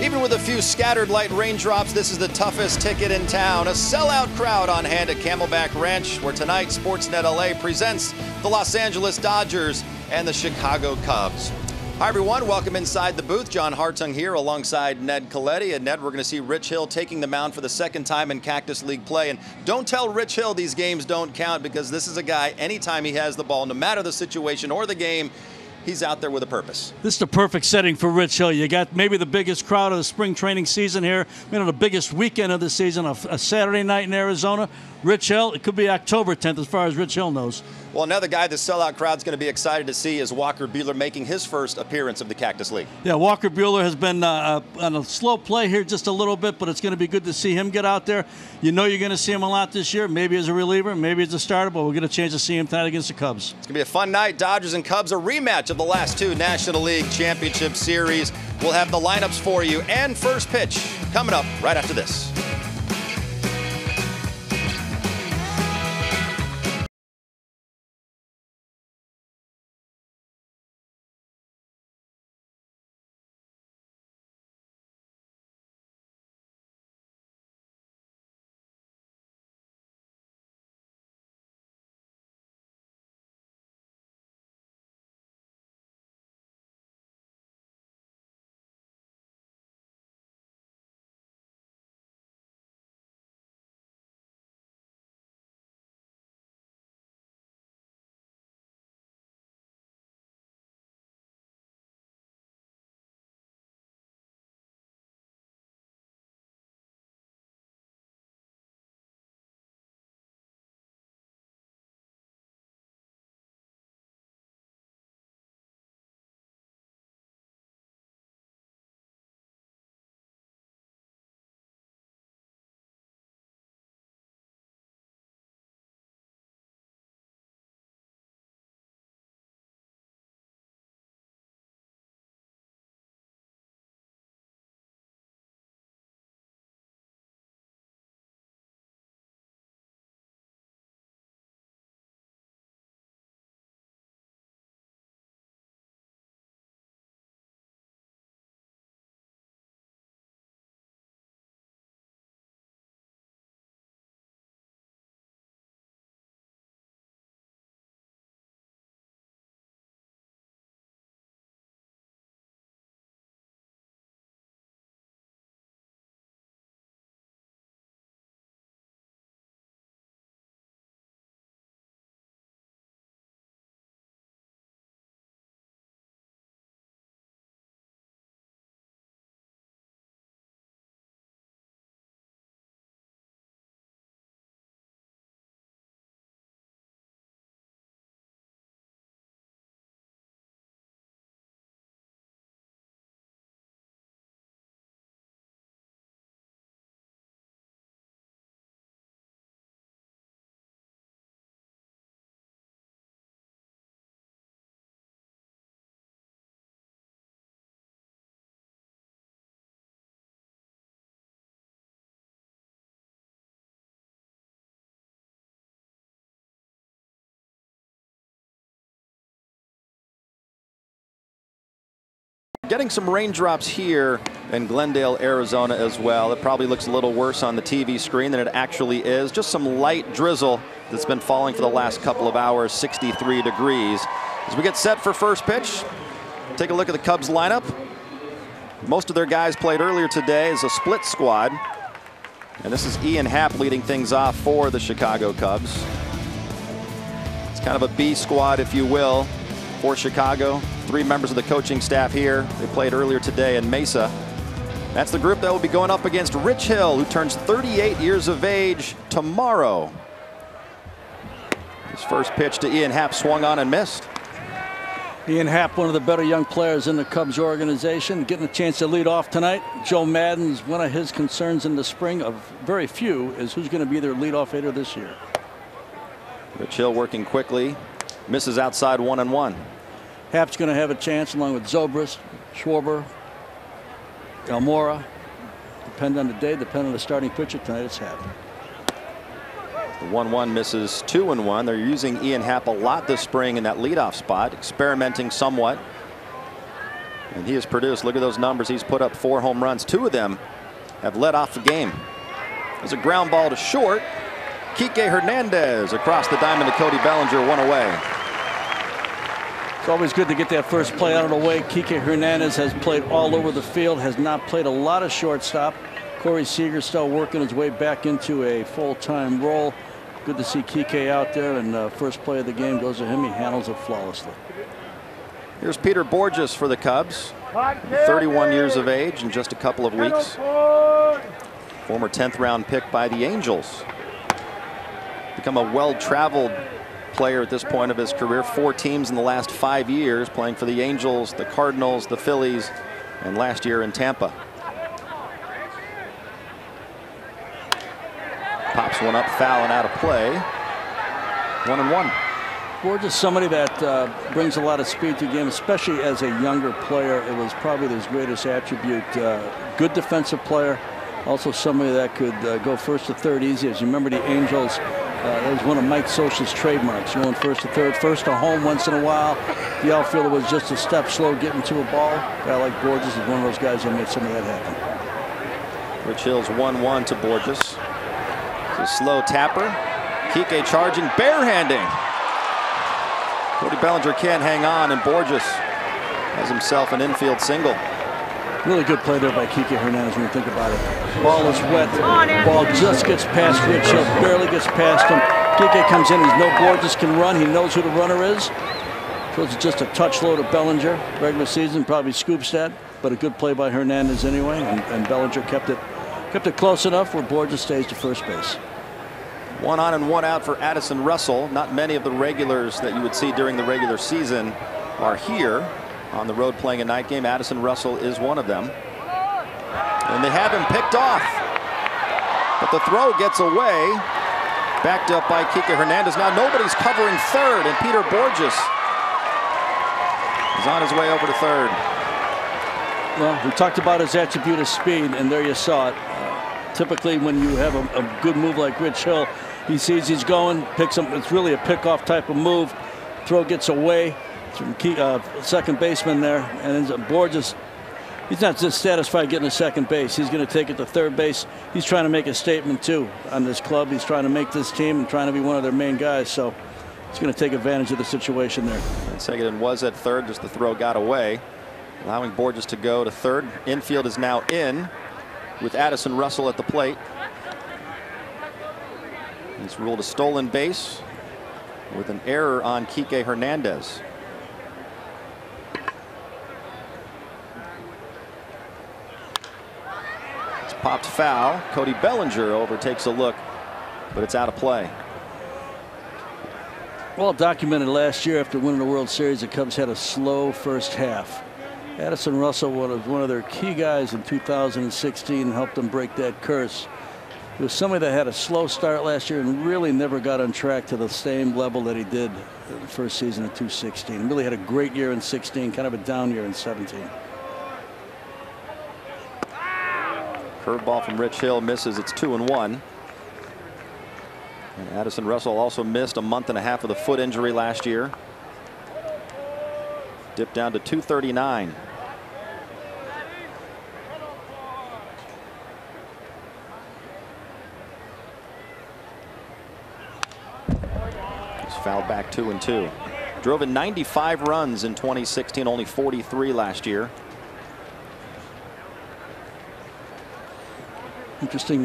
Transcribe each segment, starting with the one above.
Even with a few scattered light raindrops, this is the toughest ticket in town. A sellout crowd on hand at Camelback Ranch, where tonight Sportsnet LA presents the Los Angeles Dodgers and the Chicago Cubs. Hi everyone, welcome inside the booth. John Hartung here alongside Ned Colletti. And Ned, we're going to see Rich Hill taking the mound for the second time in Cactus League play. And don't tell Rich Hill these games don't count, because this is a guy, anytime he has the ball, no matter the situation or the game, he's out there with a purpose. This is the perfect setting for Rich Hill. You got maybe the biggest crowd of the spring training season here, the biggest weekend of the season, a Saturday night in Arizona. Rich Hill, it could be October 10th as far as Rich Hill knows. Well, another guy the sellout crowd's going to be excited to see is Walker Buehler making his first appearance of the Cactus League. Yeah, Walker Buehler has been on a slow play here just a little bit, but it's going to be good to see him get out there. You know you're going to see him a lot this year, maybe as a reliever, maybe as a starter, but we'll get a chance to see him tonight against the Cubs. It's going to be a fun night. Dodgers and Cubs, a rematch of the last two National League Championship Series. We'll have the lineups for you and first pitch coming up right after this. Getting some raindrops here in Glendale, Arizona as well. It probably looks a little worse on the TV screen than it actually is. Just some light drizzle that's been falling for the last couple of hours, 63 degrees. As we get set for first pitch, take a look at the Cubs lineup. Most of their guys played earlier today as a split squad. And this is Ian Happ leading things off for the Chicago Cubs. It's kind of a B squad, if you will, for Chicago. 3 members of the coaching staff here. They played earlier today in Mesa. That's the group that will be going up against Rich Hill, who turns 38 years of age tomorrow. His first pitch to Ian Happ swung on and missed. Ian Happ, one of the better young players in the Cubs organization, getting a chance to lead off tonight. Joe Maddon's one of his concerns in the spring, of very few, is who's going to be their leadoff hitter this year. Rich Hill working quickly, misses outside 1-1. Happ's going to have a chance along with Zobrist, Schwarber, Almora. Depend on the day, depend on the starting pitcher tonight. It's Happ. The 1-1 misses 2-1. They're using Ian Happ a lot this spring in that leadoff spot, experimenting somewhat. And he has produced. Look at those numbers. He's put up 4 home runs. 2 of them have led off the game. There's a ground ball to short. Kike Hernandez across the diamond to Cody Bellinger, 1 away. It's always good to get that first play out of the way. Kike Hernandez has played all over the field, has not played a lot of shortstop. Corey Seager still working his way back into a full-time role. Good to see Kike out there, and first play of the game goes to him. He handles it flawlessly. Here's Peter Borges for the Cubs, 31 years of age in just a couple of weeks. Former 10th round pick by the Angels. Become a well-traveled player at this point of his career. 4 teams in the last 5 years, playing for the Angels, the Cardinals, the Phillies, and last year in Tampa. Pops one up, foul and out of play. 1-1. Borges, somebody that brings a lot of speed to the game, especially as a younger player. It was probably his greatest attribute. Good defensive player. Also somebody that could go first to third easy. As you remember, the Angels, that was one of Mike Socha's trademarks. Going first to third, first to home once in a while. The outfielder was just a step slow getting to a ball. A guy like Borges is one of those guys that made some of that happen. Rich Hill's 1-1 to Borges. It's a slow tapper. Kike charging, barehanding. Cody Bellinger can't hang on, and Borges has himself an infield single. Really good play there by Kike Hernandez when you think about it. Ball is wet. Ball just gets past Rich Hill, barely gets past him. Kike comes in. He knows Borges can run. He knows who the runner is. So it's just a touch low to Bellinger. Regular season probably scoops that, but a good play by Hernandez anyway. And Bellinger kept it close enough where Borges stays to first base. 1 on and 1 out for Addison Russell. Not many of the regulars that you would see during the regular season are here on the road playing a night game. Addison Russell is one of them. And they have him picked off. But the throw gets away. Backed up by Kike Hernandez. Now nobody's covering third, and Peter Borges is on his way over to third. Well, we talked about his attribute of speed, and there you saw it. Typically, when you have a good move like Rich Hill, he sees he's going, picks him. It's really a pickoff type of move. Throw gets away. Second baseman there, and then Borges, he's not just satisfied getting to second base. He's going to take it to third base. He's trying to make a statement too on this club. He's trying to make this team and trying to be one of their main guys. So he's going to take advantage of the situation there. And Seguin was at third, just the throw got away, allowing Borges to go to third. Infield is now in with Addison Russell at the plate. He's ruled a stolen base with an error on Kike Hernandez. Popped foul. Cody Bellinger over, takes a look, but it's out of play. Well documented last year after winning the World Series, the Cubs had a slow first half. Addison Russell was one of their key guys in 2016 and helped them break that curse. It was somebody that had a slow start last year and really never got on track to the same level that he did in the first season of 2016. Really had a great year in 16, kind of a down year in 17. Curveball from Rich Hill misses. It's 2-1. And Addison Russell also missed a month and a half with a foot injury last year. Dipped down to 239. He's fouled back 2-2. Drove in 95 runs in 2016, only 43 last year. Interesting.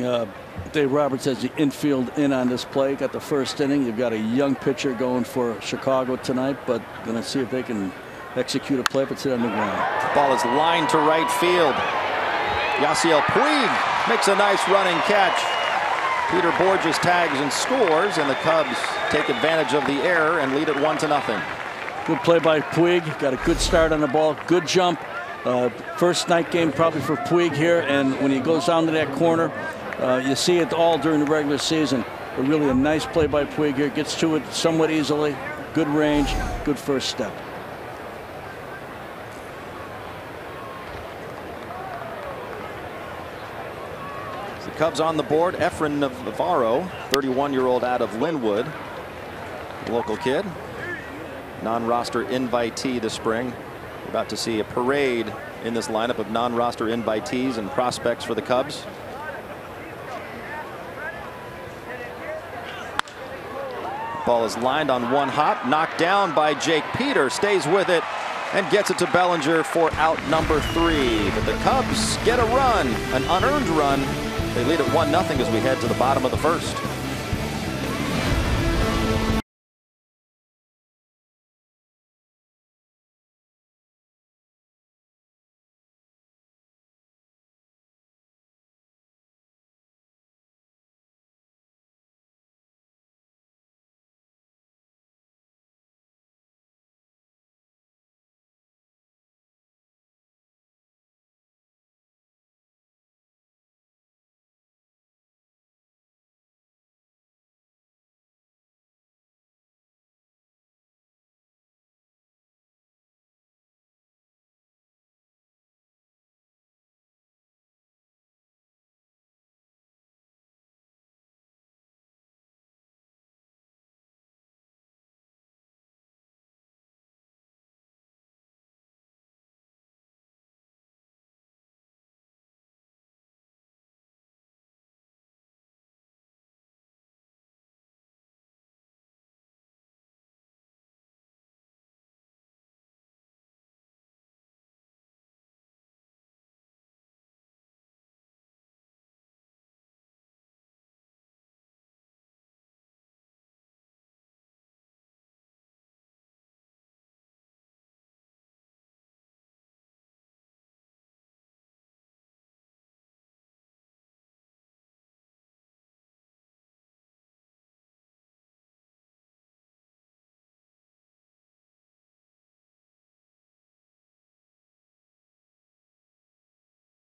Dave Roberts has the infield in on this play. Got the first inning. You've got a young pitcher going for Chicago tonight, but going to see if they can execute a play, but sit on the ground. The ball is lined to right field. Yasiel Puig makes a nice running catch. Peter Borges tags and scores, and the Cubs take advantage of the error and lead it 1-0. Good play by Puig. Got a good start on the ball. Good jump. First night game probably for Puig here, and when he goes down to that corner, you see it all during the regular season. But really a nice play by Puig here. Gets to it somewhat easily. Good range. Good first step. The Cubs on the board. Efren Navarro, 31-year-old out of Linwood, local kid, non-roster invitee this spring. About to see a parade in this lineup of non-roster invitees and prospects for the Cubs. Ball is lined on one hop, knocked down by Jake Peter, stays with it and gets it to Bellinger for out number 3. But the Cubs get a run, an unearned run. They lead at 1-0 as we head to the bottom of the first.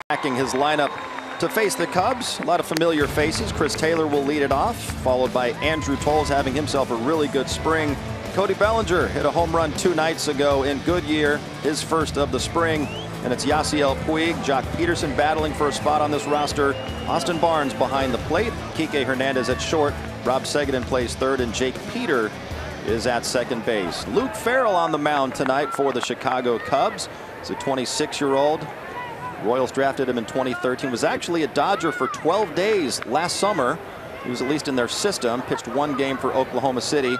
Backing his lineup to face the Cubs. A lot of familiar faces. Chris Taylor will lead it off, followed by Andrew Toles having himself a really good spring. Cody Bellinger hit a home run 2 nights ago in Goodyear, his first of the spring. And it's Yasiel Puig, Jock Peterson battling for a spot on this roster. Austin Barnes behind the plate. Kike Hernandez at short. Rob Seguin plays third, and Jake Peter is at second base. Luke Farrell on the mound tonight for the Chicago Cubs. He's a 26-year-old. Royals drafted him in 2013. Was actually a Dodger for 12 days last summer. He was at least in their system. Pitched 1 game for Oklahoma City.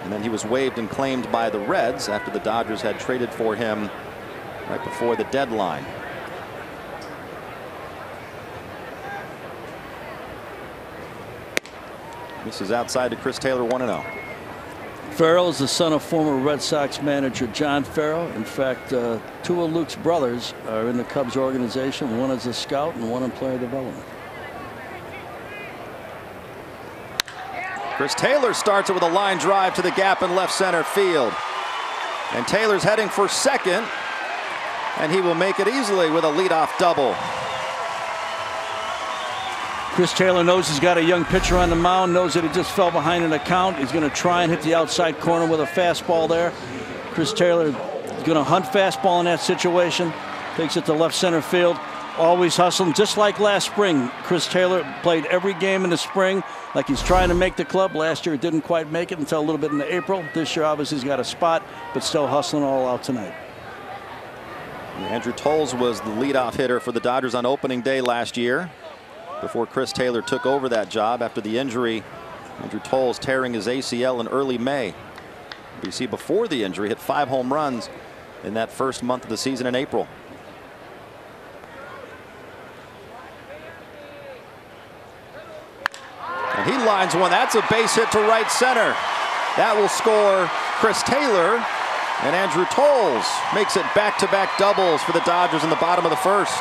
And then he was waived and claimed by the Reds after the Dodgers had traded for him right before the deadline. This is outside to Chris Taylor, 1-0. Farrell is the son of former Red Sox manager John Farrell. In fact, 2 of Luke's brothers are in the Cubs organization. One as a scout and one in player development. Chris Taylor starts it with a line drive to the gap in left center field. And Taylor's heading for second. And he will make it easily with a leadoff double. Chris Taylor knows he's got a young pitcher on the mound, knows that he just fell behind in the count. He's going to try and hit the outside corner with a fastball there. Chris Taylor is going to hunt fastball in that situation. Takes it to left center field. Always hustling, just like last spring. Chris Taylor played every game in the spring like he's trying to make the club. Last year, he didn't quite make it until a little bit in April. This year, obviously, he's got a spot, but still hustling all out tonight. Andrew Toles was the leadoff hitter for the Dodgers on opening day last year, before Chris Taylor took over that job after the injury. Andrew Toles tearing his ACL in early May. You see, before the injury, hit 5 home runs in that first month of the season in April. And he lines one. That's a base hit to right center. That will score Chris Taylor. And Andrew Toles makes it back-to-back doubles for the Dodgers in the bottom of the first.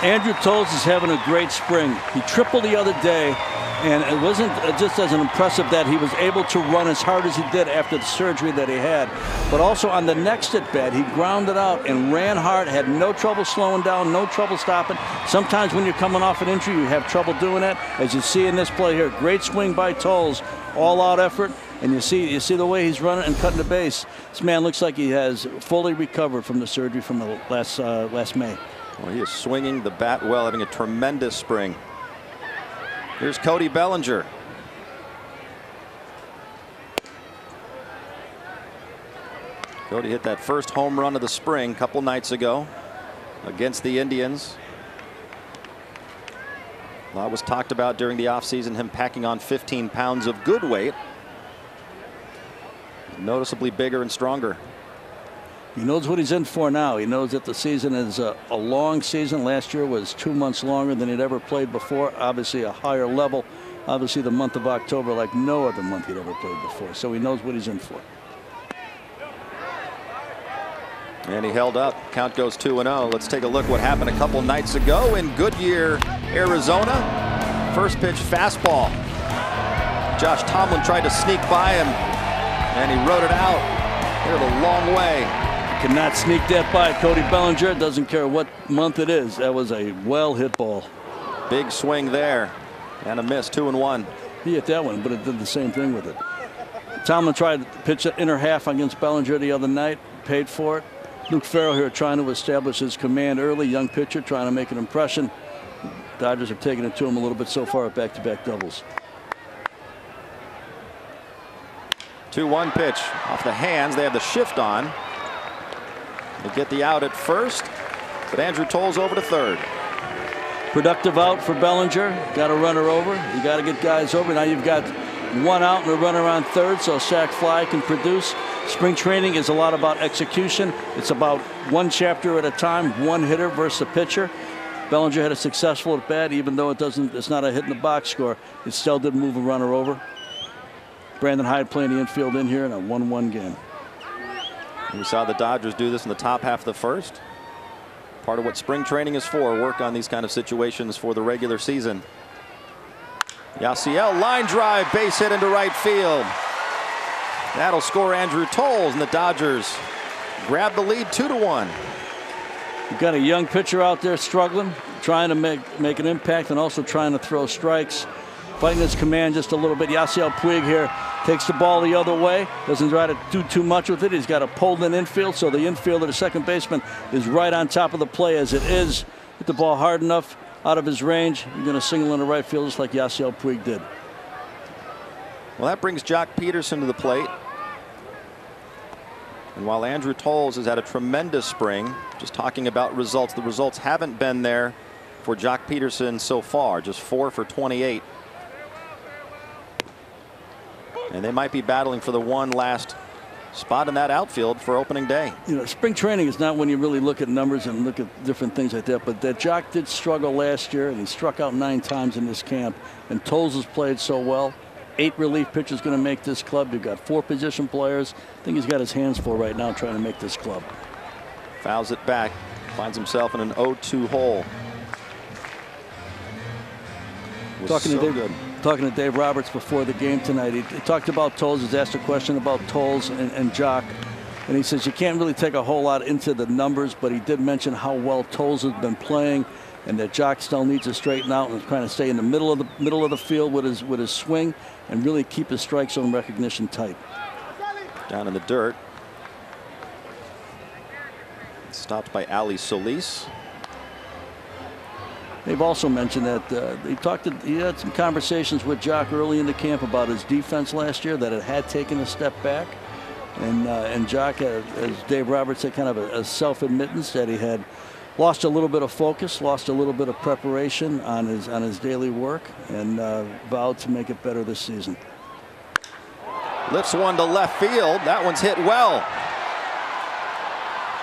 Andrew Toles is having a great spring. He tripled the other day, and it wasn't just as impressive that he was able to run as hard as he did after the surgery that he had, but also on the next at bat, he grounded out and ran hard, had no trouble slowing down, no trouble stopping. Sometimes when you're coming off an injury, you have trouble doing that. As you see in this play here, great swing by Toles, all-out effort, and you see the way he's running and cutting the base. This man looks like he has fully recovered from the surgery from the last May. Well, he is swinging the bat well, having a tremendous spring. Here's Cody Bellinger. Cody hit that first home run of the spring a couple nights ago against the Indians. A lot was talked about during the offseason, him packing on 15 pounds of good weight. Noticeably bigger and stronger. He knows what he's in for now. He knows that the season is a long season. Last year was 2 months longer than he'd ever played before. Obviously a higher level. Obviously the month of October like no other month he'd ever played before. So he knows what he's in for. And he held up. Count goes 2-0. Let's take a look what happened a couple nights ago in Goodyear, Arizona. First pitch fastball. Josh Tomlin tried to sneak by him, and he rode it out. Hit it a long way. Cannot sneak that by Cody Bellinger. Doesn't care what month it is. That was a well hit ball. Big swing there, and a miss. 2-1. He hit that one, but it did the same thing with it. Tomlin tried to pitch the inner half against Bellinger the other night. Paid for it. Luke Farrell here trying to establish his command early. Young pitcher trying to make an impression. Dodgers have taken it to him a little bit so far at back-to-back doubles. 2-1 pitch off the hands. They have the shift on. They get the out at first, but Andrew Tolles over to third. Productive out for Bellinger. Got a runner over. You got to get guys over. Now you've got one out and a runner on third, so a sac fly can produce. Spring training is a lot about execution. It's about one chapter at a time, one hitter versus a pitcher. Bellinger had a successful at bat, even though it's not a hit in the box score. It still did move a runner over. Brandon Hyde playing the infield in here in a 1-1 game. We saw the Dodgers do this in the top half of the first. Part of what spring training is for, work on these kind of situations for the regular season. Yasiel, line drive, base hit into right field. That'll score Andrew Tolles, and the Dodgers grab the lead 2-1. You've got a young pitcher out there struggling, trying to make an impact and also trying to throw strikes. Fighting his command just a little bit. Yasiel Puig here takes the ball the other way. Doesn't try to do too much with it. He's got a pulled in infield, so the infielder, the second baseman, is right on top of the play as it is. Hit the ball hard enough out of his range. You're going to single into right field just like Yasiel Puig did. Well, that brings Jock Peterson to the plate. And while Andrew Tolles has had a tremendous spring, just talking about results, the results haven't been there for Jock Peterson so far. Just 4 for 28. And they might be battling for the one last spot in that outfield for opening day. You know, spring training is not when you really look at numbers and look at different things like that, but that Jock did struggle last year, and he struck out 9 times in this camp, and Tolles has played so well. 8 relief pitchers going to make this club. You've got 4 position players. I think he's got his hands full right now trying to make this club. Fouls it back, finds himself in an 0-2 hole. Talking to Dave Roberts before the game tonight, he talked about Tolles. He's asked a question about Tolles and Jock, and he says you can't really take a whole lot into the numbers, but he did mention how well Tolles has been playing, and that Jock still needs to straighten out and kind of stay in the middle of the field with his swing and really keep his strike zone recognition tight. Down in the dirt. Stopped by Ali Solis. They've also mentioned that he had some conversations with Jock early in the camp about his defense last year, that it had taken a step back, and Jock, as Dave Roberts said, kind of a self-admittance that he had lost a little bit of focus, lost a little bit of preparation on his daily work, and vowed to make it better this season. Lifts one to left field. That one's hit well.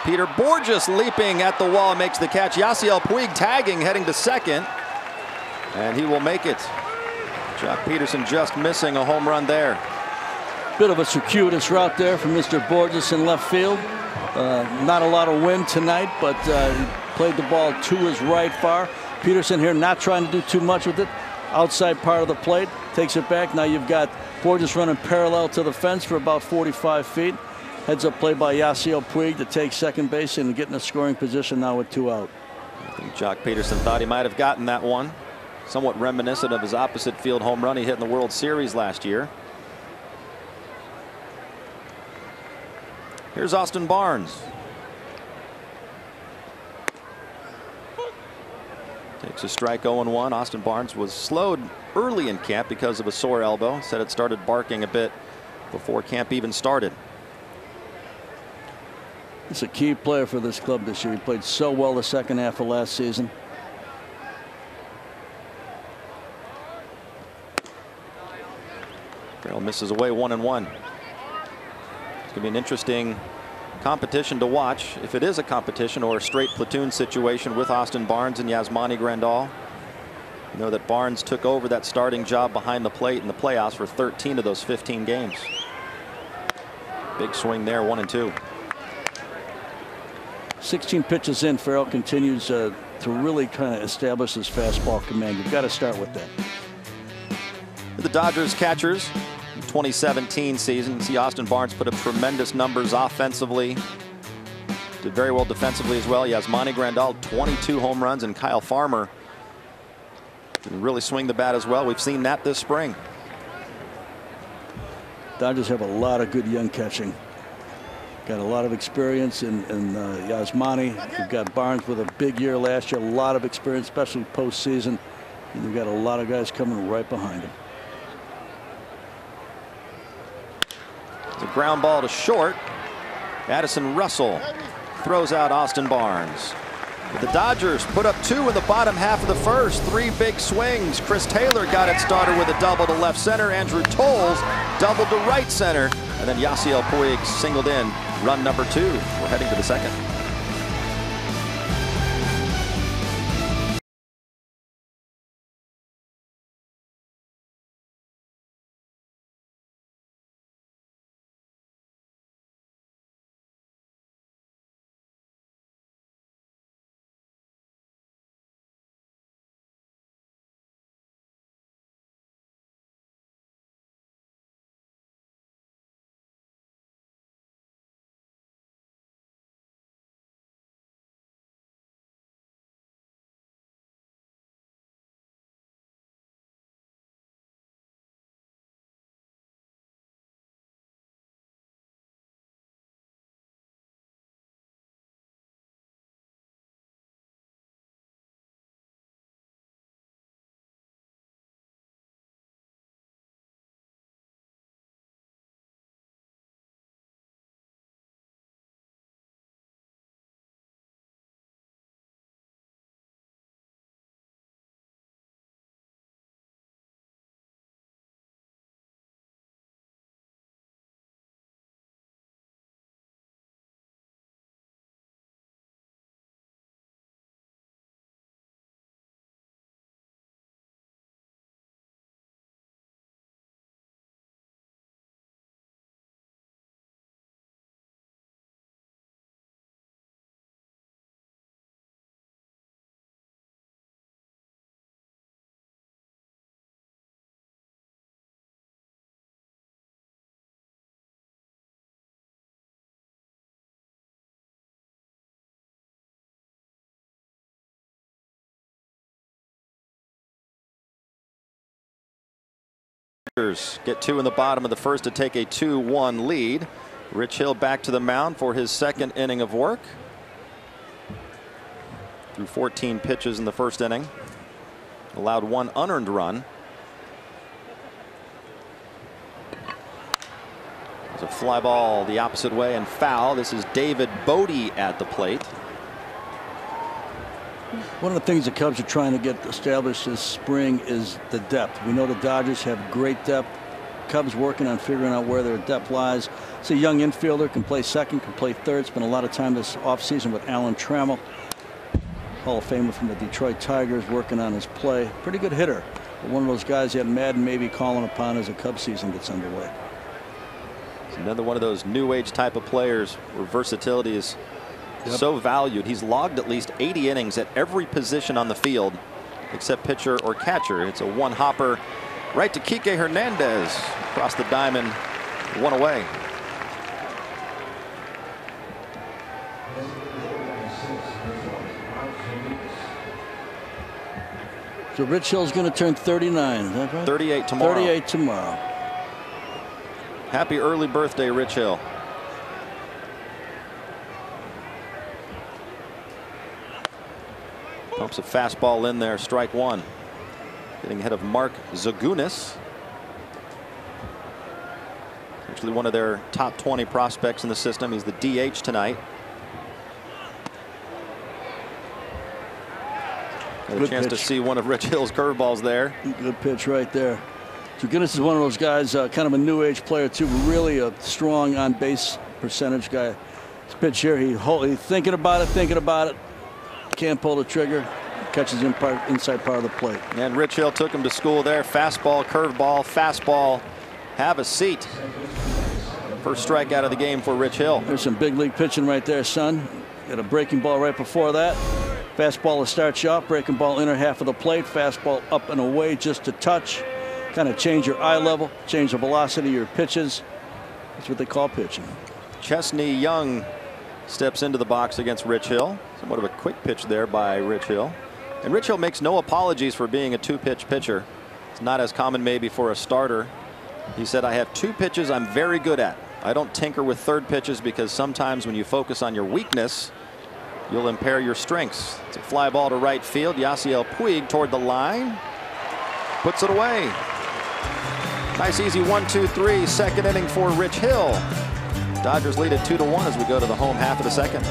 Peter Borges leaping at the wall makes the catch. Yasiel Puig tagging, heading to second, and he will make it. Jock Peterson just missing a home run there. Bit of a circuitous route there from Mr. Borges in left field. Not a lot of wind tonight, but he played the ball to his right far. Peterson here not trying to do too much with it. Outside part of the plate, takes it back. Now you've got Borges running parallel to the fence for about 45 feet. Heads up play by Yasiel Puig to take second base and get in a scoring position now with 2 out. I think Jock Peterson thought he might have gotten that one. Somewhat reminiscent of his opposite field home run he hit in the World Series last year. Here's Austin Barnes. Takes a strike, 0-1. Austin Barnes was slowed early in camp because of a sore elbow. Said it started barking a bit before camp even started. He's a key player for this club this year. He played so well the second half of last season. Farrell misses away 1-1. It's going to be an interesting competition to watch, if it is a competition or a straight platoon situation with Austin Barnes and Yasmani Grandal. You know that Barnes took over that starting job behind the plate in the playoffs for 13 of those 15 games. Big swing there, 1-2. 16 pitches in, Farrell continues to really kind of establish his fastball command. You've got to start with that. The Dodgers catchers, 2017 season, see Austin Barnes put up tremendous numbers offensively. Did very well defensively as well. Yasmani Grandal, 22 home runs, and Kyle Farmer can really swing the bat as well. We've seen that this spring. Dodgers have a lot of good young catching. Got a lot of experience in Yasmani. You've got Barnes with a big year last year, a lot of experience, especially postseason. And you've got a lot of guys coming right behind him. It's a ground ball to short. Addison Russell throws out Austin Barnes. But the Dodgers put up 2 in the bottom half of the first. 3 big swings. Chris Taylor got it started with a double to left center. Andrew Tolles doubled to right center. And then Yasiel Puig singled in run number 2. We're heading to the second. Get 2 in the bottom of the first to take a 2-1 lead. Rich Hill back to the mound for his second inning of work. Threw 14 pitches in the first inning. Allowed 1 unearned run. There's a fly ball the opposite way and foul. This is David Bodie at the plate. One of the things the Cubs are trying to get established this spring is the depth. We know the Dodgers have great depth. Cubs working on figuring out where their depth lies. It's a young infielder, can play second, can play third. Spent a lot of time this offseason with Alan Trammell, Hall of Famer from the Detroit Tigers, working on his play. Pretty good hitter, but one of those guys that Madden may be calling upon as the Cubs season gets underway. It's another one of those new age type of players where versatility is so valued. He's logged at least 80 innings at every position on the field except pitcher or catcher. It's a one hopper right to Kike Hernandez across the diamond, 1 away. So Rich Hill's going to turn 39. Is that right? 38 tomorrow. 38 tomorrow. Happy early birthday, Rich Hill. Pumps a fastball in there, strike 1. Getting ahead of Mark Zagunis. Actually one of their top 20 prospects in the system. He's the DH tonight. Had a chance to see one of Rich Hill's curveballs there. Good pitch right there. McGinnis is one of those guys, kind of a new age player too, really a strong on base percentage guy. This pitch here, he's thinking about it, can't pull the trigger, catches inside part of the plate. And Rich Hill took him to school there. Fastball, curveball, fastball. Have a seat. First strikeout of the game for Rich Hill. There's some big league pitching right there, son. Got a breaking ball right before that. Fastball to start you off, breaking ball inner half of the plate, fastball up and away just to touch. Kind of change your eye level, change the velocity of your pitches. That's what they call pitching. Chesney Young steps into the box against Rich Hill. Somewhat of a quick pitch there by Rich Hill. And Rich Hill makes no apologies for being a two-pitch pitcher. It's not as common maybe for a starter. He said, I have two pitches I'm very good at. I don't tinker with third pitches because sometimes when you focus on your weakness, you'll impair your strengths. It's a fly ball to right field. Yasiel Puig toward the line. Puts it away. Nice easy 1-2-3 second inning for Rich Hill. Dodgers lead it 2-1 as we go to the home half of the second.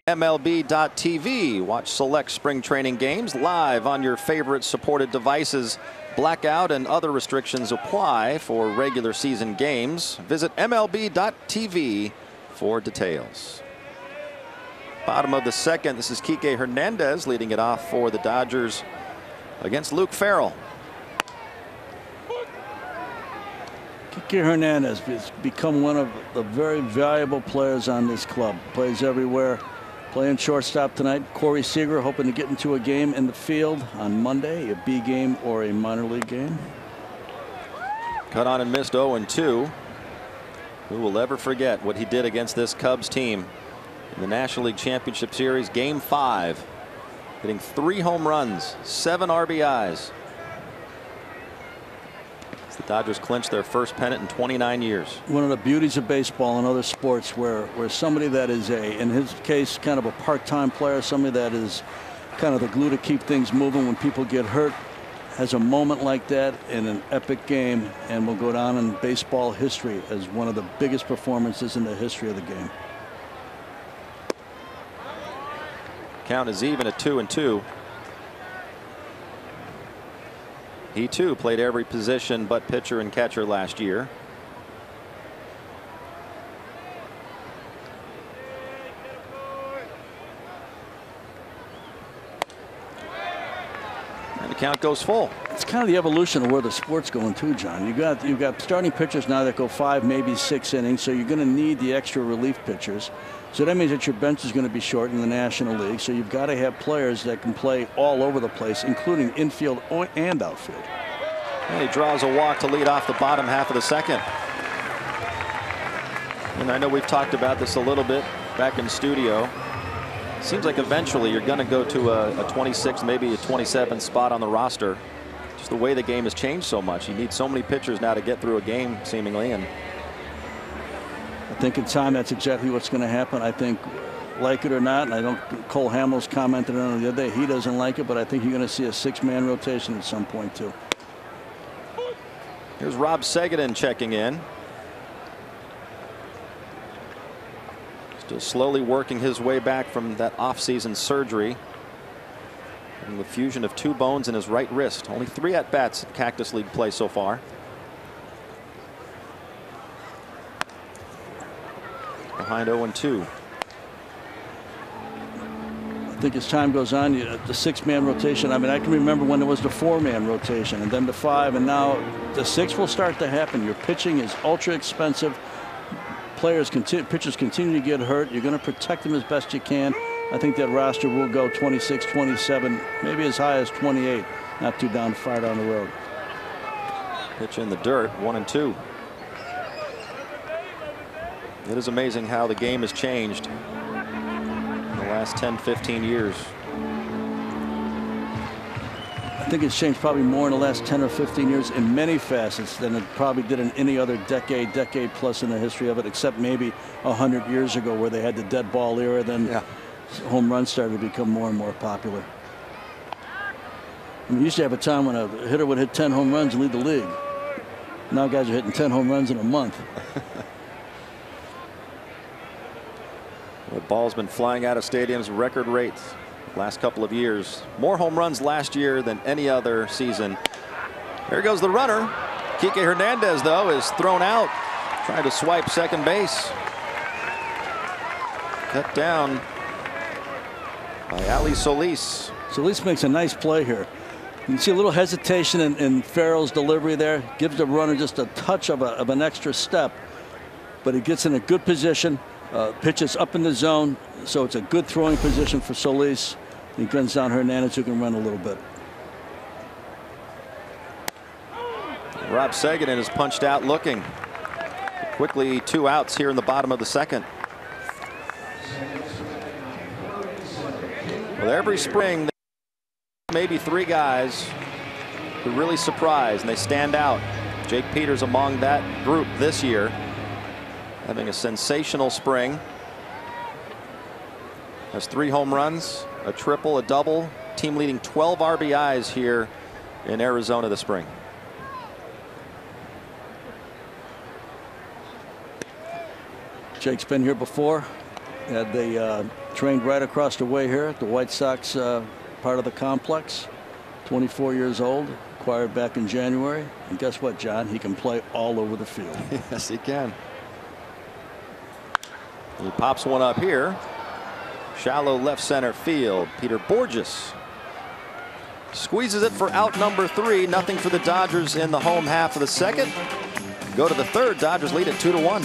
MLB.tv. Watch select spring training games live on your favorite supported devices. Blackout and other restrictions apply for regular season games. Visit MLB.tv for details. Bottom of the second. This is Kike Hernandez leading it off for the Dodgers against Luke Farrell. Kike Hernandez has become one of the very valuable players on this club. Plays everywhere. Playing shortstop tonight. Corey Seager hoping to get into a game in the field on Monday, a B game or a minor league game. Cut on and missed 0-2. Who will ever forget what he did against this Cubs team in the National League Championship Series, Game 5, hitting 3 home runs, 7 RBIs. The Dodgers clinched their first pennant in 29 years. One of the beauties of baseball and other sports where somebody that is in his case, kind of a part-time player, somebody that is kind of the glue to keep things moving when people get hurt, has a moment like that in an epic game and will go down in baseball history as one of the biggest performances in the history of the game. Count is even at 2-2. He too played every position but pitcher and catcher last year. And the count goes full. It's kind of the evolution of where the sport's going too, John. You've got starting pitchers now that go 5, maybe 6 innings, so you're going to need the extra relief pitchers. So that means that your bench is going to be short in the National League. So you've got to have players that can play all over the place, including infield and outfield. And he draws a walk to lead off the bottom half of the second. And I know we've talked about this a little bit back in studio. Seems like eventually you're going to go to a 26, maybe a 27 spot on the roster. Just the way the game has changed so much. You need so many pitchers now to get through a game, seemingly. And I think in time that's exactly what's going to happen. I think, like it or not, and I don't. Cole Hamels commented on it the other day. He doesn't like it, but I think you're going to see a 6-man rotation at some point too. Here's Rob Seguin checking in. Still slowly working his way back from that off-season surgery and the fusion of 2 bones in his right wrist. Only 3 at-bats in Cactus League play so far. Behind 0-2. I think as time goes on, the 6-man rotation. I mean, I can remember when there was the 4-man rotation and then the 5, and now the 6 will start to happen. Your pitching is ultra expensive. Pitchers continue to get hurt. You're going to protect them as best you can. I think that roster will go 26, 27, maybe as high as 28. Not too far down the road. Pitch in the dirt, 1-2. It is amazing how the game has changed in the last 10, 15 years. I think it's changed probably more in the last 10 or 15 years in many facets than it probably did in any other decade plus in the history of it, except maybe 100 years ago where they had the dead ball era. Then home runs started to become more and more popular. I mean, you used to have a time when a hitter would hit 10 home runs and lead the league. Now guys are hitting 10 home runs in a month. The ball's been flying out of stadiums record rates last couple of years. More home runs last year than any other season. There goes the runner. Kike Hernandez, though, is thrown out, trying to swipe second base. Cut down by Ali Solis. Solis makes a nice play here. You can see a little hesitation in Farrell's delivery there. Gives the runner just a touch of an extra step. But he gets in a good position. Pitches up in the zone. So it's a good throwing position for Solis. He guns down Hernandez, who can run a little bit. Rob Seguin is punched out looking. Quickly 2 outs here in the bottom of the second. Well, every spring, maybe 3 guys who really surprise and they stand out. Jake Peters among that group this year, having a sensational spring. Has 3 home runs, a triple, a double, team leading 12 RBIs here in Arizona this spring. Jake's been here before. They trained right across the way here at the White Sox part of the complex. 24 years old, acquired back in January. And guess what, John? He can play all over the field. Yes, he can. He pops one up here. Shallow left center field. Peter Borges squeezes it for out number 3. Nothing for the Dodgers in the home half of the second. Go to the third. Dodgers lead at 2-1.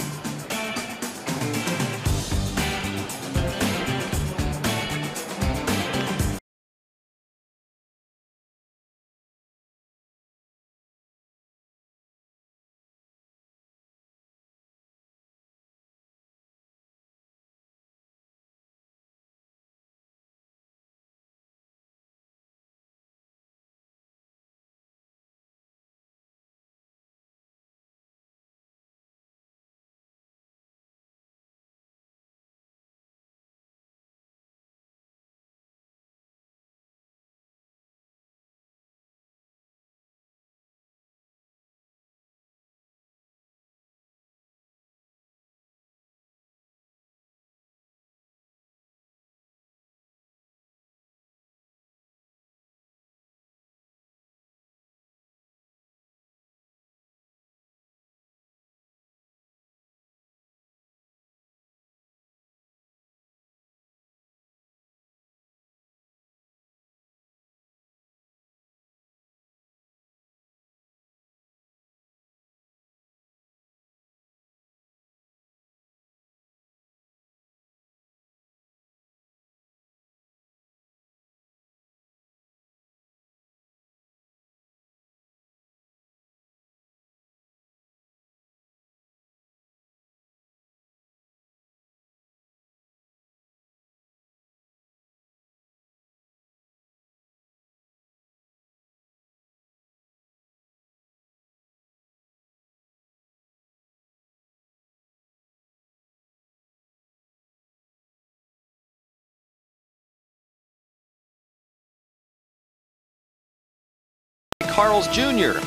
Carl's Jr.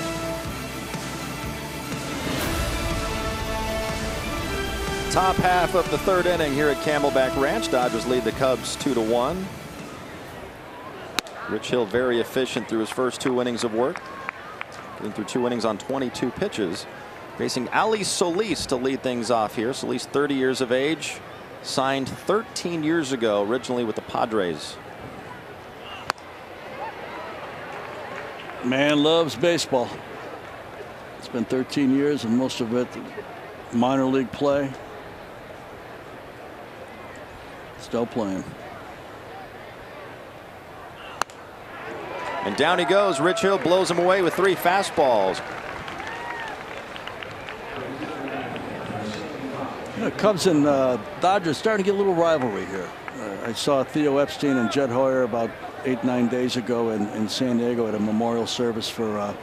Top half of the third inning here at Camelback Ranch. Dodgers lead the Cubs 2-1. Rich Hill very efficient through his first 2 innings of work. Getting through 2 innings on 22 pitches. Facing Ali Solis to lead things off here. Solis 30 years of age. Signed 13 years ago, originally with the Padres. Man loves baseball. It's been 13 years and most of it minor league play. Still playing. And down he goes. Rich Hill blows him away with 3 fastballs. Cubs and Dodgers starting to get a little rivalry here. I saw Theo Epstein and Jed Hoyer about 8-9 days ago in San Diego at a memorial service for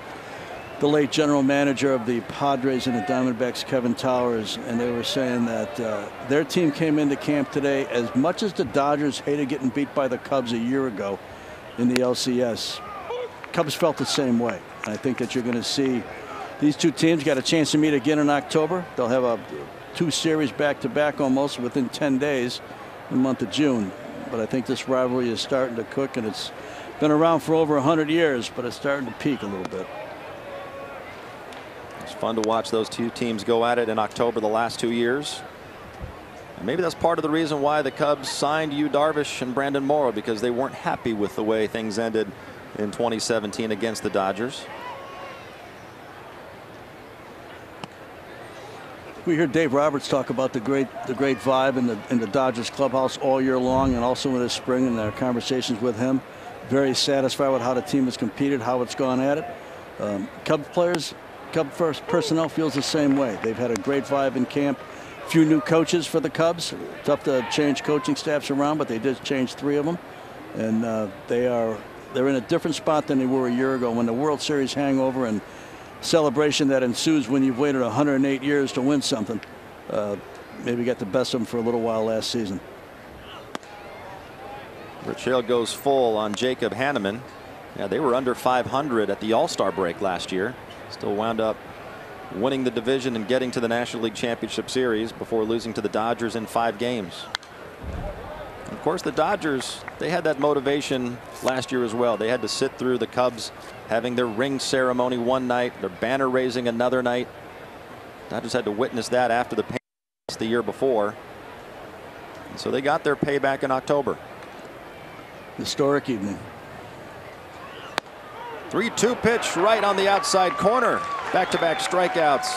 the late general manager of the Padres and the Diamondbacks, Kevin Towers, and they were saying that their team came into camp today. As much as the Dodgers hated getting beat by the Cubs a year ago in the LCS, Cubs felt the same way. And I think that you're going to see these 2 teams got a chance to meet again in October. They'll have 2 series back-to-back almost within 10 days in the month of June. But I think this rivalry is starting to cook, and it's been around for over 100 years, but it's starting to peak a little bit. It's fun to watch those 2 teams go at it in October the last 2 years. And maybe that's part of the reason why the Cubs signed Yu Darvish and Brandon Morrow, because they weren't happy with the way things ended in 2017 against the Dodgers. We hear Dave Roberts talk about the great vibe in the Dodgers clubhouse all year long, and also in the spring, and our conversations with him. Very satisfied with how the team has competed, how it's gone at it. Cub players, Cub first personnel feels the same way. They've had a great vibe in camp. Few new coaches for the Cubs. Tough to change coaching staffs around, but they did change 3 of them, and they're in a different spot than they were a year ago when the World Series hangover and celebration that ensues when you've waited 108 years to win something. Maybe got the best of them for a little while last season. Rich Hill goes full on Jacob Hanneman. Yeah, they were under 500 at the All-Star break last year. Still wound up winning the division and getting to the National League Championship Series before losing to the Dodgers in 5 games. Of course, the Dodgers, they had that motivation last year as well. They had to sit through the Cubs having their ring ceremony one night, their banner raising another night. Dodgers had to witness that after the pain the year before. And so they got their payback in October. Historic evening. 3-2 pitch right on the outside corner. Back-to-back strikeouts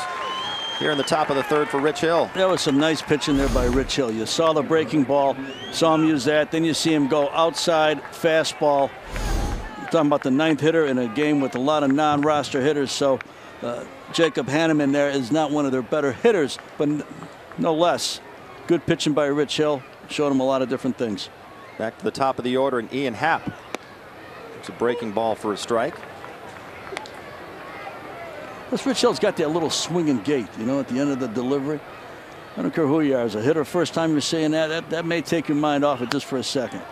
here in the top of the 3rd for Rich Hill. That was some nice pitching there by Rich Hill. You saw the breaking ball, saw him use that, then you see him go outside fastball. We're talking about the 9th hitter in a game with a lot of non-roster hitters, so Jacob Hanneman there is not one of their better hitters, but no less. Good pitching by Rich Hill. Showed him a lot of different things. Back to the top of the order, and Ian Happ. It's a breaking ball for a strike. This Rich Hill's got that little swinging gait, you know, at the end of the delivery. I don't care who you are, as a hitter, first time you're seeing that may take your mind off it just for a second.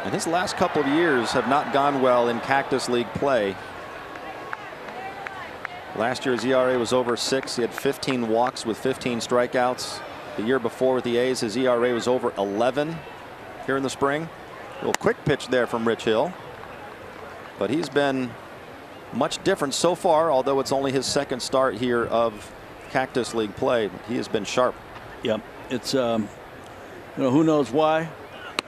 And his last couple of years have not gone well in Cactus League play. Last year's ERA was over 6. He had 15 walks with 15 strikeouts. The year before with the A's, his ERA was over 11 here in the spring. A little quick pitch there from Rich Hill. But he's been much different so far, although it's only his 2nd start here of Cactus League play. He has been sharp. Yep. It's, you know, who knows why.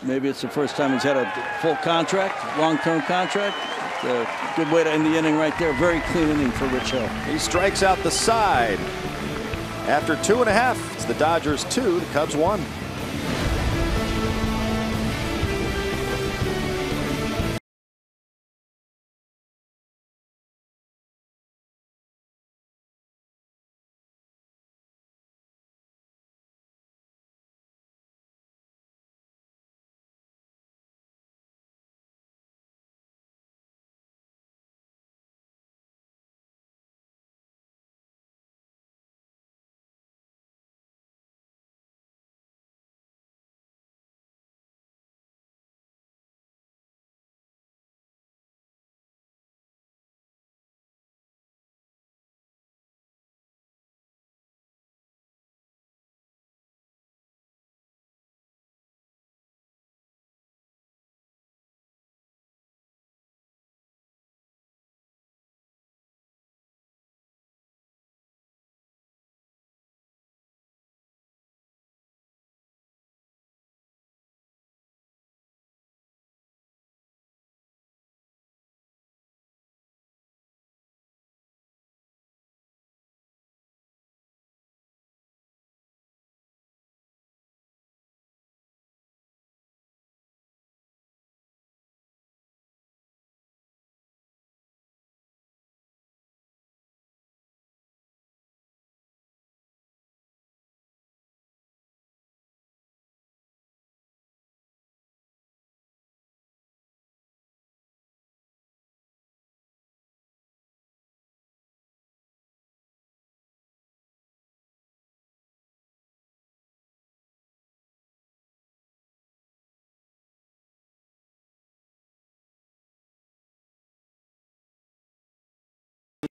Maybe it's the first time he's had a full contract, long-term contract. A good way to end the inning right there. Very clean inning for Rich Hill. He strikes out the side. After 2.5, it's the Dodgers 2, the Cubs 1.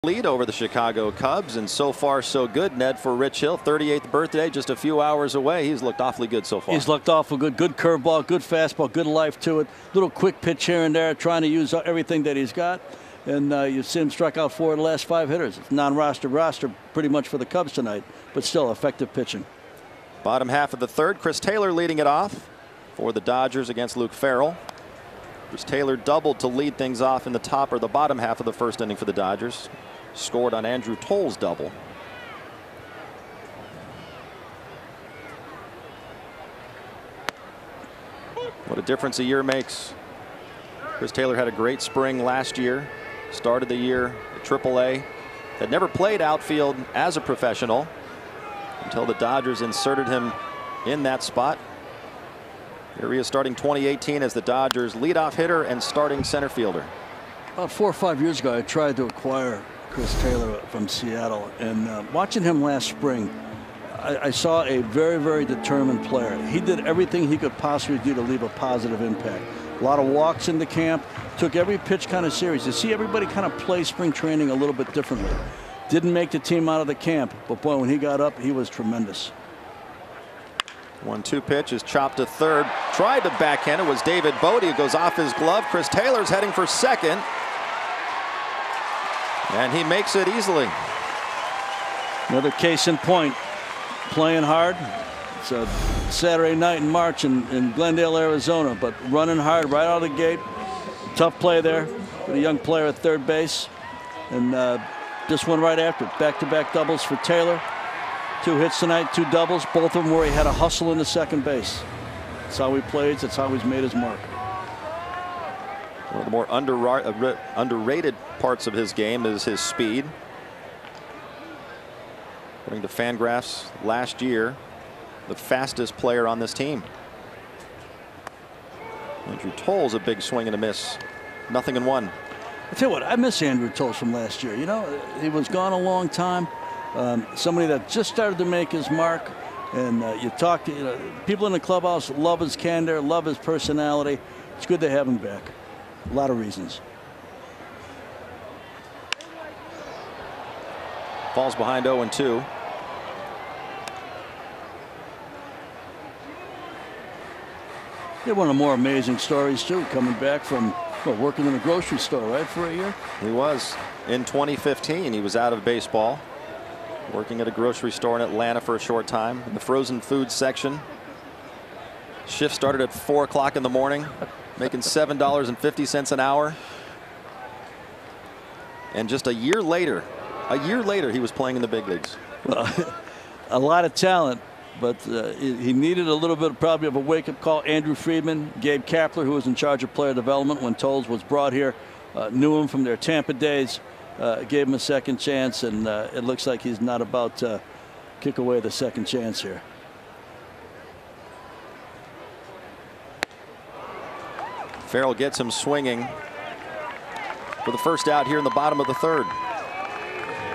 lead over the Chicago Cubs, and so far so good, Ned, for Rich Hill. 38th birthday just a few hours away. He's looked awfully good so far. He's looked awful good. Good curveball, good fastball, good life to it. Little quick pitch here and there, trying to use everything that he's got. And you've seen him strike out 4 of the last 5 hitters. It's non-roster pretty much for the Cubs tonight, but still effective pitching. Bottom half of the third, Chris Taylor leading it off for the Dodgers against Luke Farrell. Chris Taylor doubled to lead things off in the top or the bottom half of the first inning for the Dodgers. Scored on Andrew Toll's double. What a difference a year makes. Chris Taylor had a great spring last year. Started the year at AAA. Had never played outfield as a professional until the Dodgers inserted him in that spot. Here he is starting 2018 as the Dodgers leadoff hitter and starting center fielder. About 4 or 5 years ago, I tried to acquire Chris Taylor from Seattle, and watching him last spring, I saw a very, very determined player. He did everything he could possibly do to leave a positive impact. A lot of walks in the camp, took every pitch kind of serious. You see everybody kind of play spring training a little bit differently. Didn't make the team out of the camp, but boy, when he got up, he was tremendous. 1-2 pitch is chopped to third. Tried to backhand it was David Bodie. It goes off his glove. Chris Taylor's heading for second. And he makes it easily. Another case in point. Playing hard. It's a Saturday night in March in Glendale, Arizona, but running hard right out of the gate. Tough play there with a young player at third base. And this one right after. Back-to-back doubles for Taylor. 2 hits tonight, 2 doubles, both of them where he had a hustle in the second base. That's how he plays. That's how he's made his mark. One of the more underrated parts of his game is his speed. According to Fangraphs last year, the fastest player on this team. Andrew Toll's a big swing and a miss. 0-1. I tell you what, I miss Andrew Toll from last year. You know, he was gone a long time. Somebody that just started to make his mark, and you talk to people in the clubhouse, love his candor, love his personality. It's good to have him back. A lot of reasons. Falls behind 0-2. He had one of the more amazing stories too, coming back from working in a grocery store, right, for a year. He was. In 2015, he was out of baseball, working at a grocery store in Atlanta for a short time in the frozen food section. Shift started at 4 o'clock in the morning, making $7.50 an hour. And just a year later, he was playing in the big leagues. Well, a lot of talent, but he needed a little bit probably of a wake-up call. Andrew Friedman, Gabe Kapler, who was in charge of player development when Tolles was brought here, knew him from their Tampa days. Gave him a second chance, and it looks like he's not about to kick away the second chance here. Farrell gets him swinging for the first out here in the bottom of the third.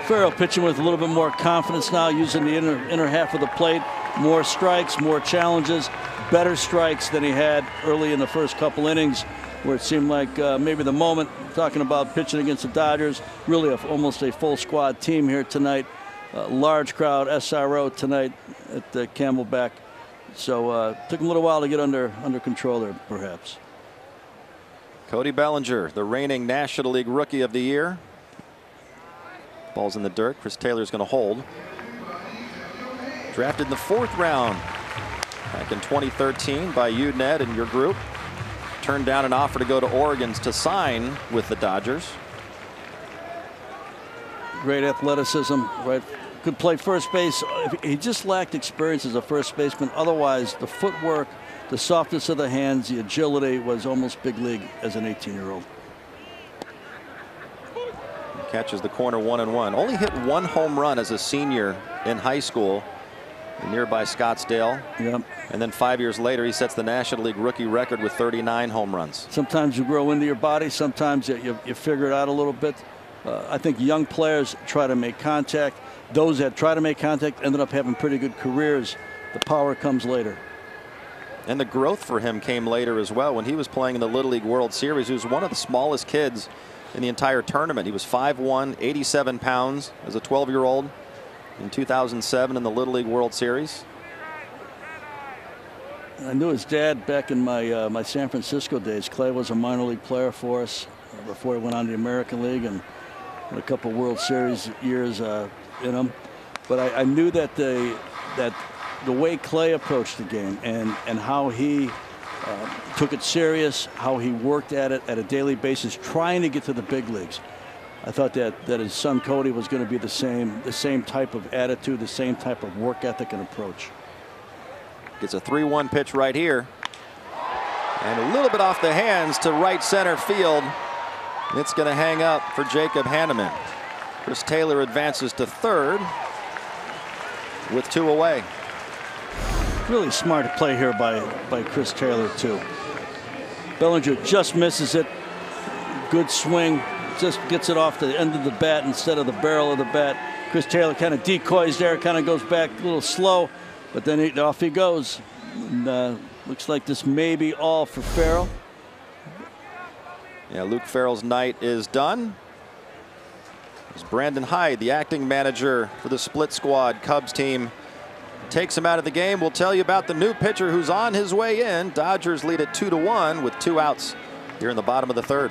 Farrell pitching with a little bit more confidence now, using the inner half of the plate. More strikes, more challenges, better strikes than he had early in the first couple innings, where it seemed like maybe the moment, talking about pitching against the Dodgers, really almost a full squad team here tonight. Large crowd, SRO tonight at the Camelback. So took him a little while to get under control there, perhaps. Cody Bellinger, the reigning National League Rookie of the Year. Ball's in the dirt. Chris Taylor's going to hold. Drafted in the 4th round back in 2013 by you, Ned, and your group. Turned down an offer to go to Oregon to sign with the Dodgers. Great athleticism, right? Could play first base. He just lacked experience as a first baseman. Otherwise, the footwork, the softness of the hands, the agility was almost big league as an 18-year-old. Catches the corner 1-1. Only hit 1 home run as a senior in high school in nearby Scottsdale. Yep. And then 5 years later, he sets the National League rookie record with 39 home runs. Sometimes you grow into your body. Sometimes you figure it out a little bit. I think young players try to make contact. Those that try to make contact ended up having pretty good careers. The power comes later. And the growth for him came later as well. When he was playing in the Little League World Series, he was one of the smallest kids in the entire tournament. He was 5'1", 87 pounds as a 12-year-old in 2007 in the Little League World Series. I knew his dad back in my San Francisco days. Clay was a minor league player for us before he went on to the American League and had a couple World Series years in him. But I knew that the way Clay approached the game and how he took it serious, how he worked at it at a daily basis, trying to get to the big leagues. I thought that his son Cody was going to be the same type of attitude, the same type of work ethic and approach. Gets a 3-1 pitch right here. And a little bit off the hands to right center field. It's going to hang up for Jacob Hanneman. Chris Taylor advances to third with 2 away. Really smart play here by Chris Taylor too. Bellinger just misses it. Good swing. Just gets it off the end of the bat instead of the barrel of the bat. Chris Taylor kind of decoys there, kind of goes back a little slow, but then off he goes. And, looks like this may be all for Farrell. Yeah, Luke Farrell's night is done. As Brandon Hyde, the acting manager for the split squad Cubs team, takes him out of the game. We'll tell you about the new pitcher who's on his way in. Dodgers lead it 2-1 with 2 outs here in the bottom of the third.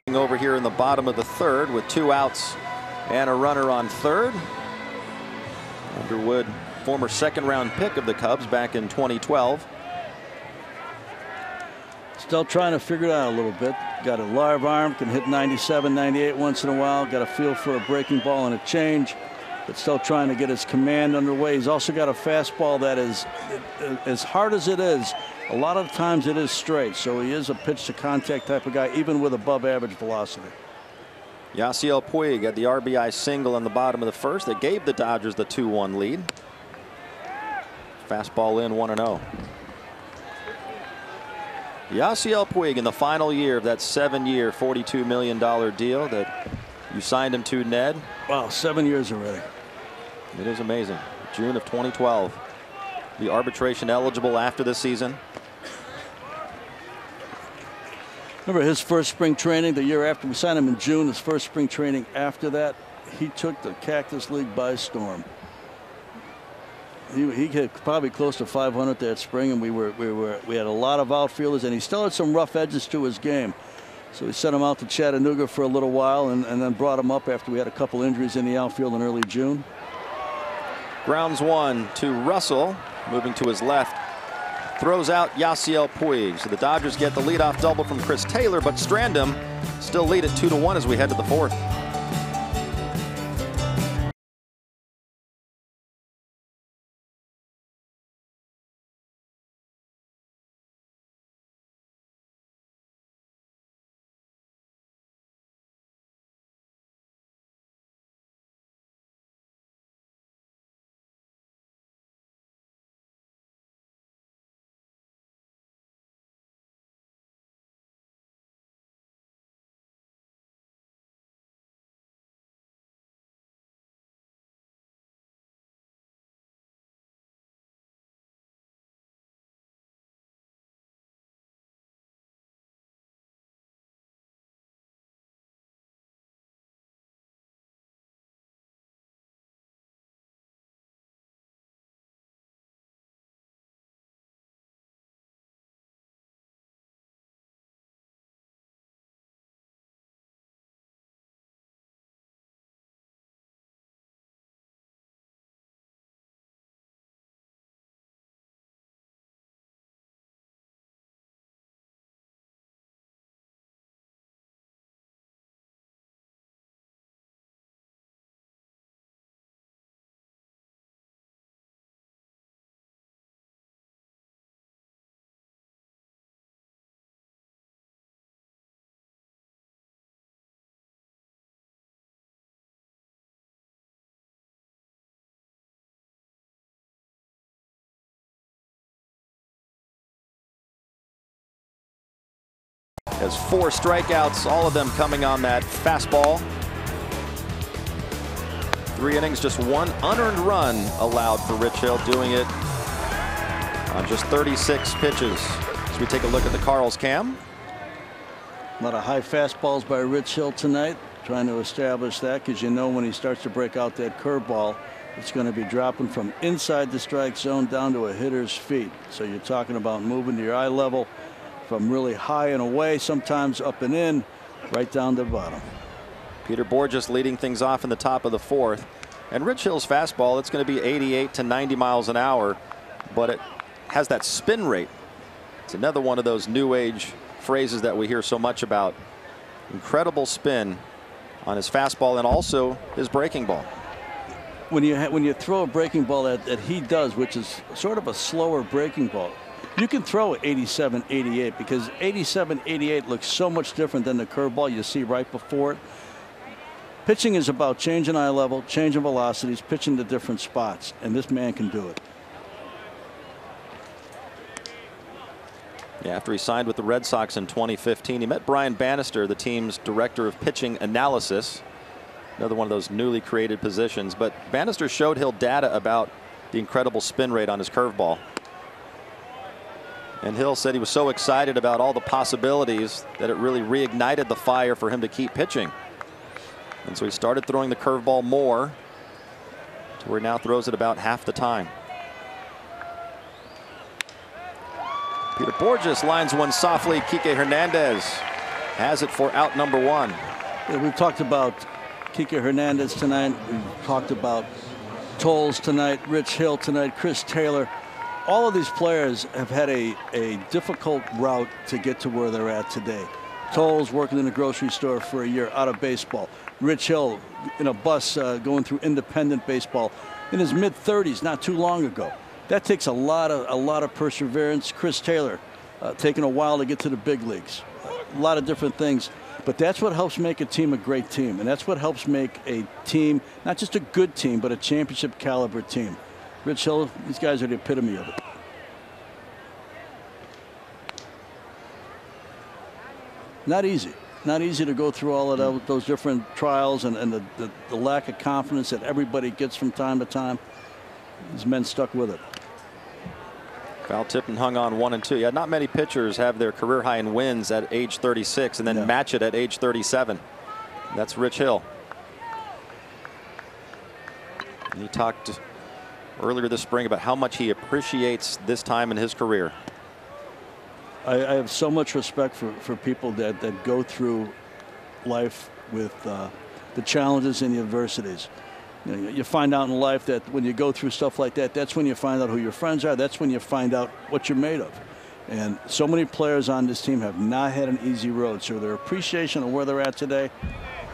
Over here in the bottom of the third with 2 outs and a runner on third. Underwood, former second-round pick of the Cubs back in 2012. Still trying to figure it out a little bit. Got a live arm, can hit 97, 98 once in a while. Got a feel for a breaking ball and a change, but still trying to get his command underway. He's also got a fastball that is, as hard as it is, a lot of times it is straight, so he is a pitch to contact type of guy, even with above average velocity. Yasiel Puig had the RBI single in the bottom of the first that gave the Dodgers the 2-1 lead. Fastball in, 1-0. Yasiel Puig in the final year of that 7-year, $42 million deal that you signed him to, Ned. Wow, 7 years already. It is amazing. June of 2012. The arbitration eligible after this season. Remember his first spring training the year after we signed him in June. His first spring training after that, he took the Cactus League by storm. He hit probably close to 500 that spring, and we had a lot of outfielders, and he still had some rough edges to his game. So we sent him out to Chattanooga for a little while, and then brought him up after we had a couple injuries in the outfield in early June. Grounds 1 to Russell, moving to his left. Throws out Yasiel Puig. So the Dodgers get the leadoff double from Chris Taylor, but Strandham still lead at 2-1 as we head to the fourth. Has 4 strikeouts, all of them coming on that fastball. 3 innings, just 1 unearned run allowed for Rich Hill, doing it on just 36 pitches. As we take a look at the Cardinals cam. A lot of high fastballs by Rich Hill tonight, trying to establish that, because you know when he starts to break out that curveball, it's going to be dropping from inside the strike zone down to a hitter's feet. So you're talking about moving to your eye level from really high and away, sometimes up and in, right down to the bottom. Peter Bourjos leading things off in the top of the 4th. And Rich Hill's fastball, it's going to be 88 to 90 miles an hour, but it has that spin rate. It's another one of those new age phrases that we hear so much about. Incredible spin on his fastball and also his breaking ball. When you throw a breaking ball that he does, which is sort of a slower breaking ball, you can throw 87, 88, because 87, 88 looks so much different than the curveball you see right before it. Pitching is about changing eye level, changing velocities, pitching to different spots, and this man can do it. Yeah, after he signed with the Red Sox in 2015, he met Brian Bannister, the team's director of pitching analysis. Another one of those newly created positions. But Bannister showed Hill data about the incredible spin rate on his curveball. And Hill said he was so excited about all the possibilities that it really reignited the fire for him to keep pitching. And so he started throwing the curveball more, to where he now throws it about half the time. Peter Bourjos lines one softly. Kike Hernandez has it for out number 1. Yeah, we've talked about Kike Hernandez tonight. We've talked about Tolles tonight, Rich Hill tonight, Chris Taylor. All of these players have had a difficult route to get to where they're at today. Tolles working in a grocery store for a year, out of baseball. Rich Hill in a bus going through independent baseball in his mid-30s not too long ago. That takes a lot of perseverance. Chris Taylor taking a while to get to the big leagues. A lot of different things. But that's what helps make a team a great team. And that's what helps make a team not just a good team, but a championship caliber team. Rich Hill, these guys are the epitome of it. Not easy. Not easy to go through all of those different trials and the lack of confidence that everybody gets from time to time. These men stuck with it. Foul tipped and hung on 1 and 2. Yeah, not many pitchers have their career high in wins at age 36 and then match it at age 37. That's Rich Hill. And he talked earlier this spring about how much he appreciates this time in his career. I have so much respect for people that go through life with the challenges and the adversities. You know, you find out in life that when you go through stuff like that, that's when you find out who your friends are. That's when you find out what you're made of. And so many players on this team have not had an easy road. So their appreciation of where they're at today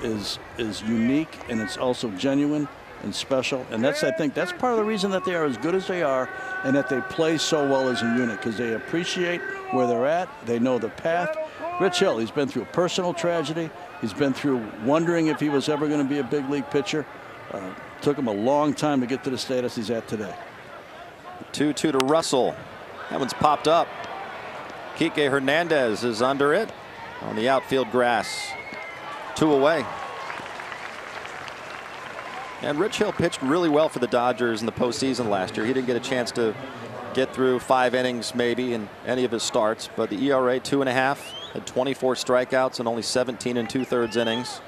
is unique, and it's also genuine and special. And that's, I think, that's part of the reason that they are as good as they are and that they play so well as a unit, because they appreciate where they're at. They know the path. Rich Hill, he's been through a personal tragedy. He's been through wondering if he was ever going to be a big league pitcher. Took him a long time to get to the status he's at today. 2-2 to Russell. That one's popped up. Kike Hernandez is under it on the outfield grass. 2 away. And Rich Hill pitched really well for the Dodgers in the postseason last year. He didn't get a chance to get through 5 innings maybe in any of his starts, but the ERA 2.5, had 24 strikeouts and only 17 2/3 innings.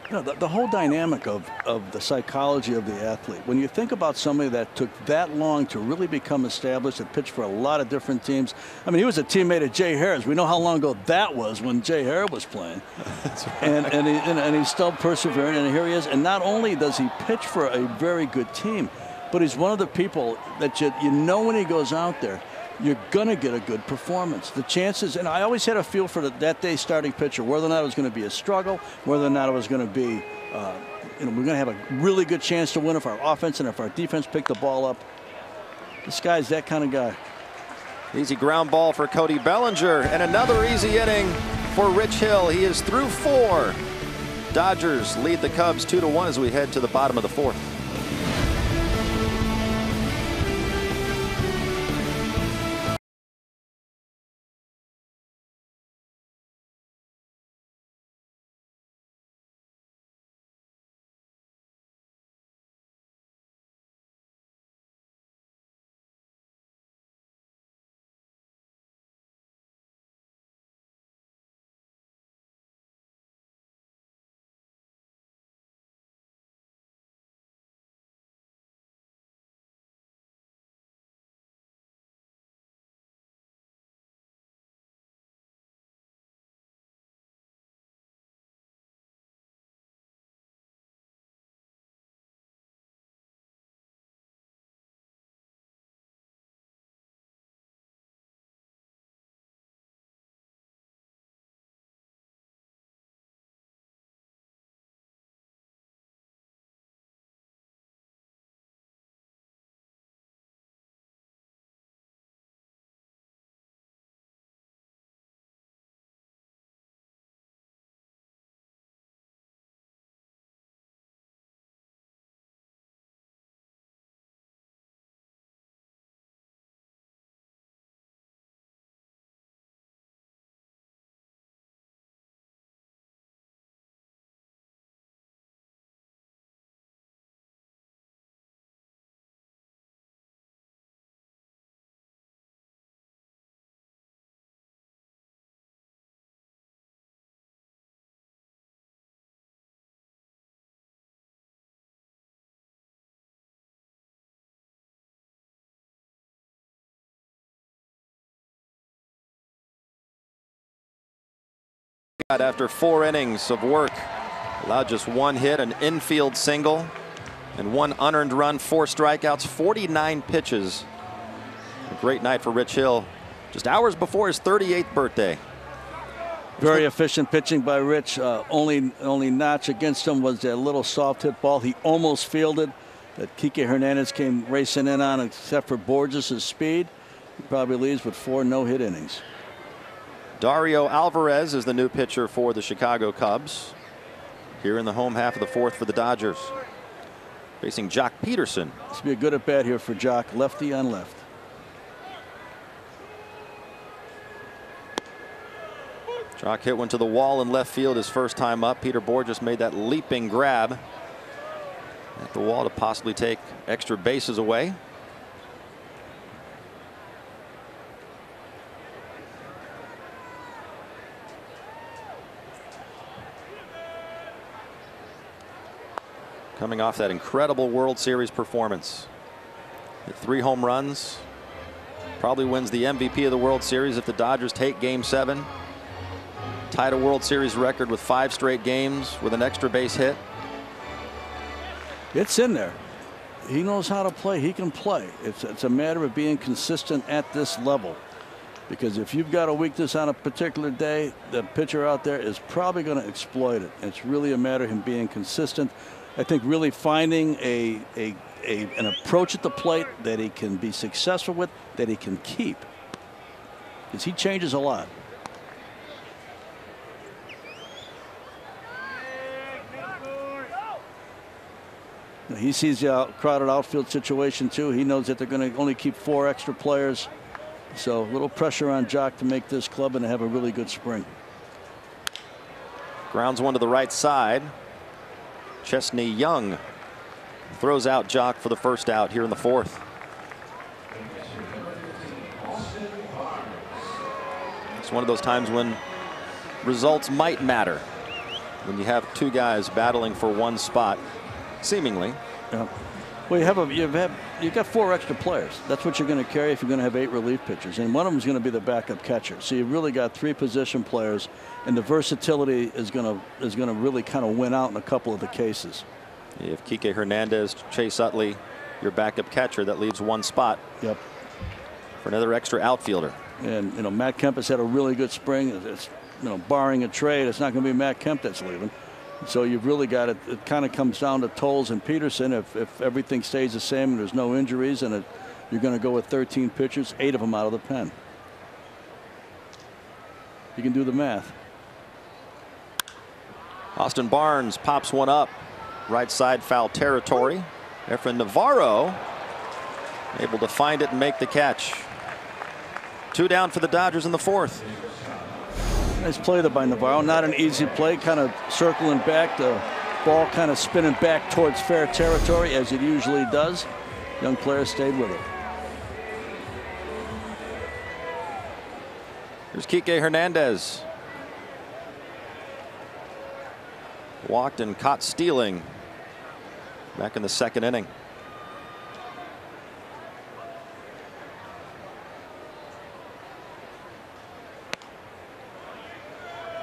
You know, the whole dynamic of the psychology of the athlete. When you think about somebody that took that long to really become established and pitch for a lot of different teams. I mean, he was a teammate of Jay Harris. We know how long ago that was when Jay Harris was playing. That's right. And he's still persevering, and here he is. And not only does he pitch for a very good team, but he's one of the people that you know when he goes out there, you're going to get a good performance. The chances, and I always had a feel for that day's starting pitcher, whether or not it was going to be a struggle, whether or not it was going to be, we're going to have a really good chance to win if our offense and if our defense pick the ball up. This guy's that kind of guy. Easy ground ball for Cody Bellinger, and another easy inning for Rich Hill. He is through 4. Dodgers lead the Cubs 2-1 as we head to the bottom of the 4th. After 4 innings of work, allowed just 1 hit, an infield single, and 1 unearned run, 4 strikeouts, 49 pitches. A great night for Rich Hill, just hours before his 38th birthday. Very efficient pitching by Rich. Only notch against him was that little soft hit ball he almost fielded that Kike Hernandez came racing in on, except for Borges' speed. He probably leaves with 4 no-hit innings. Dario Alvarez is the new pitcher for the Chicago Cubs. Here in the home half of the 4th for the Dodgers. Facing Jock Peterson. This will be a good at bat here for Jock, lefty on left. Jock hit one to the wall in left field his first time up. Peter Borges made that leaping grab at the wall to possibly take extra bases away. Coming off that incredible World Series performance. Hit 3 home runs. Probably wins the MVP of the World Series if the Dodgers take Game 7. Tied a World Series record with 5 straight games with an extra base hit. It's in there. He knows how to play. He can play. It's a matter of being consistent at this level. Because if you've got a weakness on a particular day, the pitcher out there is probably going to exploit it. It's really a matter of him being consistent. I think really finding an approach at the plate that he can be successful with, that he can keep. Because he changes a lot. He sees the crowded outfield situation too. He knows that they're going to only keep 4 extra players. So a little pressure on Jock to make this club and to have a really good spring. Grounds one to the right side. Chesney Young throws out Jock for the first out here in the 4th. It's one of those times when results might matter, when you have 2 guys battling for 1 spot, seemingly. Yeah. Well, you've got 4 extra players. That's what you're going to carry if you're going to have 8 relief pitchers, and one of them is going to be the backup catcher. So you've really got 3 position players, and the versatility is going to really kind of win out in a couple of the cases. If Kike Hernandez, Chase Utley, your backup catcher, that leaves 1 spot. Yep. For another extra outfielder. And Matt Kemp has had a really good spring. It's, barring a trade, it's not going to be Matt Kemp that's leaving. So you've really got it. It kind of comes down to Toles and Peterson. If everything stays the same and there's no injuries, and you're going to go with 13 pitchers, 8 of them out of the pen. You can do the math. Austin Barnes pops one up, right side foul territory. Efrain Navarro able to find it and make the catch. 2 down for the Dodgers in the 4th. Nice play there by Navarro. Not an easy play, kind of circling back, the ball kind of spinning back towards fair territory as it usually does. Young player stayed with it. Here's Kike Hernandez. Walked and caught stealing back in the 2nd inning.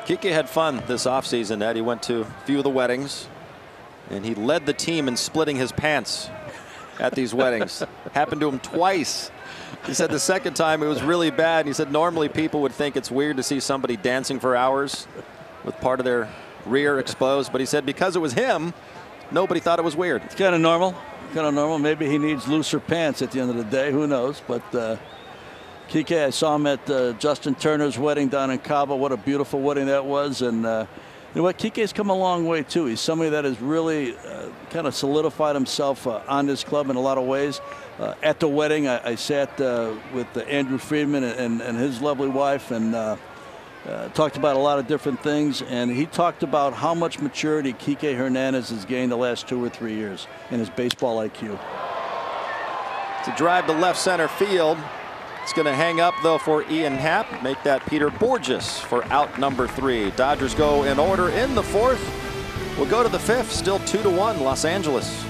Kike had fun this offseason, Ed. He went to a few of the weddings, and he led the team in splitting his pants at these weddings. Happened to him twice. He said the 2nd time it was really bad. And he said normally people would think it's weird to see somebody dancing for hours with part of their rear exposed. But he said because it was him, nobody thought it was weird. It's kind of normal. Kind of normal. Maybe he needs looser pants at the end of the day. Who knows? But Kike, I saw him at Justin Turner's wedding down in Cabo. What a beautiful wedding that was. And you know what? Kike's come a long way, too. He's somebody that has really kind of solidified himself on this club in a lot of ways. At the wedding, I sat with Andrew Friedman and his lovely wife and talked about a lot of different things. And he talked about how much maturity Kike Hernandez has gained the last 2 or 3 years in his baseball IQ. It's a drive to left center field. It's going to hang up, though, for Ian Happ. Make that Peter Borges for out number 3. Dodgers go in order in the 4th. We'll go to the 5th. Still 2-1 Los Angeles.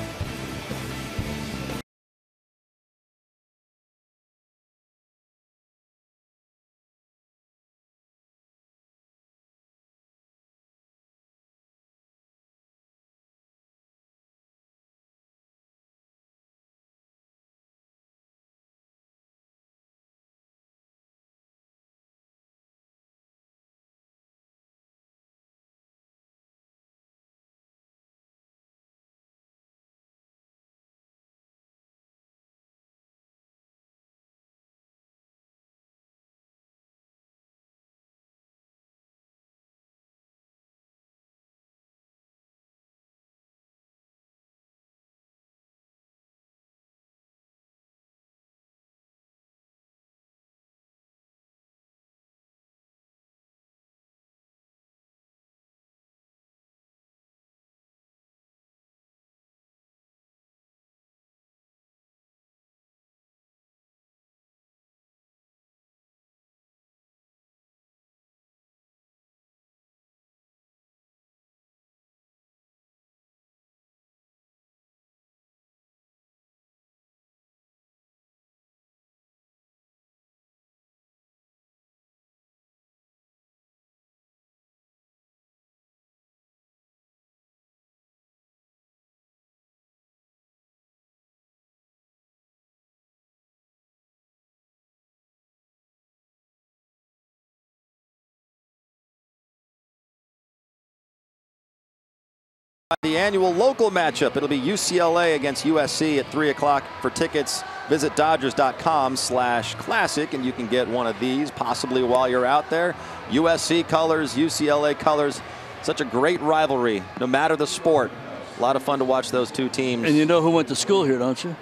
The annual local matchup. It'll be UCLA against USC at 3 o'clock. For tickets, visit Dodgers.com/classic, and you can get one of these possibly while you're out there. USC colors, UCLA colors. Such a great rivalry, no matter the sport. A lot of fun to watch those two teams. And you know who went to school here, don't you?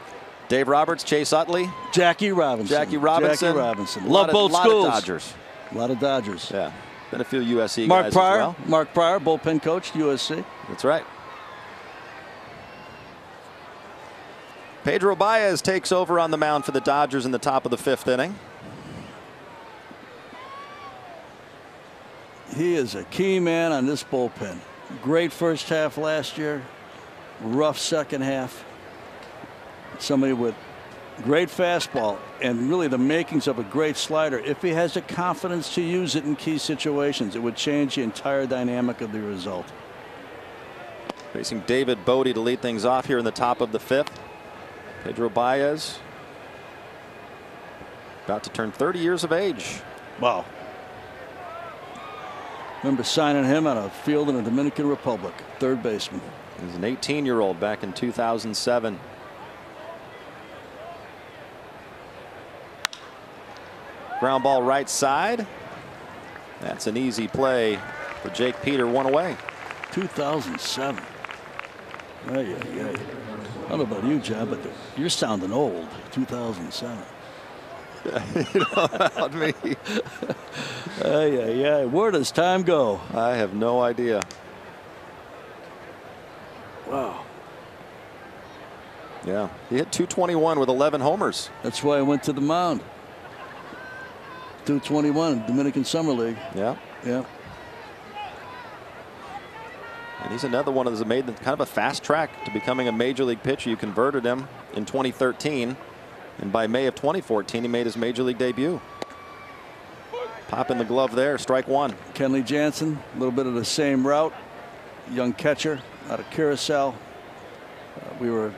Dave Roberts, Chase Utley. Jackie Robinson. Jackie Robinson. Love both schools. A lot of Dodgers. A lot of Dodgers. Yeah. Been a few USC Mark guys Pryor, as well. Mark Pryor, bullpen coach, USC. That's right. Pedro Baez takes over on the mound for the Dodgers in the top of the 5th inning. He is a key man on this bullpen. Great first half last year. Rough second half. Somebody with great fastball and really the makings of a great slider. If he has the confidence to use it in key situations, it would change the entire dynamic of the result. Facing David Bodie to lead things off here in the top of the 5th. Pedro Baez about to turn 30 years of age. Wow. Remember signing him on a field in the Dominican Republic, third baseman. He was an 18-year-old back in 2007. Ground ball right side. That's an easy play for Jake Peter, one away. 2007. I don't know about you, John, but you're sounding old. 2007. You know about me. Where does time go? I have no idea. Wow. Yeah, he hit 221 with 11 homers. That's why I went to the mound. 221, Dominican Summer League. Yeah. Yeah. And he's another one that's made kind of a fast track to becoming a major league pitcher. You converted him in 2013, and by May of 2014, he made his major league debut. Pop in the glove there, strike one. Kenley Jansen, a little bit of the same route. Young catcher out of Curacao. We were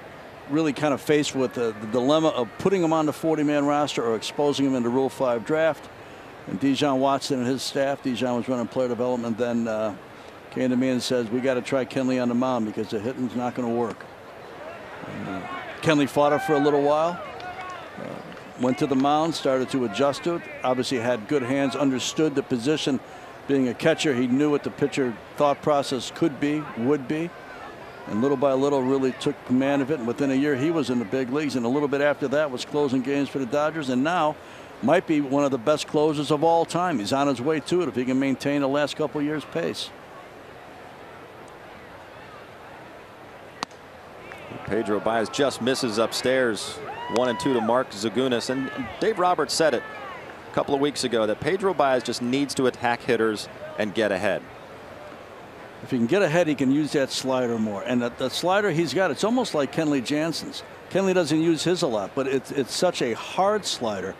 really kind of faced with the dilemma of putting him on the 40-man roster or exposing him in the Rule 5 draft. And Dijon Watson and his staff, Dijon was running player development then, came to me and says, we got to try Kenley on the mound because the hitting's not going to work. And, Kenley fought it for a little while. Went to the mound, started to adjust to it. Obviously had good hands, understood the position. Being a catcher, he knew what the pitcher thought process could be, would be. And little by little really took command of it. And within a year, he was in the big leagues. And a little bit after that was closing games for the Dodgers. And now might be one of the best closers of all time. He's on his way to it if he can maintain the last couple of years' pace. Pedro Baez just misses upstairs. 1-2 to Mark Zagunis. And Dave Roberts said it a couple of weeks ago that Pedro Baez just needs to attack hitters and get ahead. If he can get ahead, he can use that slider more. And the slider he's got, it's almost like Kenley Jansen's. Kenley doesn't use his a lot, but it's such a hard slider.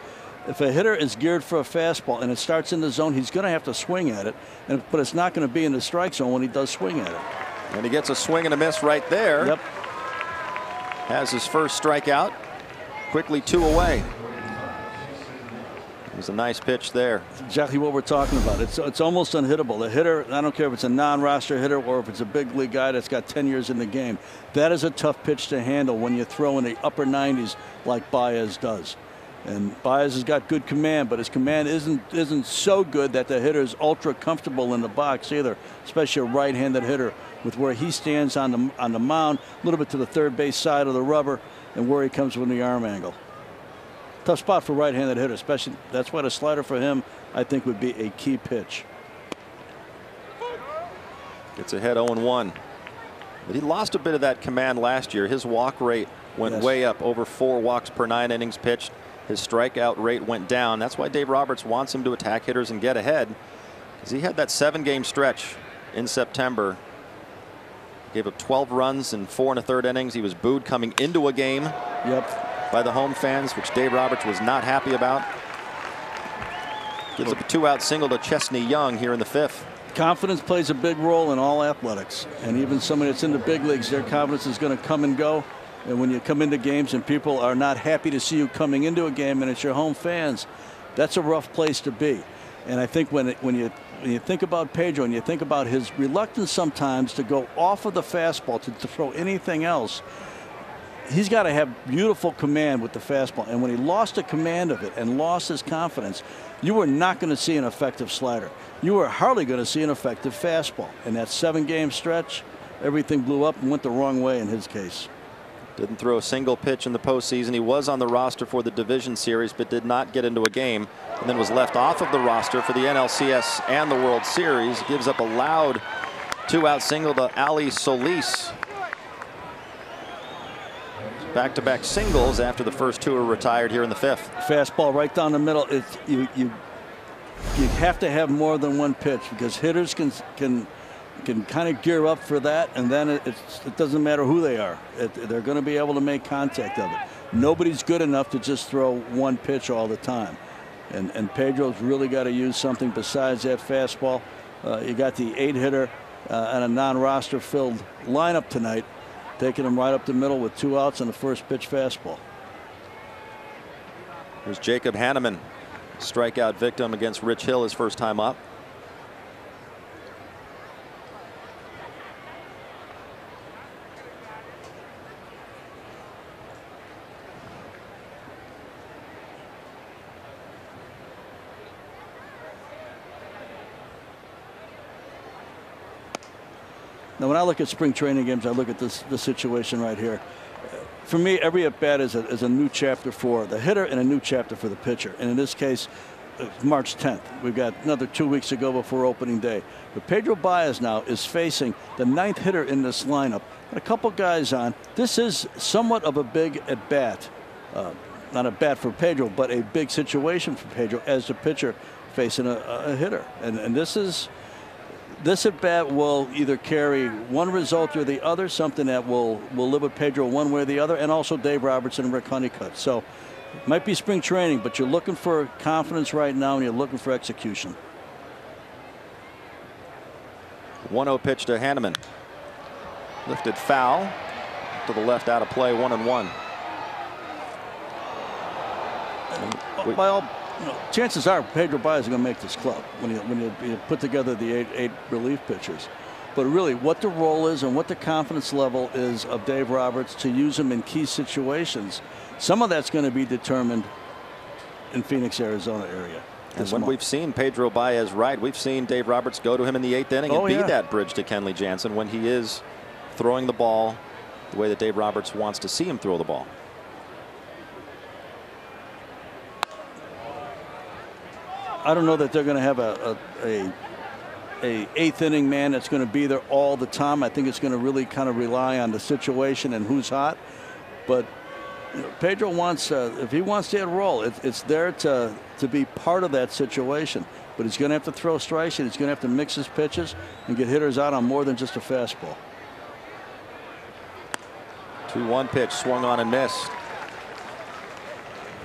If a hitter is geared for a fastball and it starts in the zone, he's going to have to swing at it. But it's not going to be in the strike zone when he does swing at it. And he gets a swing and a miss right there. Yep. Has his first strikeout. Quickly 2 away. It was a nice pitch there. That's exactly what we're talking about. It's almost unhittable. The hitter, I don't care if it's a non-roster hitter or if it's a big league guy that's got 10 years in the game. That is a tough pitch to handle when you throw in the upper 90s like Baez does. And Baez has got good command, but his command isn't so good that the hitter's ultra comfortable in the box either, especially a right-handed hitter with where he stands on the mound, a little bit to the third base side of the rubber, and where he comes from the arm angle. Tough spot for right-handed hitter, especially. That's why the slider for him, I think, would be a key pitch. Gets ahead 0-1. But he lost a bit of that command last year. His walk rate went way up, over 4 walks per 9 innings pitched. His strikeout rate went down. That's why Dave Roberts wants him to attack hitters and get ahead, because he had that 7-game stretch in September. Gave up 12 runs in 4 1/3 innings. He was booed coming into a game. Yep. By the home fans, which Dave Roberts was not happy about. Gives up a 2-out single to Chesney Young here in the 5th. Confidence plays a big role in all athletics, and even somebody that's in the big leagues, their confidence is going to come and go. And when you come into games and people are not happy to see you coming into a game and it's your home fans, that's a rough place to be. And I think when when you think about Pedro and you think about his reluctance sometimes to go off of the fastball to throw anything else, he's got to have beautiful command with the fastball. And when he lost the command of it and lost his confidence, you were not going to see an effective slider. You were hardly going to see an effective fastball. In that 7-game stretch, everything blew up and went the wrong way in his case. Didn't throw a single pitch in the postseason. He was on the roster for the division series, but did not get into a game, and then was left off of the roster for the NLCS and the World Series. Gives up a loud 2-out single to Ali Solis. Back-to-back singles after the first 2 are retired here in the 5th. Fastball right down the middle. You have to have more than one pitch because hitters can kind of gear up for that, and then it doesn't matter who they are. They're going to be able to make contact of it. Nobody's good enough to just throw one pitch all the time. And Pedro's really got to use something besides that fastball. You got the 8-hitter and a non-roster filled lineup tonight, taking him right up the middle with 2 outs and a first pitch fastball. Here's Jacob Hanneman, strikeout victim against Rich Hill his first time up. Now, when I look at spring training games, I look at this situation right here. For me, every at-bat is a new chapter for the hitter and a new chapter for the pitcher. And in this case, March 10th. We've got another 2 weeks to go before opening day. But Pedro Baez now is facing the 9th hitter in this lineup. And a couple guys on. This is somewhat of a big at-bat. Not a bat for Pedro, but a big situation for Pedro as the pitcher facing a hitter. And this at bat will either carry one result or the other, something that will live with Pedro one way or the other, and also Dave Robertson and Rick Honeycutt. So it might be spring training, but you're looking for confidence right now and you're looking for execution. 1-0 pitch to Hanneman. Lifted foul to the left, out of play, 1-1. By all chances are Pedro Baez is going to make this club when you put together the eight relief pitchers. But really, what the role is and what the confidence level is of Dave Roberts to use him in key situations, some of that's going to be determined in Phoenix, Arizona area. And when we've seen Pedro Baez right, we've seen Dave Roberts go to him in the 8th inning and be that bridge to Kenley Jansen when he is throwing the ball the way that Dave Roberts wants to see him throw the ball. I don't know that they're going to have a 8th inning man that's going to be there all the time. I think it's going to really kind of rely on the situation and who's hot. But Pedro wants, if he wants to hit a roll, it's there to be part of that situation. But he's going to have to throw strikes, and he's going to have to mix his pitches and get hitters out on more than just a fastball. 2-1 pitch, swung on and missed.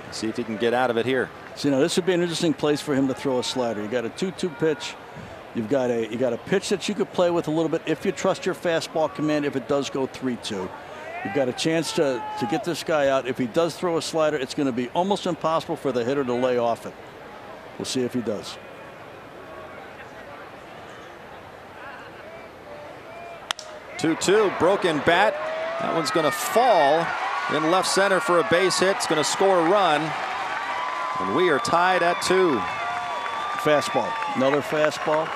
Let's see if he can get out of it here. So, this would be an interesting place for him to throw a slider. You got a 2-2 pitch. You got a pitch that you could play with a little bit if you trust your fastball command. If it does go 3-2, you've got a chance to get this guy out. If he does throw a slider, it's going to be almost impossible for the hitter to lay off it. We'll see if he does. Two-two, broken bat. That one's going to fall in left center for a base hit. It's going to score a run. And we are tied at 2. Fastball, another fastball.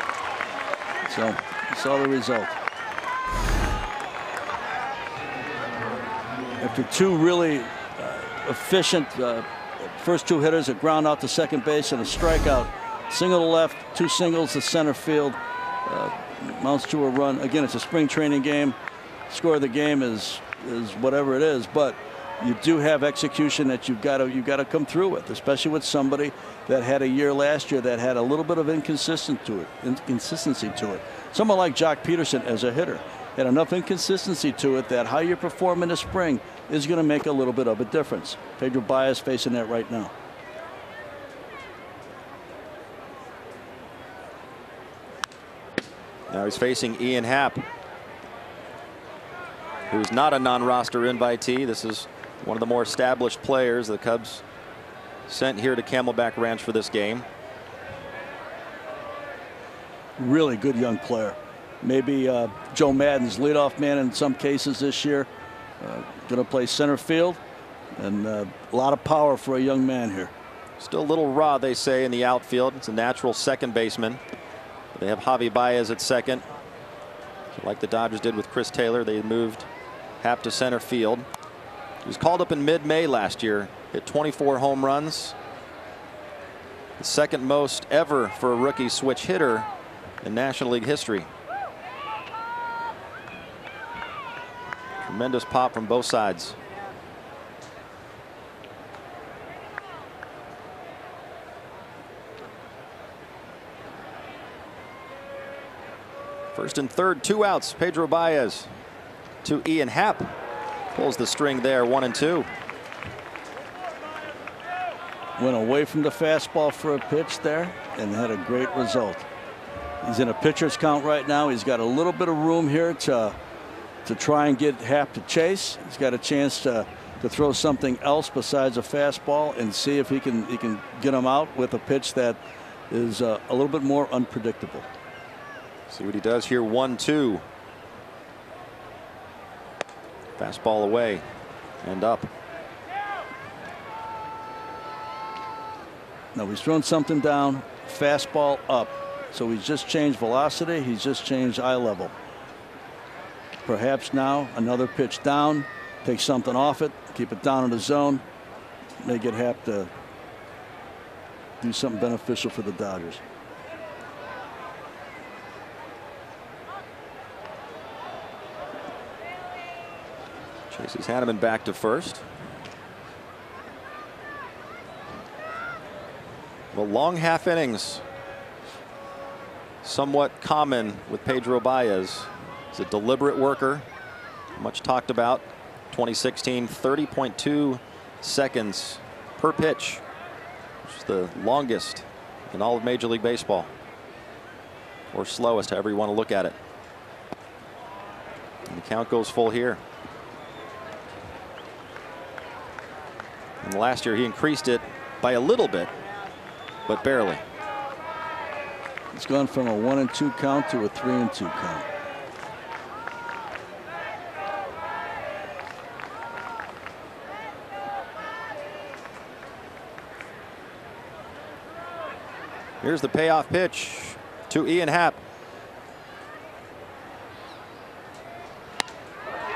So you saw the result. After 2 really efficient first 2 hitters, a ground out to second base and a strikeout, single to left, 2 singles to center field, mounts to a run. Again, it's a spring training game. Score of the game is whatever it is, but you do have execution that you've got to come through with, especially with somebody that had a year last year that had a little bit of inconsistency to it. Someone like Jock Peterson as a hitter had enough inconsistency to it that how you perform in the spring is going to make a little bit of a difference. Pedro Baez facing that right now. Now he's facing Ian Happ, who's not a non-roster invitee. This is one of the more established players the Cubs sent here to Camelback Ranch for this game. really good young player. Maybe Joe Maddon's leadoff man in some cases this year. Going to play center field, and a lot of power for a young man here. Still a little raw, they say, in the outfield. It's a natural second baseman. They have Javi Baez at second. So like the Dodgers did with Chris Taylor, they moved Happ to center field. He was called up in mid-May last year, hit 24 home runs. The second most ever for a rookie switch hitter in National League history. Tremendous pop from both sides. First and third, 2 outs. Pedro Baez to Ian Happ. Pulls the string there, 1-2. Went away from the fastball for a pitch there and had a great result. He's in a pitcher's count right now. He's got a little bit of room here to try and get Happ to chase. He's got a chance to throw something else besides a fastball and see if he can get him out with a pitch that is a little bit more unpredictable. See what he does here. 1-2. Fastball away and up. Now he's thrown something down, fastball up. So he's just changed velocity. He's just changed eye level. Perhaps now another pitch down, take something off it, keep it down in the zone, may get Happ to do something beneficial for the Dodgers. Chases Hanneman back to first. Well, long half innings, somewhat common with Pedro Baez. He's a deliberate worker, much talked about. 2016, 30.2 seconds per pitch, which is the longest in all of Major League Baseball, or slowest, however you want to look at it. And the count goes full here. And last year he increased it by a little bit, but barely. It's gone from a 1-2 count to a 3-2 count. Here's the payoff pitch to Ian Happ.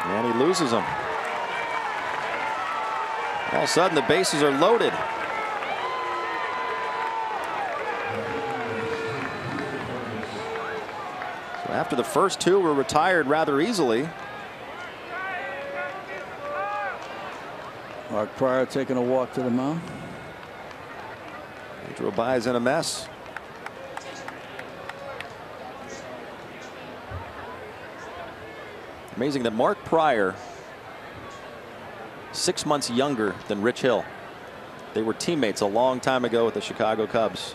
And he loses him. All of a sudden the bases are loaded. So after the first 2 were retired rather easily. Mark Pryor taking a walk to the mound. Pedro Baez in a mess. Amazing that Mark Pryor, 6 months younger than Rich Hill. They were teammates a long time ago with the Chicago Cubs.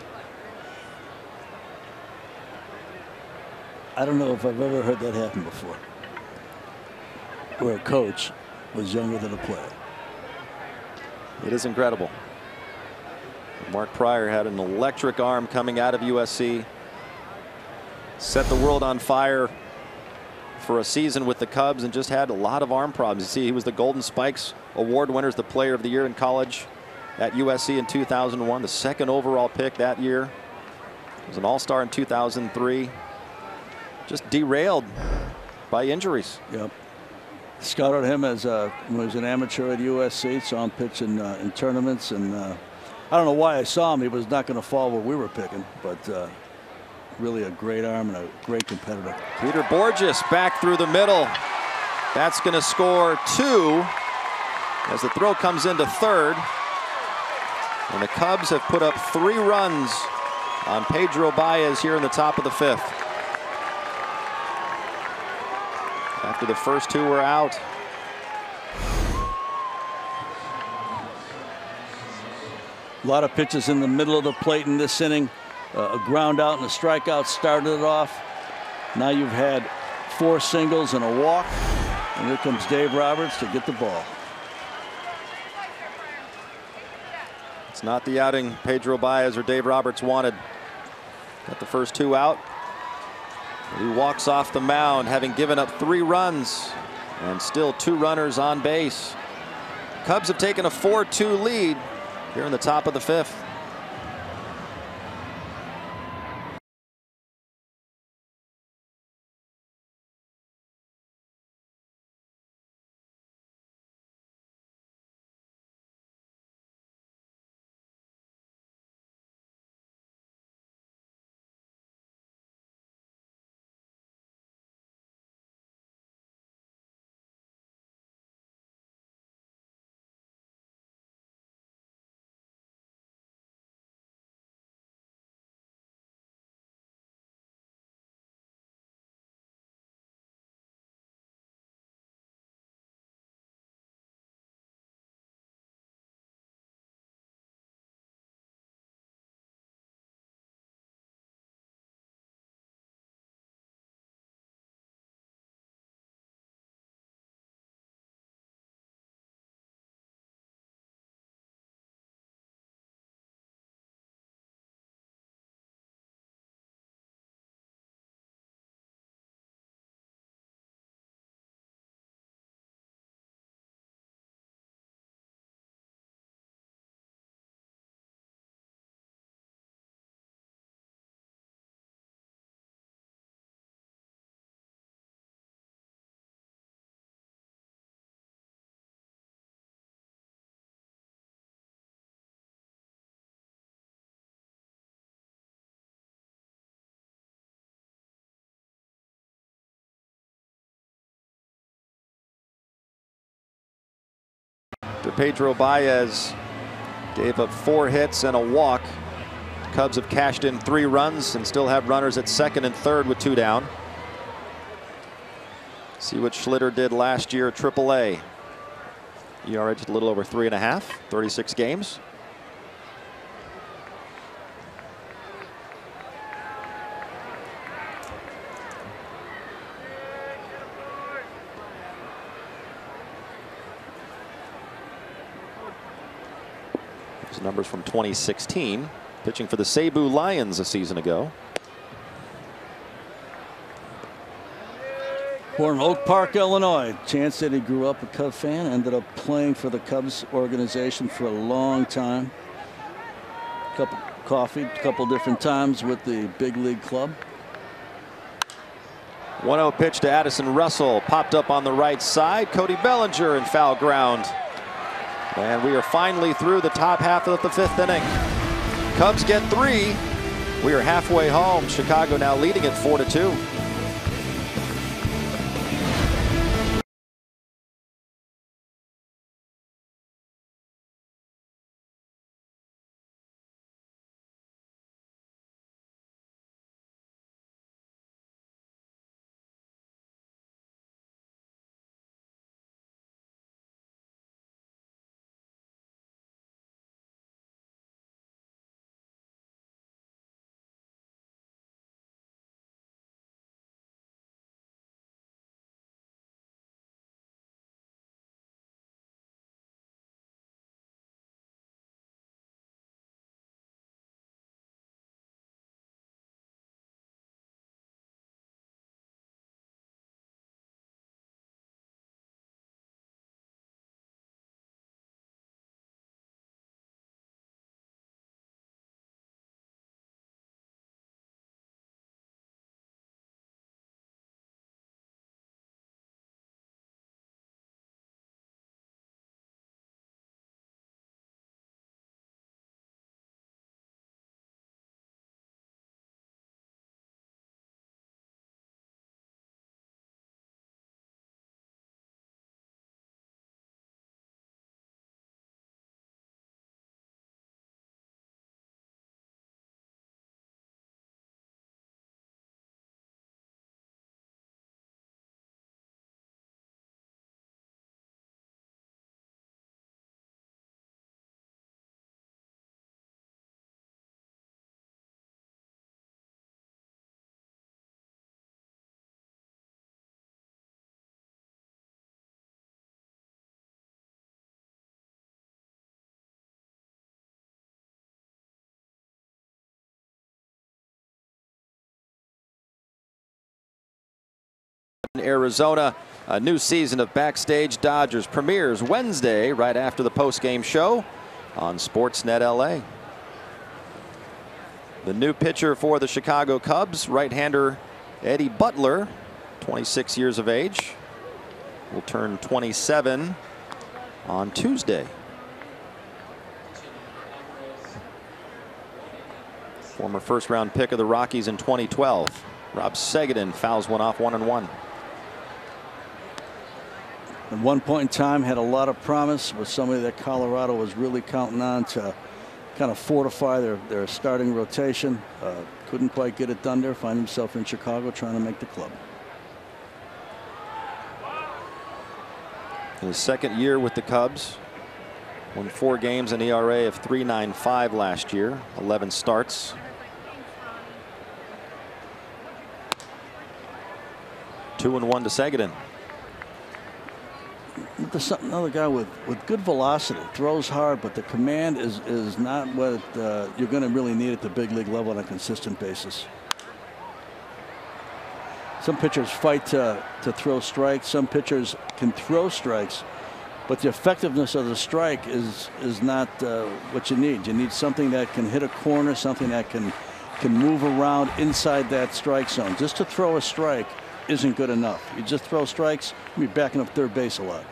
I don't know if I've ever heard that happen before, where a coach was younger than a player. It is incredible. Mark Pryor had an electric arm coming out of USC. Set the world on fire for a season with the Cubs and just had a lot of arm problems. You see, he was the Golden Spikes Award winner, the Player of the Year in college at USC in 2001, the 2nd overall pick that year. He was an All-Star in 2003. Just derailed by injuries. Yep. Scouted him as when he was an amateur at USC. Saw him pitch in tournaments, and I don't know why I saw him. He was not going to fall where we were picking, but really a great arm and a great competitor. Peter Borges back through the middle. That's going to score 2 as the throw comes into third. And the Cubs have put up 3 runs on Pedro Baez here in the top of the 5th. After the first 2 were out. A lot of pitches in the middle of the plate in this inning. A ground out and a strikeout started it off. Now you've had 4 singles and a walk. And here comes Dave Roberts to get the ball. It's not the outing Pedro Baez or Dave Roberts wanted. Got the first 2 out. He walks off the mound, having given up 3 runs, and still 2 runners on base. Cubs have taken a 4-2 lead here in the top of the 5th. Pedro Baez gave up 4 hits and a walk. Cubs have cashed in 3 runs and still have runners at second and third with 2 down. See what Schlitter did last year at AAA. ERA just a little over 3.5, 36 games. Numbers from 2016, pitching for the Cebu Lions a season ago. Born in Oak Park, Illinois. Chance said he grew up a Cub fan, ended up playing for the Cubs organization for a long time. Cup of coffee, a couple different times with the big league club. 1-0 pitch to Addison Russell, popped up on the right side. Cody Bellinger in foul ground. And we are finally through the top half of the 5th inning. Cubs get 3. We are halfway home. Chicago now leading at 4-2. Arizona. A new season of Backstage Dodgers premieres Wednesday right after the post-game show on Sportsnet LA. The new pitcher for the Chicago Cubs, right-hander Eddie Butler, 26 years of age, will turn 27 on Tuesday. Former first-round pick of the Rockies in 2012. Rob Segedin fouls one off 1-1. At one point in time, had a lot of promise, was somebody that Colorado was really counting on to kind of fortify their starting rotation. Couldn't quite get it done there. Find himself in Chicago trying to make the club. In his second year with the Cubs, won 4 games, an ERA of 3.95 last year, 11 starts. Two and 1 to Segedin. Another guy with good velocity, throws hard, but the command is not what you're going to really need at the big league level on a consistent basis. Some pitchers fight to throw strikes. Some pitchers can throw strikes, but the effectiveness of the strike is not what you need. You need something that can hit a corner, something that can move around inside that strike zone. Just to throw a strike isn't good enough. You just throw strikes, you'll be backing up third base a lot.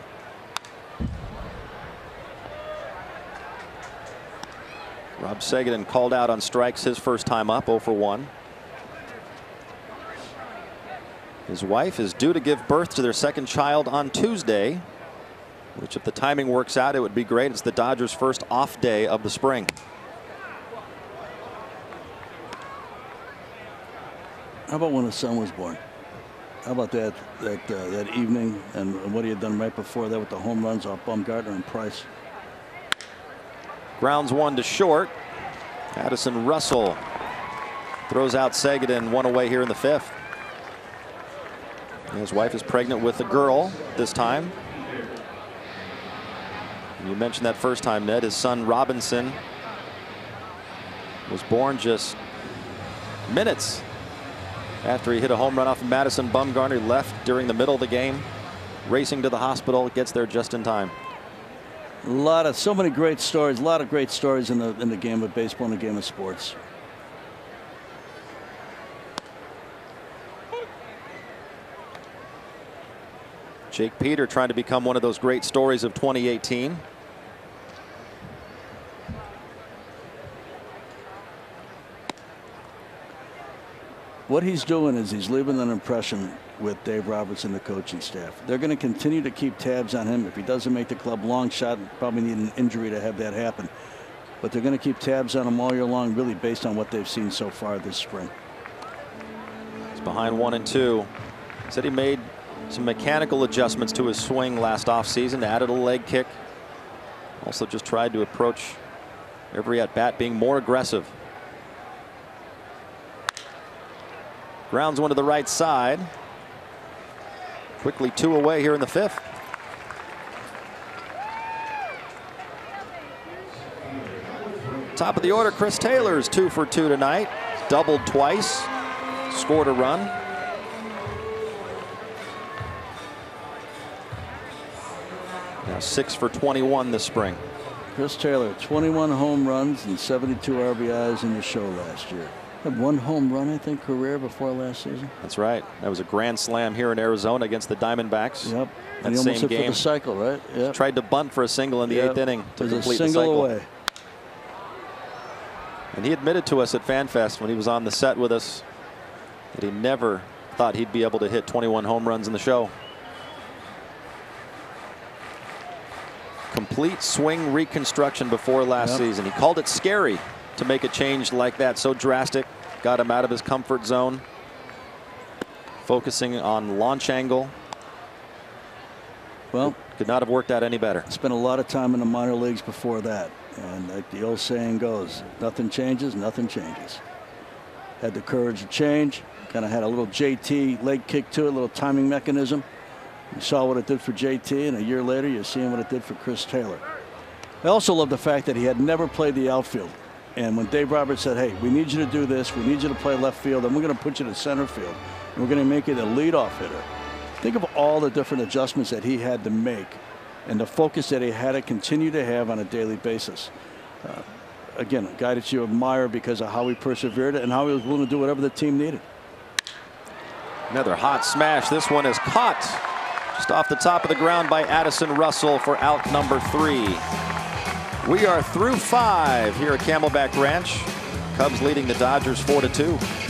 Rob Segedin called out on strikes his first time up, 0 for 1. His wife is due to give birth to their second child on Tuesday, which, if the timing works out, it would be great. It's the Dodgers' first off day of the spring. How about when his son was born? How about that evening, and what he had done right before that with the home runs off Bumgarner and Price? Grounds one to short. Addison Russell throws out Segedin, one away here in the 5th. His wife is pregnant with a girl this time. And you mentioned that first time, Ned. His son Robinson was born just minutes after he hit a home run off of Madison Bumgarner. He left during the middle of the game, racing to the hospital, gets there just in time. So many great stories, a lot of great stories in the game of baseball and the game of sports. Jake Peter trying to become one of those great stories of 2018. What he's doing is he's leaving an impression with Dave Roberts and the coaching staff. They're going to continue to keep tabs on him. If he doesn't make the club, long shot, probably need an injury to have that happen. But they're going to keep tabs on him all year long, really based on what they've seen so far this spring. He's behind 1-2. Said he made some mechanical adjustments to his swing last offseason, added a leg kick. Also just tried to approach every at-bat being more aggressive. Grounds one to the right side. Quickly 2 away here in the 5th. Top of the order, Chris Taylor's 2 for 2 tonight. Doubled twice, scored a run. Now 6 for 21 this spring. Chris Taylor, 21 home runs and 72 RBIs in the show last year. Had 1 home run, I think, career before last season. That's right. That was a grand slam here in Arizona against the Diamondbacks. Yep. That and he almost same hit game. For the cycle, right? Yep. Tried to bunt for a single in the 8th inning to complete the cycle. Away. And he admitted to us at FanFest when he was on the set with us that he never thought he'd be able to hit 21 home runs in the show. Complete swing reconstruction before last season. He called it scary to make a change like that, so drastic. Got him out of his comfort zone. Focusing on launch angle. Well, could not have worked out any better. Spent a lot of time in the minor leagues before that. And like the old saying goes, nothing changes, nothing changes. Had the courage to change. Kind of had a little JT leg kick to it, a little timing mechanism. You saw what it did for JT, and a year later you're seeing what it did for Chris Taylor. I also love the fact that he had never played the outfield. And when Dave Roberts said, hey, we need you to do this, we need you to play left field, and we're going to put you to center field, and we're going to make you the leadoff hitter. Think of all the different adjustments that he had to make and the focus that he had to continue to have on a daily basis. Again, a guy that you admire because of how he persevered and how he was willing to do whatever the team needed. Another hot smash. This one is caught just off the top of the ground by Addison Russell for out number 3. We are through 5 here at Camelback Ranch. Cubs leading the Dodgers 4-2.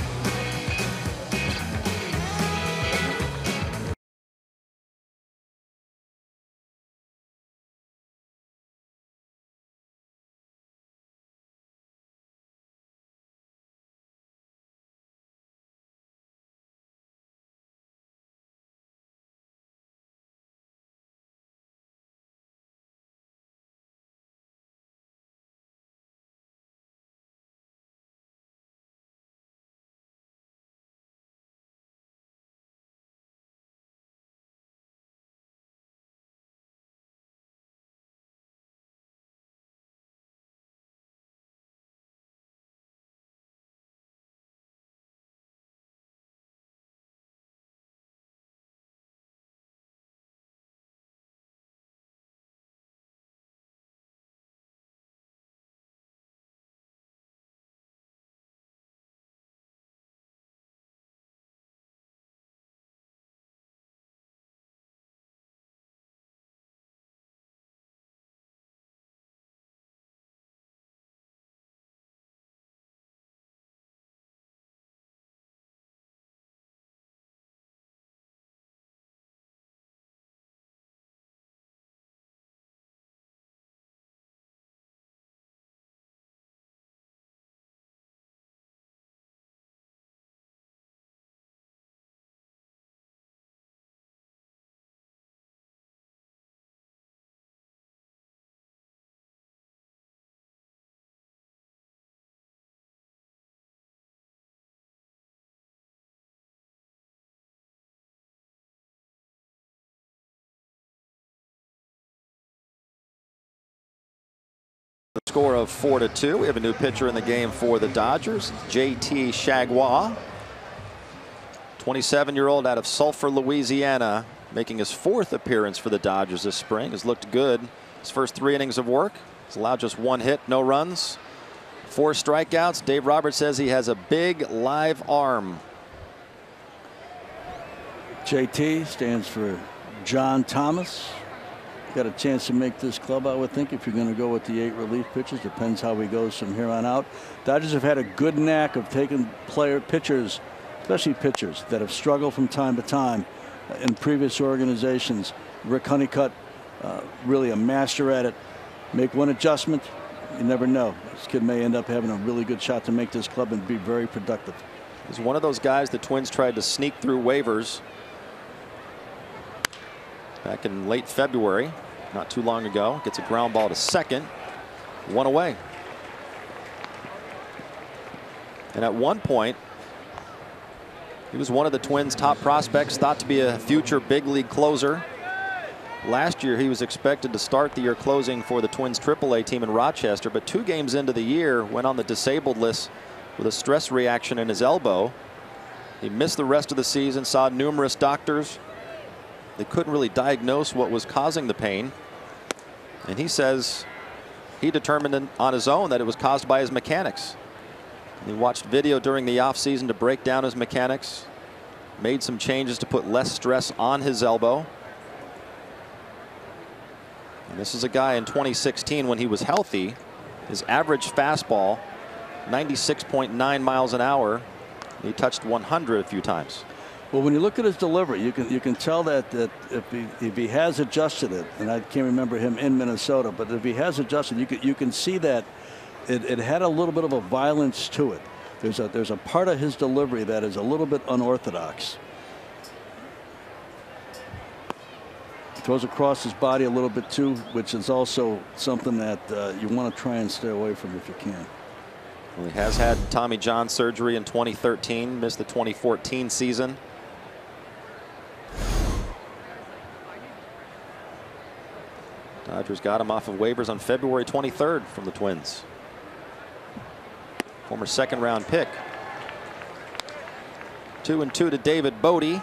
The score of 4-2. We have a new pitcher in the game for the Dodgers, JT Chagua. 27-year-old out of Sulphur, Louisiana, making his 4th appearance for the Dodgers this spring. Has looked good his first 3 innings of work. He's allowed just 1 hit, no runs, 4 strikeouts. Dave Roberts says he has a big live arm. JT stands for John Thomas. Got a chance to make this club, I would think, if you're going to go with the 8 relief pitchers. Depends how he goes from here on out. Dodgers have had a good knack of taking pitchers, especially pitchers, that have struggled from time to time in previous organizations. Rick Honeycutt, really a master at it. Make one adjustment, you never know. This kid may end up having a really good shot to make this club and be very productive. He's one of those guys the Twins tried to sneak through waivers back in late February, not too long ago. Gets a ground ball to second, 1 away. And at one point, he was one of the Twins' top prospects, thought to be a future big league closer. Last year, he was expected to start the year closing for the Twins' AAA team in Rochester, but 2 games into the year, went on the disabled list with a stress reaction in his elbow. He missed the rest of the season, saw numerous doctors. They couldn't really diagnose what was causing the pain. And he says he determined on his own that it was caused by his mechanics. He watched video during the offseason to break down his mechanics, made some changes to put less stress on his elbow. And this is a guy in 2016 when he was healthy. His average fastball, 96.9 miles an hour. He touched 100 a few times. Well, when you look at his delivery, you can tell that if he has adjusted it, and I can't remember him in Minnesota, but if he has adjusted, you can see that it had a little bit of a violence to it. There's a part of his delivery that is a little bit unorthodox. He throws across his body a little bit too, which is also something that you want to try and stay away from if you can. Well, he has had Tommy John surgery in 2013, missed the 2014 season. Dodgers got him off of waivers on February 23rd from the Twins. Former 2nd round pick. 2-2 to David Bodie.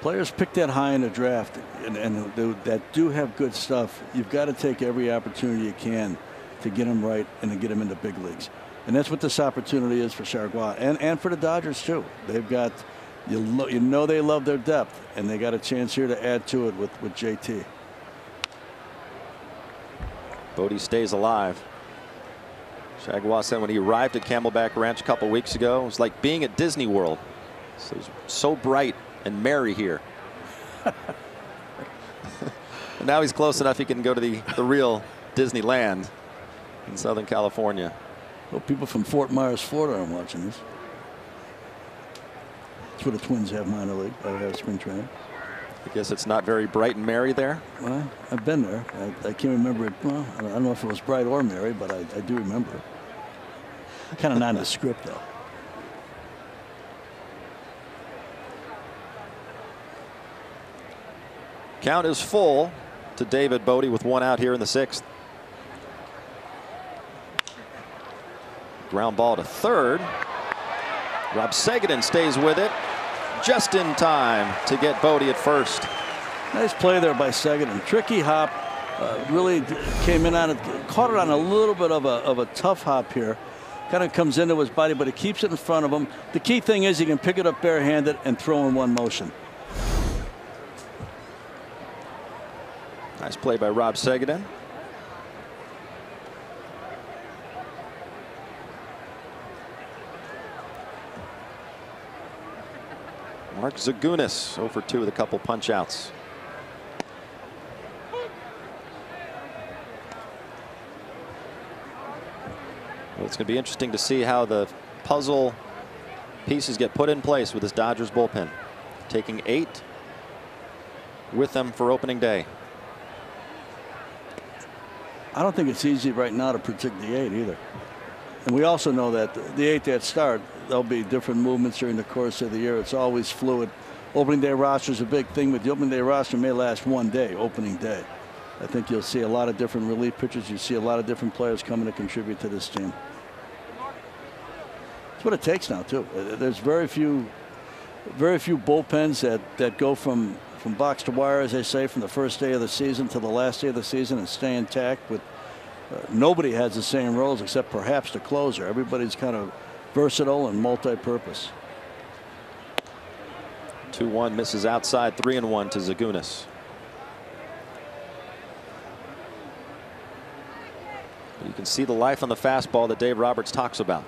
Players pick that high in the draft, and that do have good stuff. You've got to take every opportunity you can to get them right and to get them into big leagues. And that's what this opportunity is for Chargois and for the Dodgers too. They've got, you know they love their depth, and they got a chance here to add to it with JT. Bodie stays alive. Chargois said when he arrived at Camelback Ranch a couple weeks ago, it was like being at Disney World. So it was so bright and merry here. And now he's close enough he can go to the real Disneyland in Southern California. Well, people from Fort Myers, Florida, are watching this. That's where the Twins have minor league. They have spring training. I guess it's not very bright and merry there. Well, I've been there. I can't remember it. Well, I don't know if it was bright or merry, but I do remember it. Kind of not in the script, though. Count is full to David Bodie with 1 out here in the 6th. Ground ball to third. Rob Seguin stays with it just in time to get Bodie at first. Nice play there by Seguin. Tricky hop. Really came in on it, caught it on a little bit of a tough hop here. Kind of comes into his body, but it keeps it in front of him. The key thing is he can pick it up barehanded and throw in one motion. Nice play by Rob Seguin. Mark Zagunis 0 for 2 with a couple punch outs. Well, it's going to be interesting to see how the puzzle pieces get put in place with this Dodgers bullpen. Taking 8 with them for opening day. I don't think it's easy right now to predict the 8 either. And we also know that the 8 that start, there'll be different movements during the course of the year. It's always fluid. Opening day roster is a big thing, but the opening day roster may last one day, opening day. I think you'll see a lot of different relief pitchers. You see a lot of different players coming to contribute to this team. That's what it takes now, too. There's very few bullpens that go from box to wire, as they say, from the first day of the season to the last day of the season and stay intact. With nobody has the same roles except perhaps the closer. Everybody's kind of versatile and multi-purpose. 2-1 misses outside, 3-1 to Zagunis. You can see the life on the fastball that Dave Roberts talks about.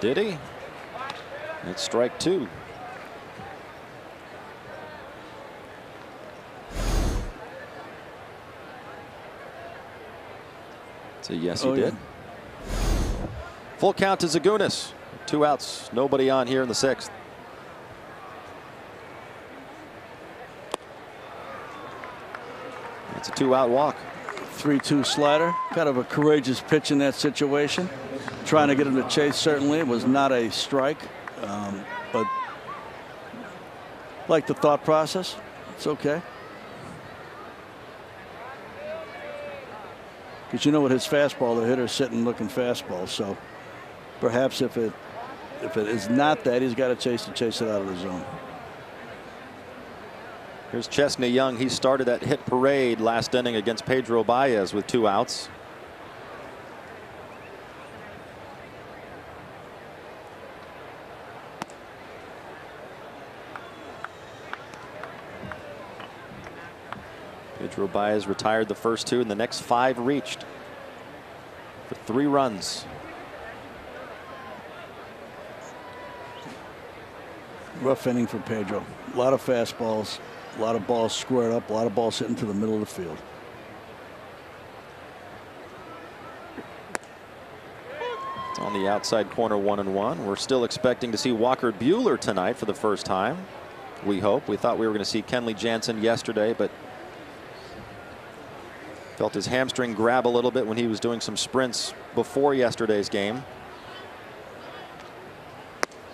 Did he? It's strike 2. So yes, he did. Yeah. Full count to Zagunis. 2 outs, nobody on here in the 6th. It's a 2-out walk. 3-2 slider. Kind of a courageous pitch in that situation. Trying to get him to chase, certainly. It was not a strike. But like the thought process, it's okay. Because you know, with his fastball, the hitter's sitting looking fastball. So perhaps if it is not that, he's got a chase to chase it out of the zone. Here's Chesney Young. He started that hit parade last inning against Pedro Baez with 2 outs. Pedro Baez retired the first 2, and the next 5 reached for 3 runs. Rough inning for Pedro. A lot of fastballs, a lot of balls squared up, a lot of balls hitting to the middle of the field. It's on the outside corner, 1-1. We're still expecting to see Walker Buehler tonight for the first time. We hope. We thought we were going to see Kenley Jansen yesterday, but felt his hamstring grab a little bit when he was doing some sprints before yesterday's game.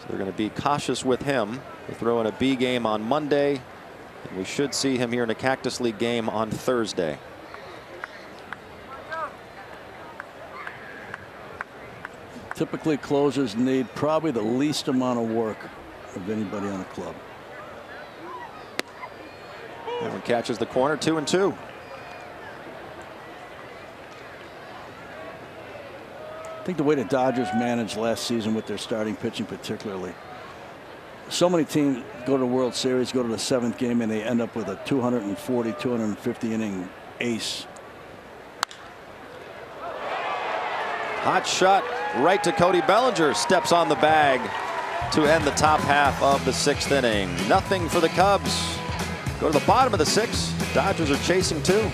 So they're going to be cautious with him. They throw in a B game on Monday, and we should see him here in a Cactus League game on Thursday. Typically, closers need probably the least amount of work of anybody on the club. That one catches the corner, 2-2. I think the way the Dodgers managed last season with their starting pitching particularly. So many teams go to the World Series, go to the 7th game, and they end up with a 240, 250 inning ace. Hot shot right to Cody Bellinger. Steps on the bag to end the top half of the 6th inning. Nothing for the Cubs. Go to the bottom of the 6th. Dodgers are chasing 2.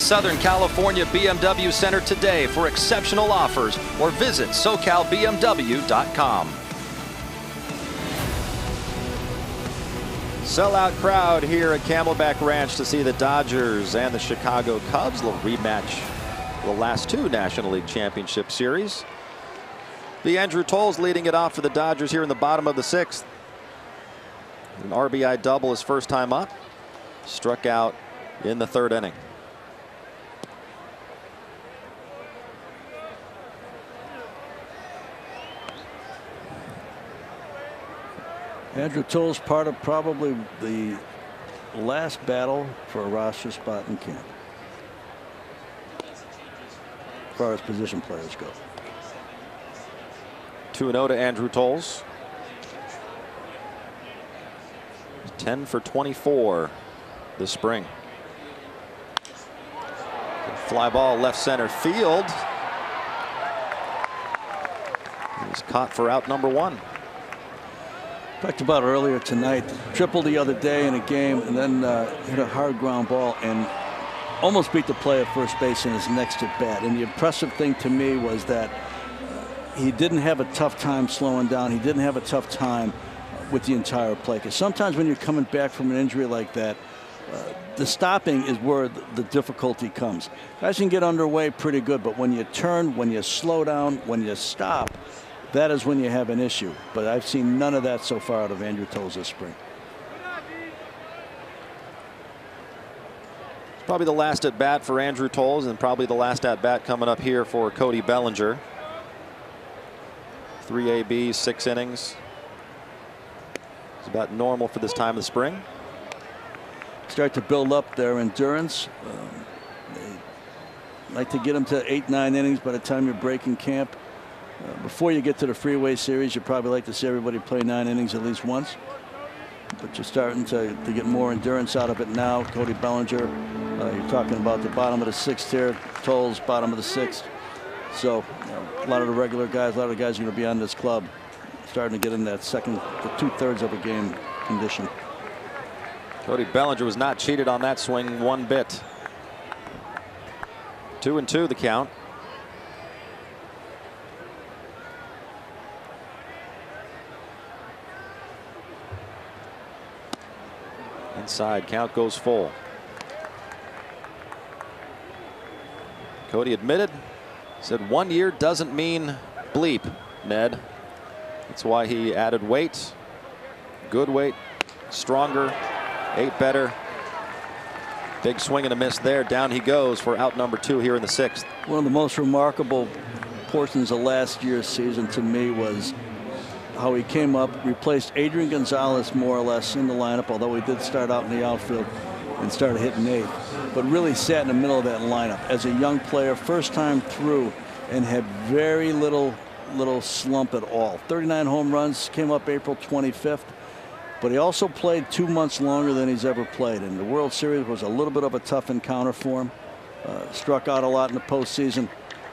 Southern California BMW Center today for exceptional offers, or visit SoCalBMW.com. Sellout crowd here at Camelback Ranch to see the Dodgers and the Chicago Cubs. A little rematch of the last 2 National League Championship Series. The Andrew Tolles leading it off for the Dodgers here in the bottom of the 6th. An RBI double his first time up. Struck out in the 3rd inning. Andrew Tolles part of probably the last battle for a roster spot in camp, as far as position players go. 2-0 to Andrew Tolles. 10 for 24 this spring. Fly ball left center field. He's caught for out number 1. Talked about earlier tonight, tripled the other day in a game and then hit a hard ground ball and almost beat the play at first base in his next at bat. And the impressive thing to me was that he didn't have a tough time slowing down. He didn't have a tough time with the entire play. Because sometimes when you're coming back from an injury like that, the stopping is where the difficulty comes. Guys can get underway pretty good, but when you turn, when you slow down, when you stop, that is when you have an issue. But I've seen none of that so far out of Andrew Tolles this spring. It's probably the last at bat for Andrew Tolles, and probably the last at bat coming up here for Cody Bellinger. 3 ABs, 6 innings. It's about normal for this time of the spring. Start to build up their endurance. They like to get them to 8, 9 innings by the time you're breaking camp. Before you get to the Freeway Series, you probably like to see everybody play 9 innings at least once. But you're starting to get more endurance out of it now. Cody Bellinger, you're talking about the bottom of the 6th here. Tolles, bottom of the 6th. So a lot of the regular guys, a lot of the guys are going to be on this club, starting to get in that second, the 2/3 of a game condition. Cody Bellinger was not cheated on that swing one bit. 2-2 the count. Inside, count goes full. Cody admitted, said 1 year doesn't mean bleep, Ned. That's why he added weight, good weight, stronger, ate better. Big swing and a miss there. Down he goes for out number 2 here in the 6th. One of the most remarkable portions of last year's season to me was how he came up, replaced Adrian Gonzalez more or less in the lineup, although he did start out in the outfield and started hitting 8th, but really sat in the middle of that lineup as a young player, first time through, and had very little slump at all. 39 home runs, came up April 25th, but he also played 2 months longer than he's ever played, and the World Series was a little bit of a tough encounter for him. Struck out a lot in the postseason.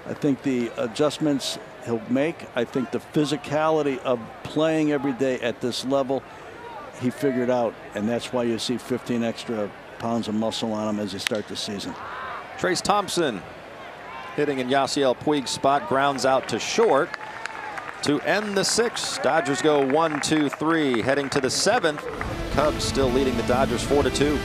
I think the adjustments he'll make, I think the physicality of playing every day at this level, he figured out, and that's why you see 15 extra pounds of muscle on him as you start the season. Trace Thompson hitting in Yasiel Puig's spot, grounds out to short to end the 6th. Dodgers go 1-2-3, heading to the 7th. Cubs still leading the Dodgers 4-2.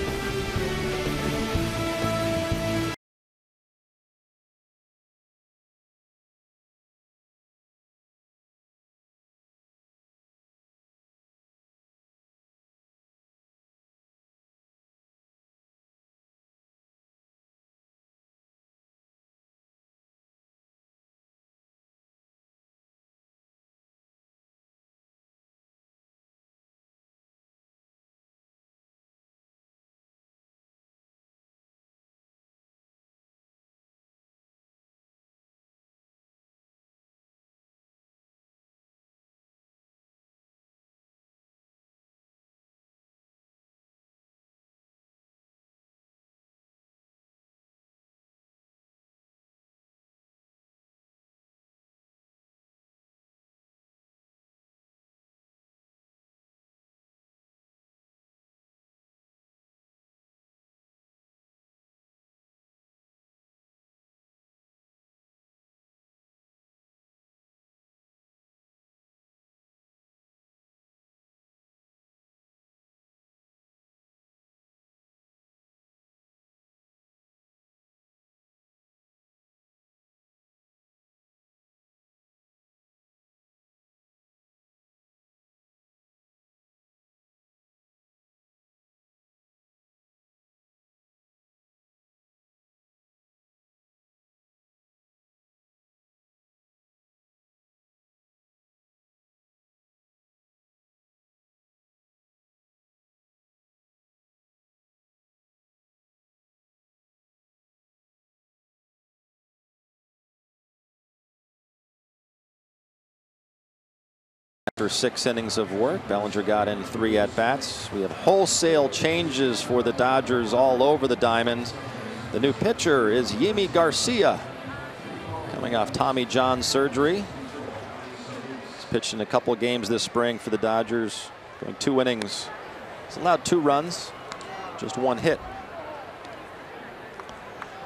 After 6 innings of work, Bellinger got in 3 at-bats. We have wholesale changes for the Dodgers all over the diamond. The new pitcher is Yimi Garcia, coming off Tommy John surgery. He's pitched in a couple of games this spring for the Dodgers, going 2 innings. He's allowed 2 runs, just 1 hit.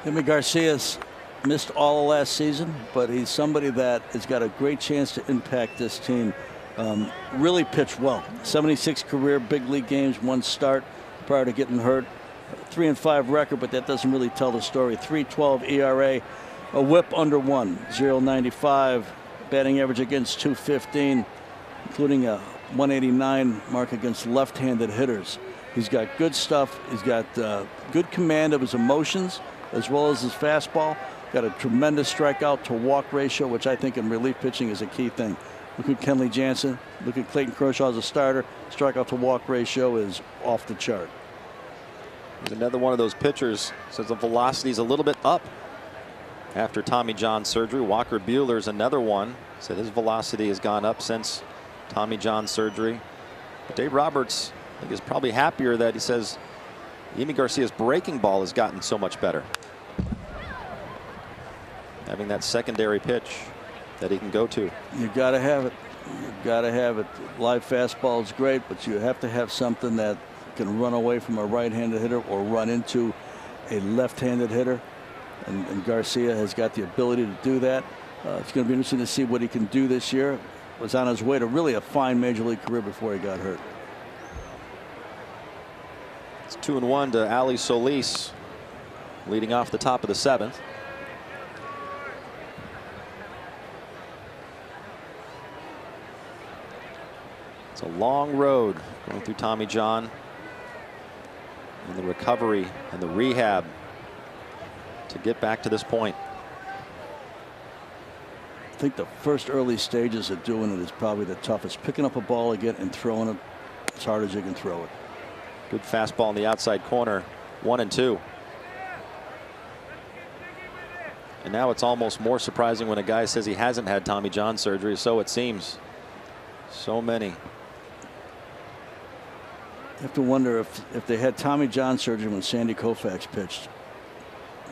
Yimi Garcia's missed all of last season, but he's somebody that has got a great chance to impact this team. Really pitched well. 76 career big league games, 1 start prior to getting hurt. 3-5 record, but that doesn't really tell the story. 3.12 ERA, a whip under 1, 0.95, batting average against 215, including a 189 mark against left-handed hitters. He's got good stuff. He's got good command of his emotions as well as his fastball. Got a tremendous strikeout to walk ratio, which I think in relief pitching is a key thing. Look at Kenley Jansen. Look at Clayton Kershaw as a starter. Strikeout to walk ratio is off the chart. He's another one of those pitchers says the velocity is a little bit up after Tommy John surgery. Walker Buehler's another one. Said his velocity has gone up since Tommy John surgery. But Dave Roberts, I think, is probably happier that he says Yimi Garcia's breaking ball has gotten so much better. Having that secondary pitch that he can go to. You got to have it. You got to have it. Live fastball is great, but you have to have something that can run away from a right-handed hitter or run into a left-handed hitter. And Garcia has got the ability to do that. It's going to be interesting to see what he can do this year. Was on his way to really a fine major league career before he got hurt. It's 2-1 to Ali Solis, leading off the top of the 7th. It's a long road going through Tommy John, and the recovery and the rehab to get back to this point. I think the first early stages of doing it is probably the toughest. Picking up a ball again and throwing it as hard as you can throw it. Good fastball in the outside corner, 1-2. And now it's almost more surprising when a guy says he hasn't had Tommy John surgery. So it seems. So many. You have to wonder if they had Tommy John surgery when Sandy Koufax pitched,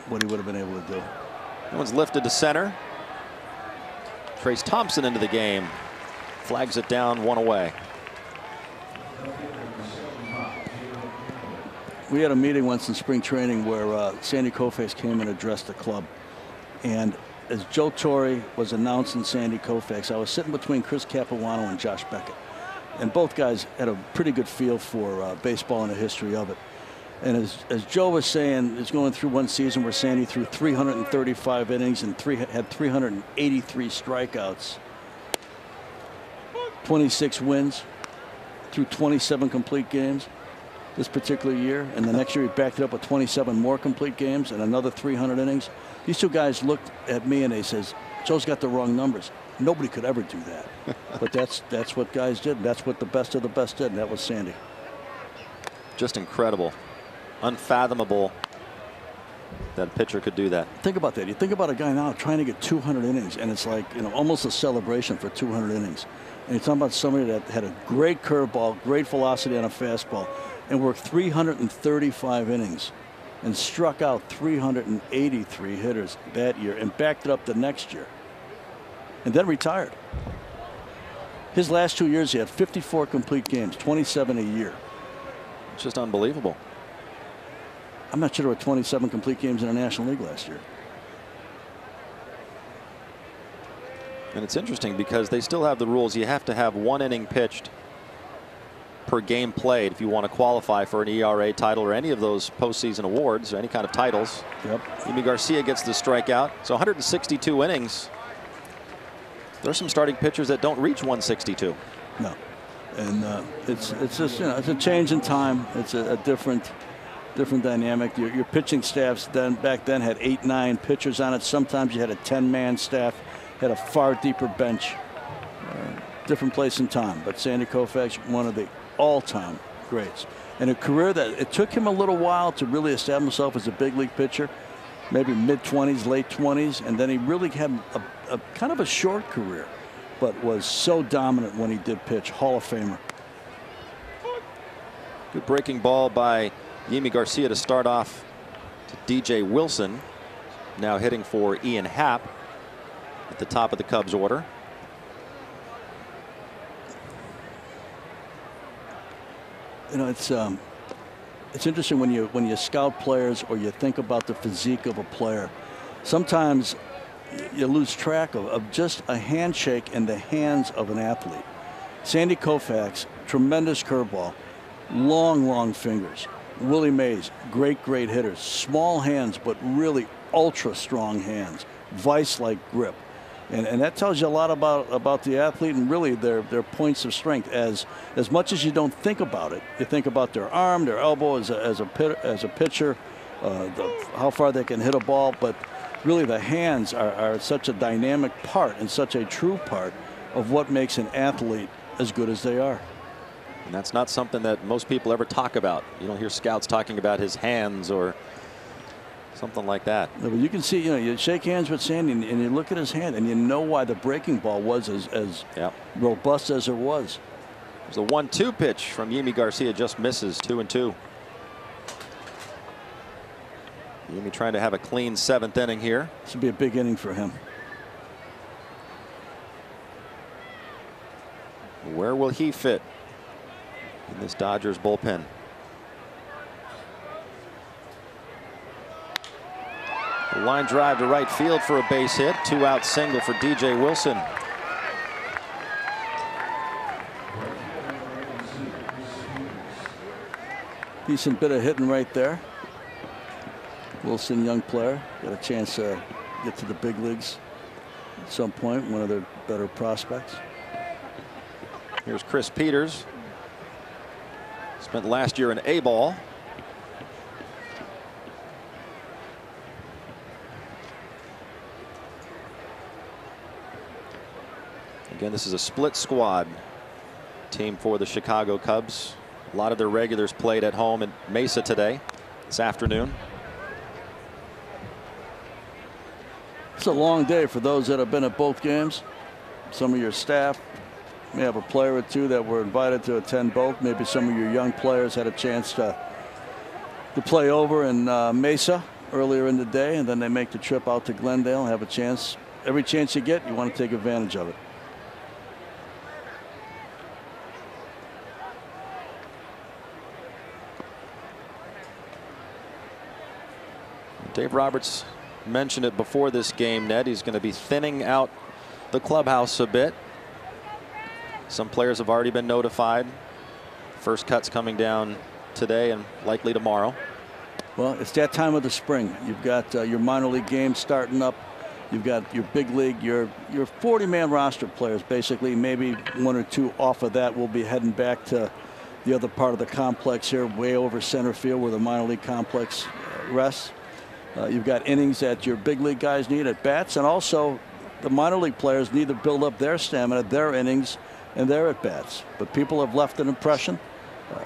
what he would have been able to do. That one's lifted to center. Trace Thompson into the game. Flags it down, 1 away. We had a meeting once in spring training where Sandy Koufax came and addressed the club. And as Joe Torre was announcing Sandy Koufax, I was sitting between Chris Capuano and Josh Beckett. And both guys had a pretty good feel for baseball and the history of it. And as Joe was saying, he's going through one season where Sandy threw 335 innings and had 383 strikeouts, 26 wins through 27 complete games this particular year. And the next year he backed it up with 27 more complete games and another 300 innings. These two guys looked at me and they says, Joe's got the wrong numbers. Nobody could ever do that. But that's what guys did. That's what the best of the best did, and that was Sandy. Just incredible. Unfathomable that a pitcher could do that. Think about that. You think about a guy now trying to get 200 innings, and it's like, you know, almost a celebration for 200 innings. And you're talking about somebody that had a great curveball, great velocity on a fastball, and worked 335 innings and struck out 383 hitters that year and backed it up the next year and then retired. His last 2 years, he had 54 complete games, 27 a year. It's just unbelievable. I'm not sure there were 27 complete games in the National League last year. And it's interesting because they still have the rules. You have to have 1 inning pitched per game played if you want to qualify for an ERA title or any of those postseason awards or any kind of titles. Yep. Yimi Garcia gets the strikeout. So 162 innings. There's some starting pitchers that don't reach 162. No. And it's just, you know, it's a change in time. It's a different dynamic. Your pitching staffs back then had 8, 9 pitchers on it. Sometimes you had a 10-man staff, had a far deeper bench. Different place and time. But Sandy Koufax, one of the all-time greats. And a career that it took him a little while to really establish himself as a big league pitcher, maybe mid-20s, late 20s, and then he really had a kind of a short career, but was so dominant when he did pitch. Hall of Famer. Good breaking ball by Yimi Garcia to start off to DJ Wilson, now hitting for Ian Happ at the top of the Cubs order. You know, it's interesting when you scout players or you think about the physique of a player. Sometimes you lose track of just a handshake in the hands of an athlete. Sandy Koufax, tremendous curveball, long fingers. Willie Mays, great hitters. Small hands, but really ultra strong hands. Vice-like grip. And that tells you a lot about the athlete and really their points of strength. As much as you don't think about it, you think about their arm, their elbow as a pitcher, how far they can hit a ball. But really the hands are such a dynamic part and such a true part of what makes an athlete as good as they are. And that's not something that most people ever talk about. You don't hear scouts talking about his hands or something like that. No, but you can see, you know, you shake hands with Sandy and you look at his hand and you know why the breaking ball was as robust as it was. There's a 1-2 pitch from Yimi Garcia, just misses. 2-2. Yimi trying to have a clean 7th inning here. This would be a big inning for him. Where will he fit in this Dodgers bullpen? A line drive to right field for a base hit. 2-out single for DJ Wilson. Decent bit of hitting right there. Wilson, young player, got a chance to get to the big leagues at some point. One of their better prospects. Here's Chris Peters. Spent last year in A-ball. Again, this is a split squad team for the Chicago Cubs. A lot of their regulars played at home in Mesa today, this afternoon. It's a long day for those that have been at both games. Some of your staff may have a player or two that were invited to attend both. Maybe some of your young players had a chance to play over in Mesa earlier in the day, and then they make the trip out to Glendale and have a chance. Every chance you get, you want to take advantage of it. Dave Roberts mentioned it before this game, Ned. He's going to be thinning out the clubhouse a bit. Some players have already been notified. First cuts coming down today and likely tomorrow. Well, it's that time of the spring. You've got your minor league games starting up. You've got your big league, your 40-man roster players, basically. Maybe one or two off of that will be heading back to the other part of the complex here, way over center field where the minor league complex rests. You've got innings that your big league guys need at bats, and also the minor league players need to build up their stamina, their innings, and their at bats. But people have left an impression.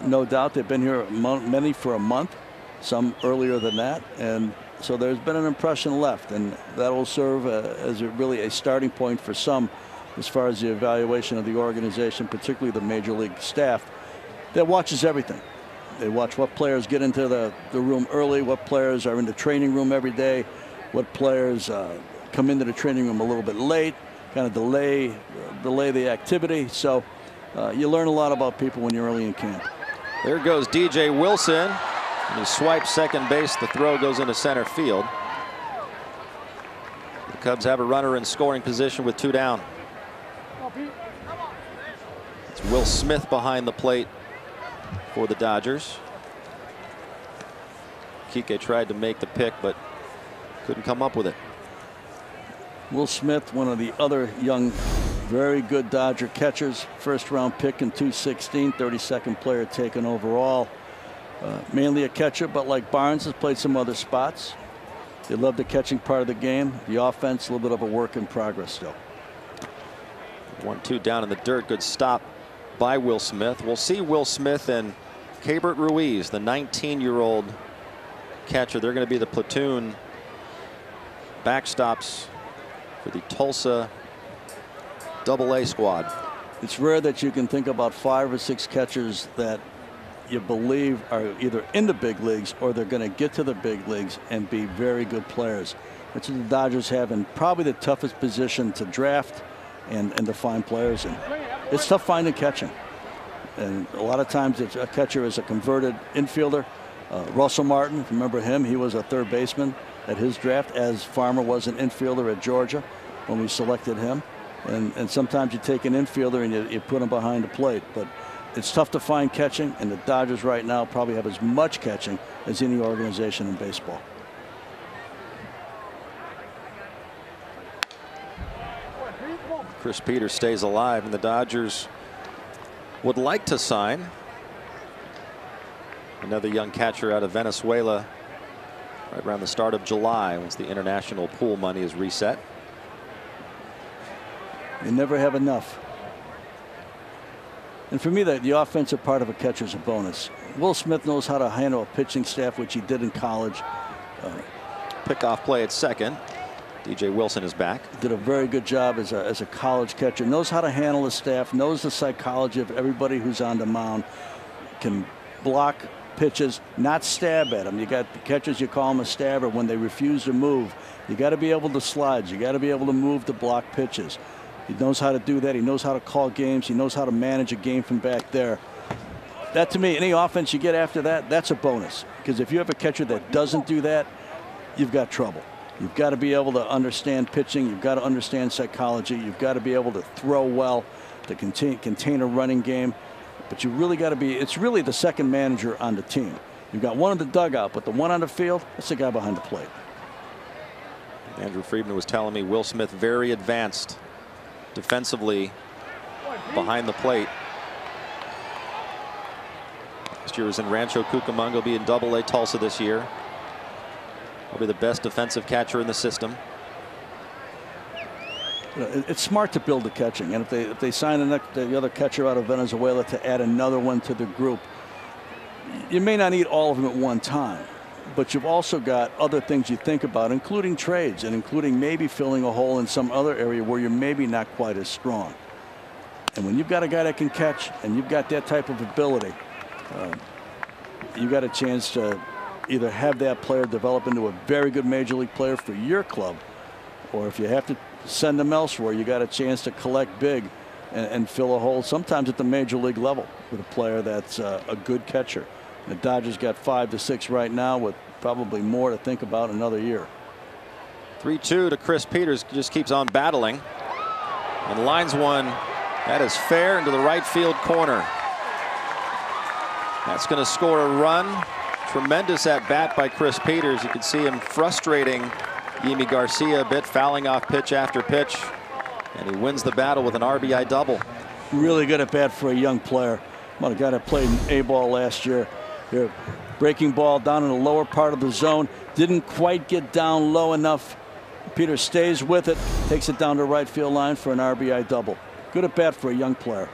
No doubt they've been here many for a month, some earlier than that, and so there's been an impression left, and that will serve as really a starting point for some as far as the evaluation of the organization, particularly the major league staff that watches everything. They watch what players get into the room early, what players are in the training room every day, what players come into the training room a little bit late, kind of delay the activity. So you learn a lot about people when you're early in camp. There goes DJ Wilson. He swipes second base. The throw goes into center field. The Cubs have a runner in scoring position with 2 down. It's Will Smith behind the plate for the Dodgers. Kike tried to make the pick, but couldn't come up with it. Will Smith, one of the other young, very good Dodger catchers. First-round pick in 2016, 32nd player taken overall. Mainly a catcher, but like Barnes has played some other spots. They love the catching part of the game. The offense, a little bit of a work in progress still. 1-2 down in the dirt. Good stop by Will Smith. We'll see Will Smith and Keibert Ruiz, the 19-year-old catcher. They're going to be the platoon backstops for the Tulsa AA squad. It's rare that you can think about 5 or 6 catchers that you believe are either in the big leagues or they're going to get to the big leagues and be very good players. That's what the Dodgers have in probably the toughest position to draft and to find players in. It's tough finding catching. And a lot of times it's a catcher is a converted infielder. Russell Martin, if you remember him, he was a third baseman at his draft, as Farmer was an infielder at Georgia when we selected him. And sometimes you take an infielder and you put him behind the plate. But it's tough to find catching, and the Dodgers right now probably have as much catching as any organization in baseball. Chris Peters stays alive, and the Dodgers would like to sign another young catcher out of Venezuela right around the start of July, once the international pool money is reset. You never have enough. And for me, the offensive part of a catcher is a bonus. Will Smith knows how to handle a pitching staff, which he did in college. Pickoff play at second. DJ Wilson is back. Did a very good job as a college catcher. Knows how to handle the staff. Knows the psychology of everybody who's on the mound. Can block pitches, not stab at them. You got the catchers, you call them a stabber when they refuse to move. You got to be able to slide. You got to be able to move to block pitches. He knows how to do that. He knows how to call games. He knows how to manage a game from back there. That, to me, any offense you get after that, that's a bonus. Because if you have a catcher that doesn't do that, you've got trouble. You've got to be able to understand pitching. You've got to understand psychology. You've got to be able to throw well, to contain a running game. But you really got to be, it's really the second manager on the team. You've got one in the dugout, but the one on the field, that's the guy behind the plate. Andrew Friedman was telling me Will Smith very advanced defensively behind the plate. Last year was in Rancho Cucamonga, will be in Double-A Tulsa this year. Probably the best defensive catcher in the system. It's smart to build the catching, and if they sign the other catcher out of Venezuela to add another one to the group, you may not need all of them at one time, but you've also got other things you think about, including trades and including maybe filling a hole in some other area where you're maybe not quite as strong. And when you've got a guy that can catch and you've got that type of ability, you've got a chance to either have that player develop into a very good major league player for your club, or if you have to send them elsewhere, you got a chance to collect big and fill a hole sometimes at the major league level with a player that's a good catcher. The Dodgers got 5 to 6 right now, with probably more to think about another year. 3-2 to Chris Peters, just keeps on battling and lines one that is fair into the right field corner. That's going to score a run. Tremendous at bat by Chris Peters. You can see him frustrating Yimi Garcia a bit, fouling off pitch after pitch, and he wins the battle with an RBI double. Really good at bat for a young player. Well, a guy that played in A-ball last year. Here, breaking ball down in the lower part of the zone, didn't quite get down low enough. Peters stays with it, takes it down to right field line for an RBI double. Good at bat for a young player.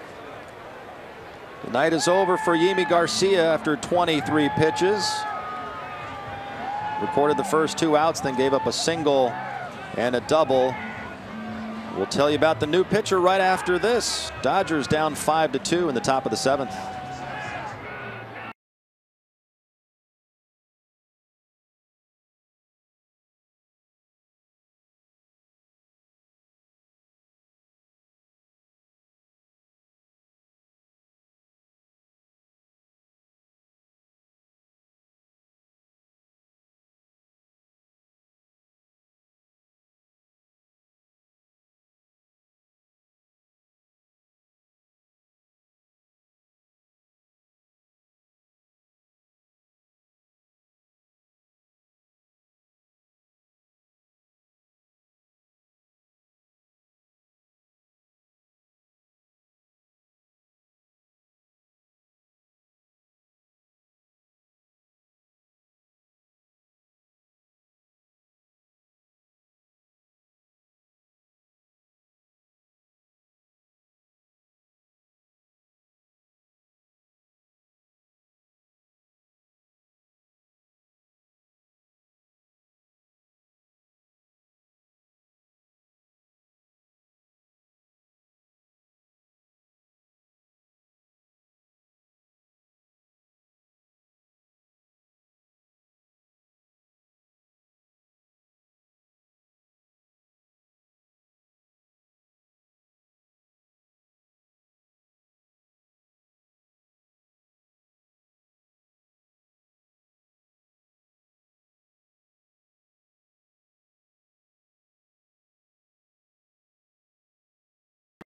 The night is over for Yimi Garcia after 23 pitches. Recorded the first 2 outs, then gave up a single and a double. We'll tell you about the new pitcher right after this. Dodgers down 5-2 in the top of the 7th.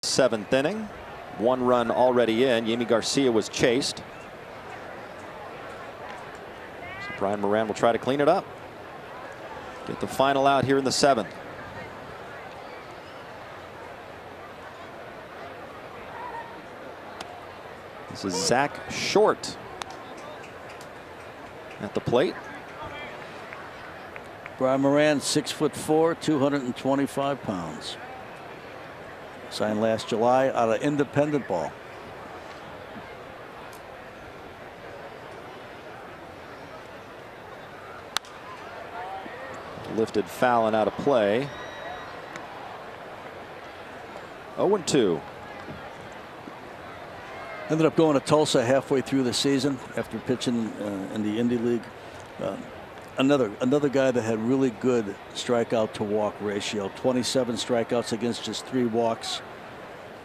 Seventh inning, 1 run already in. Yimi Garcia was chased. So Brian Moran will try to clean it up. Get the final out here in the 7th. This is Zach Short at the plate. Brian Moran, 6'4", 225 pounds. Signed last July out of independent ball. Lifted foul and out of play. 0-2. Ended up going to Tulsa halfway through the season after pitching in the Indie League. Another guy that had really good strikeout to walk ratio. 27 strikeouts against just 3 walks.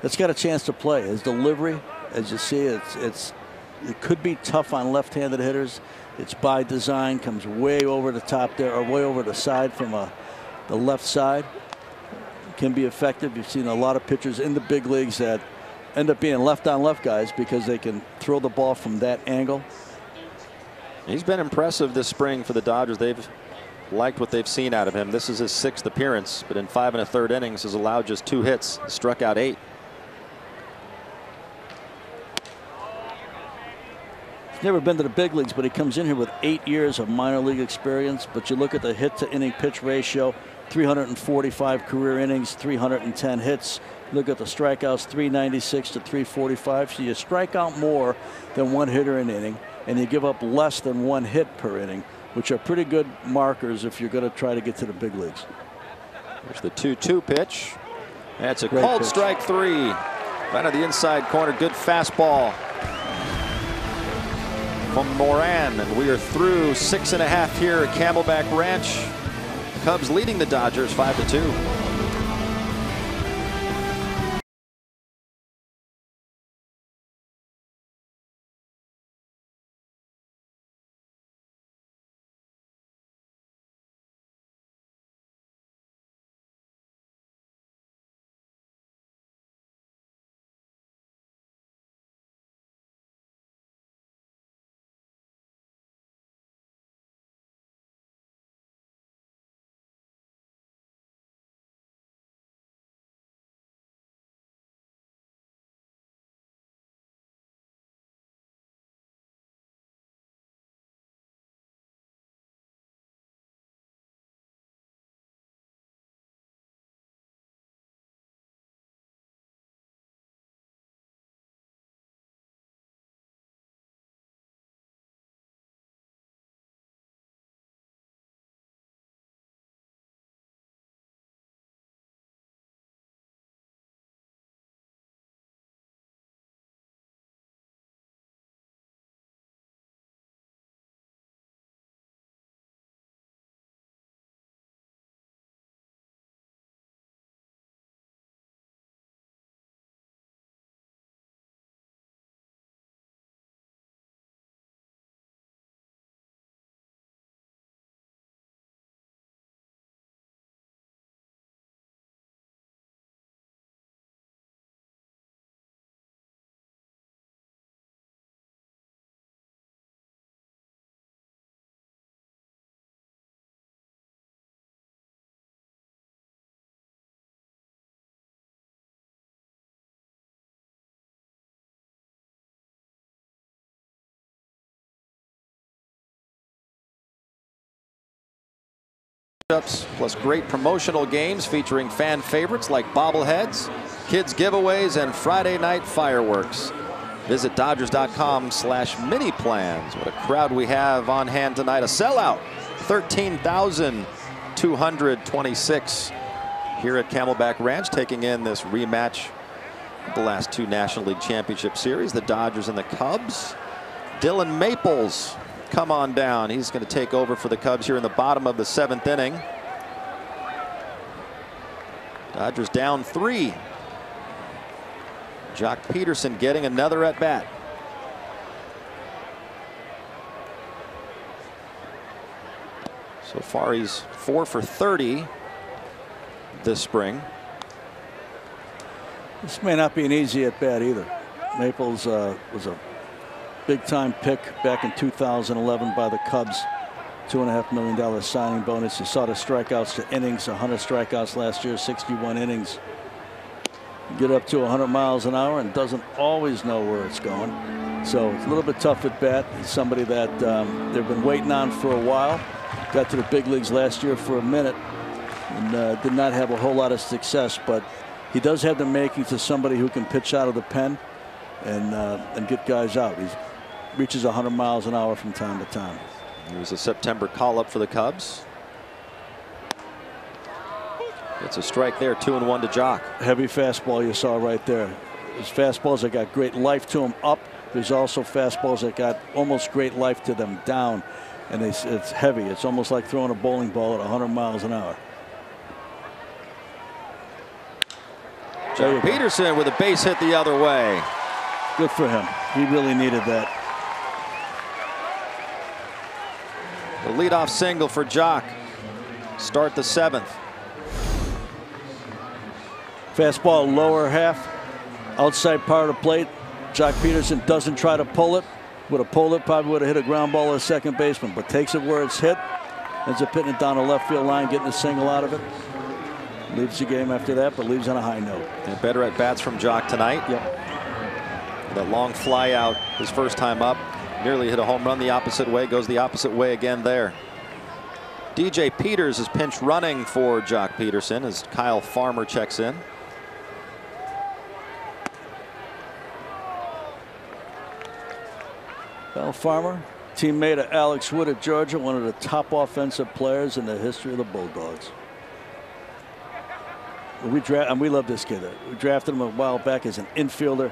That's got a chance to play. His delivery, as you see, it could be tough on left-handed hitters. It's by design. Comes way over the top there, or way over the side from the left side. Can be effective. You've seen a lot of pitchers in the big leagues that end up being left-on-left guys because they can throw the ball from that angle. He's been impressive this spring for the Dodgers. They've liked what they've seen out of him. This is his 6th appearance, but in 5 1/3 innings has allowed just 2 hits, struck out 8. He's never been to the big leagues, but he comes in here with 8 years of minor league experience. But you look at the hit to inning pitch ratio, 345 career innings, 310 hits. Look at the strikeouts, 396 to 345. So you strike out more than 1 hitter an inning, and you give up less than 1 hit per inning, which are pretty good markers if you're going to try to get to the big leagues. There's the 2-2 pitch. That's a Great called pitch. strike 3. Right on the inside corner. Good fastball from Moran, and we are through 6 1/2 here at Camelback Ranch. Cubs leading the Dodgers 5-2. Plus great promotional games featuring fan favorites like bobbleheads, kids giveaways, and Friday night fireworks. Visit Dodgers.com/mini-plans. What a crowd we have on hand tonight. A sellout, 13,226 here at Camelback Ranch, taking in this rematch of the last 2 National League Championship Series, the Dodgers and the Cubs. Dylan Maples, come on down. He's going to take over for the Cubs here in the bottom of the 7th inning. Dodgers down 3. Jock Peterson getting another at bat. So far he's 4 for 30 this spring. This may not be an easy at bat either. Maples was a big-time pick back in 2011 by the Cubs. $2.5 million signing bonus. You saw the strikeouts to innings, 100 strikeouts last year, 61 innings. Get up to 100 miles an hour and doesn't always know where it's going. So it's a little bit tough at bat. He's somebody that they've been waiting on for a while. Got to the big leagues last year for a minute and did not have a whole lot of success, but he does have the makings to somebody who can pitch out of the pen and get guys out. He reaches 100 miles an hour from time to time. He was a September call-up for the Cubs. It's a strike there, 2-1 to Jock. Heavy fastball you saw right there. There's fastballs that got great life to them up. There's also fastballs that got almost great life to them down. And it's heavy. It's almost like throwing a bowling ball at 100 miles an hour. Jock Peterson with a base hit the other way. Good for him. He really needed that. The leadoff single for Jock. Start the 7th. Fastball lower half. Outside part of the plate. Jock Peterson doesn't try to pull it. Would have pulled it, probably would have hit a ground ball at second baseman, but takes it where it's hit. Ends up hitting it down the left field line, getting a single out of it. Leaves the game after that, but leaves on a high note. And better at bats from Jock tonight. Yep. That long fly out his first time up. Nearly hit a home run the opposite way. Goes the opposite way again there. DJ Peters is pinch running for Jock Peterson as Kyle Farmer checks in. Kyle Farmer, teammate of Alex Wood at Georgia, one of the top offensive players in the history of the Bulldogs. We love this kid. We drafted him a while back as an infielder.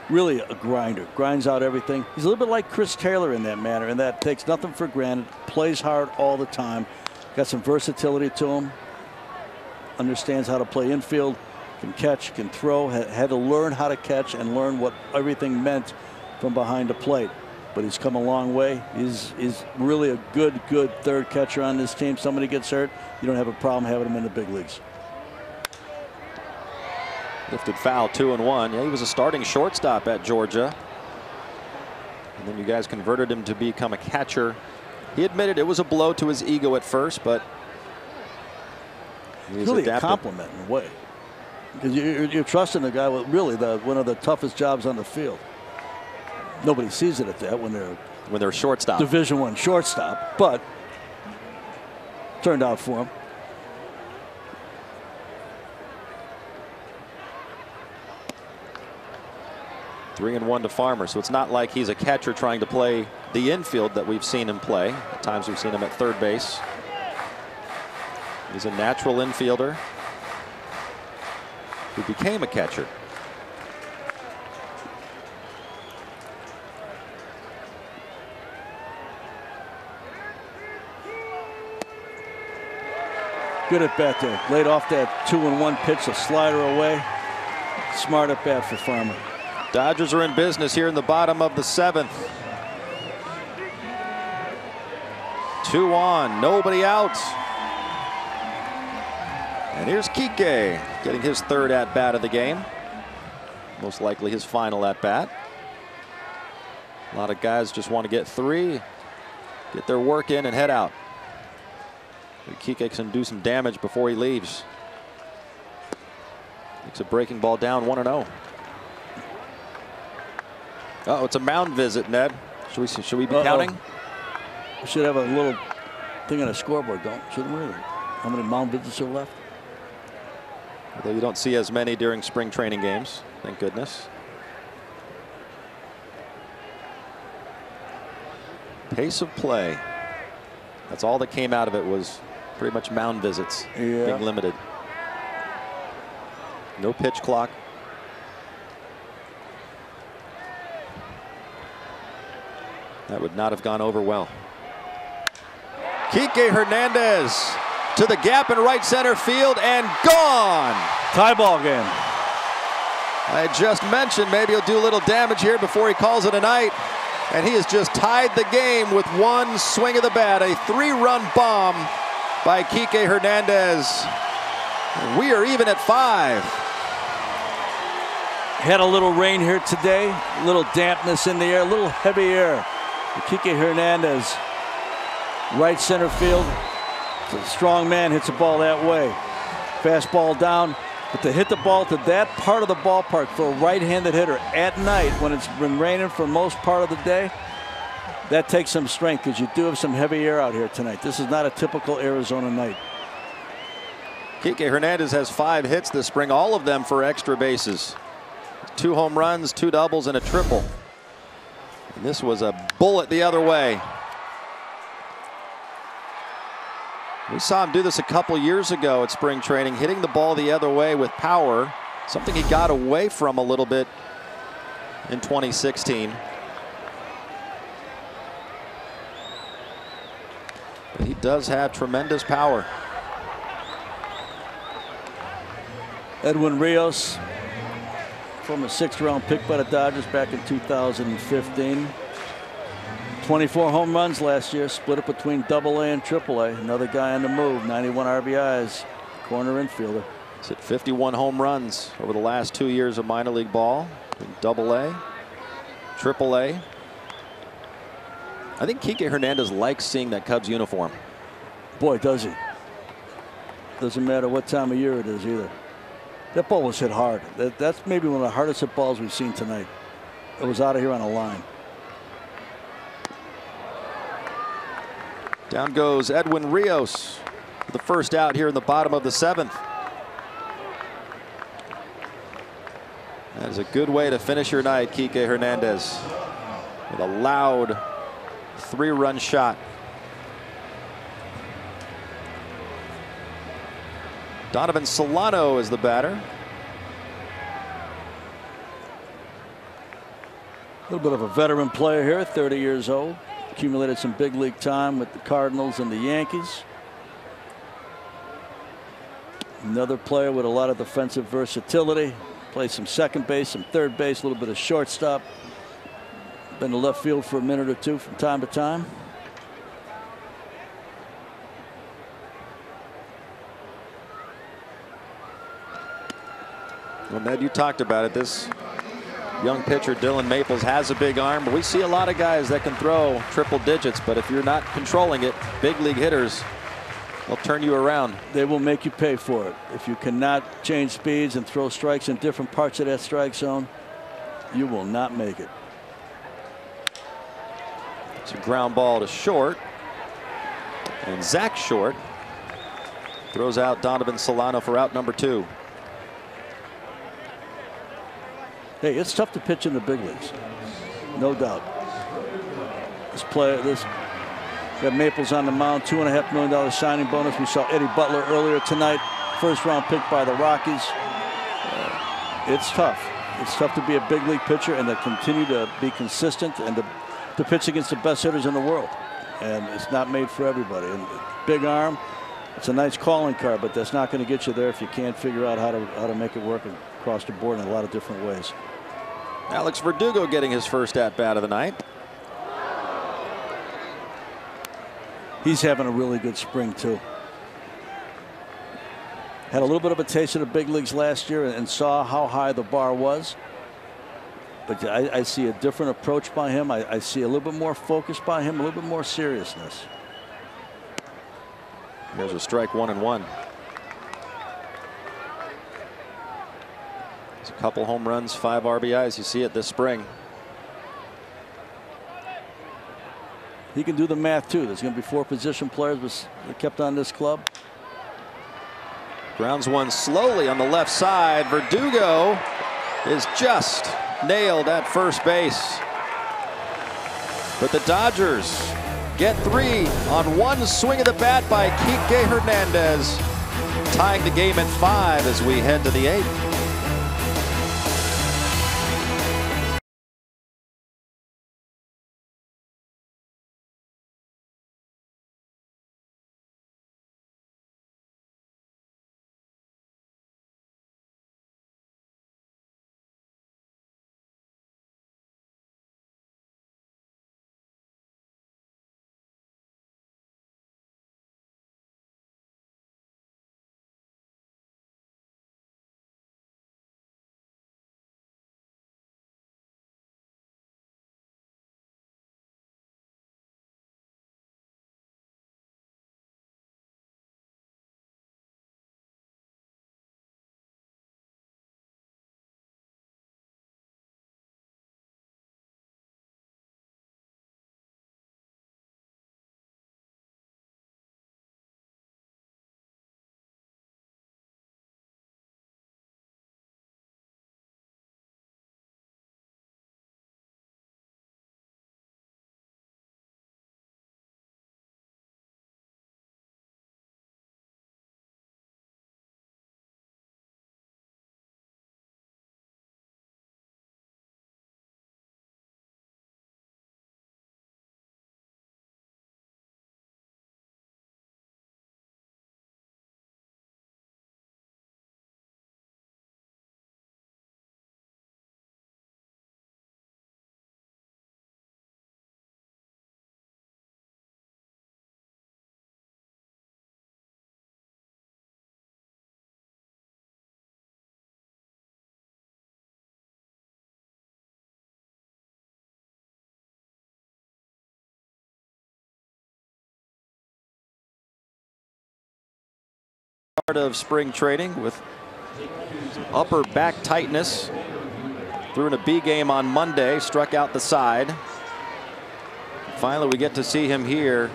Really a grinder. Grinds out everything. He's a little bit like Chris Taylor in that manner, and that takes nothing for granted. Plays hard all the time. Got some versatility to him. Understands how to play infield. Can catch, can throw. Had to learn how to catch and learn what everything meant from behind the plate. But he's come a long way. He's really a good third catcher on this team. Somebody gets hurt, you don't have a problem having him in the big leagues. Lifted foul, 2-1. Yeah, he was a starting shortstop at Georgia. And then you guys converted him to become a catcher. He admitted it was a blow to his ego at first, but he's really adapted. A compliment in a way. Because you're trusting the guy with really one of the toughest jobs on the field. Nobody sees it at that when they're shortstop. Division I shortstop, but turned out for him. Three and 1 to Farmer, so it's not like he's a catcher trying to play the infield that we've seen him play. At times we've seen him at third base. He's a natural infielder who became a catcher. Good at bat there. Laid off that 2-1 pitch, a slider away. Smart at bat for Farmer. Dodgers are in business here in the bottom of the 7th. 2 on, nobody out. And here's Kike getting his third at bat of the game. Most likely his final at bat. A lot of guys just want to get 3, get their work in and head out. Kike can do some damage before he leaves. Makes a breaking ball down 1-0. Oh, it's a mound visit, Ned. Should we be counting? We should have a little thing on a scoreboard, shouldn't we? How many mound visits are left? Although you don't see as many during spring training games, thank goodness. Pace of play. That's all that came out of it, was pretty much mound visits being limited. No pitch clock. That would not have gone over well. Kike Hernandez to the gap in right center field and gone. Tie ball game. I just mentioned maybe he'll do a little damage here before he calls it a night. And he has just tied the game with one swing of the bat. A 3-run bomb by Kike Hernandez. We are even at 5. Had a little rain here today. A little dampness in the air. A little heavy air. Kike Hernandez, right center field. A strong man hits the ball that way. Fastball down. But to hit the ball to that part of the ballpark for a right-handed hitter at night when it's been raining for most part of the day, that takes some strength because you do have some heavy air out here tonight. This is not a typical Arizona night. Kike Hernandez has 5 hits this spring, all of them for extra bases. 2 home runs, 2 doubles, and a triple. And this was a bullet the other way. We saw him do this a couple years ago at spring training, hitting the ball the other way with power, something he got away from a little bit in 2016. But he does have tremendous power. Edwin Rios, from a 6th-round pick by the Dodgers back in 2015. 24 home runs last year, split it between AA and AAA. Another guy on the move, 91 RBIs, corner infielder. He's hit 51 home runs over the last 2 years of minor league ball in Double-A, Triple-A. I think Kike Hernandez likes seeing that Cubs uniform. Boy, does he. Doesn't matter what time of year it is either. That ball was hit hard. That's maybe one of the hardest hit balls we've seen tonight. It was out of here on a line. Down goes Edwin Rios for the first out here in the bottom of the 7th. That is a good way to finish your night, Kike Hernandez, with a loud 3-run shot. Donovan Solano is the batter. A little bit of a veteran player here, 30 years old. Accumulated some big league time with the Cardinals and the Yankees. Another player with a lot of defensive versatility. Plays some second base, some third base, a little bit of shortstop. Been to left field for a minute or two from time to time. Well, Ned, you talked about it. This young pitcher, Dylan Maples, has a big arm, but we see a lot of guys that can throw triple digits, but if you're not controlling it, big league hitters, they'll turn you around. They will make you pay for it. If you cannot change speeds and throw strikes in different parts of that strike zone, you will not make it. It's a ground ball to short. And Zach Short throws out Donovan Solano for out number 2. Hey, it's tough to pitch in the big leagues. No doubt. Got Maples on the mound, $2.5 million signing bonus. We saw Eddie Butler earlier tonight, first-round pick by the Rockies. It's tough. It's tough to be a big league pitcher and to continue to be consistent and to pitch against the best hitters in the world. And it's not made for everybody. And big arm, it's a nice calling card, but that's not going to get you there if you can't figure out how to make it work across the board in a lot of different ways. Alex Verdugo getting his first at-bat of the night. He's having a really good spring too. Had a little bit of a taste of the big leagues last year and saw how high the bar was. But I see a different approach by him. I see a little bit more focus by him, a little bit more seriousness. Here's a strike, 1-1. There's a couple home runs, 5 RBIs. You see it this spring. He can do the math too. There's going to be 4 position players kept on this club. Grounds one slowly on the left side. Verdugo is just nailed at first base. But the Dodgers get 3 on one swing of the bat by Kike Hernandez, tying the game at 5 as we head to the 8th. start of spring training with some upper back tightness. Threw in a B game on Monday, struck out the side. Finally, we get to see him here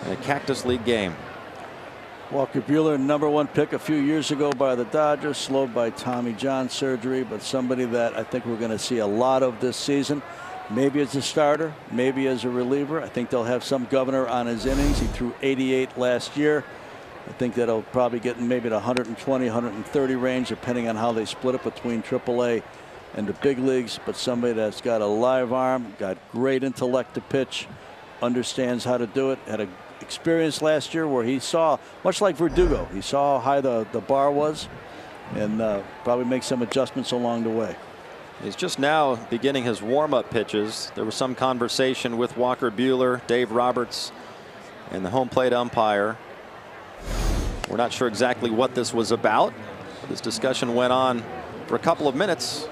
in a Cactus League game. Walker Buehler, #1 pick a few years ago by the Dodgers, slowed by Tommy John surgery, but somebody that I think we're going to see a lot of this season. Maybe as a starter, maybe as a reliever. I think they'll have some governor on his innings. He threw 88 last year. I think that'll probably get in maybe the 120, 130 range, depending on how they split it between AAA and the big leagues. But somebody that's got a live arm, got great intellect to pitch, understands how to do it. Had a experience last year where he saw, much like Verdugo, he saw how high the bar was, and probably make some adjustments along the way. He's just now beginning his warm-up pitches. There was some conversation with Walker Buehler, Dave Roberts, and the home plate umpire. We're not sure exactly what this was about. This discussion went on for a couple of minutes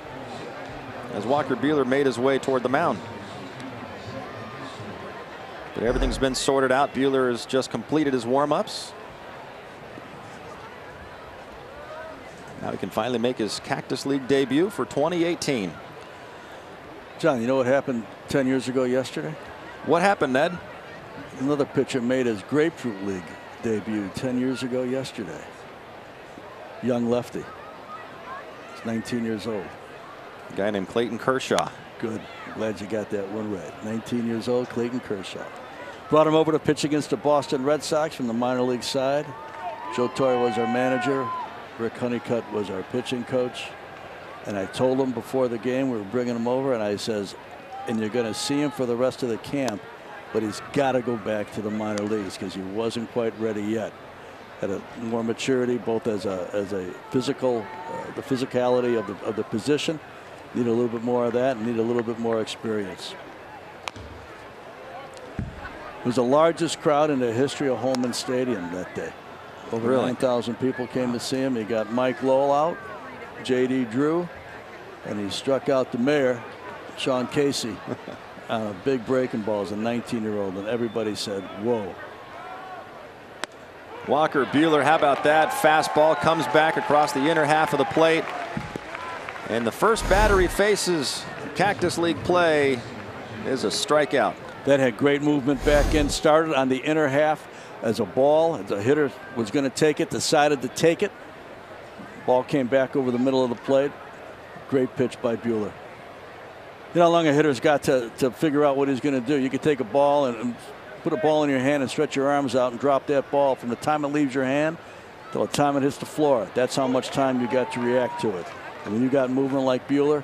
as Walker Buehler made his way toward the mound. But everything's been sorted out. Buehler has just completed his warm-ups. Now he can finally make his Cactus League debut for 2018. John, you know what happened 10 years ago yesterday? What happened, Ned? Another pitcher made his Grapefruit League debut 10 years ago yesterday. Young lefty. He's 19 years old. A guy named Clayton Kershaw. Good. Glad you got that one right. 19 years old, Clayton Kershaw. Brought him over to pitch against the Boston Red Sox from the minor league side. Joe Torre was our manager. Rick Honeycutt was our pitching coach. And I told him before the game we were bringing him over, and I says, and you're going to see him for the rest of the camp, but he's got to go back to the minor leagues because he wasn't quite ready yet. Had a more maturity, both as a physical, the physicality of the position. Need a little bit more of that and need a little bit more experience. It was the largest crowd in the history of Holman Stadium that day. Over 9,000 people came to see him. He got Mike Lowell out, J.D. Drew, and he struck out the mayor, Sean Casey, on a big breaking ball as a 19-year-old, and everybody said, whoa. Walker Buehler, how about that? Fastball comes back across the inner half of the plate. And the first batter he faces Cactus League play is a strikeout. That had great movement back in. Started on the inner half as a ball. The hitter was going to take it, decided to take it. Ball came back over the middle of the plate. Great pitch by Buehler. You know how long a hitter's got to figure out what he's going to do. You could take a ball and put a ball in your hand and stretch your arms out and drop that ball from the time it leaves your hand till the time it hits the floor. That's how much time you got to react to it. And when you got movement like Buehler,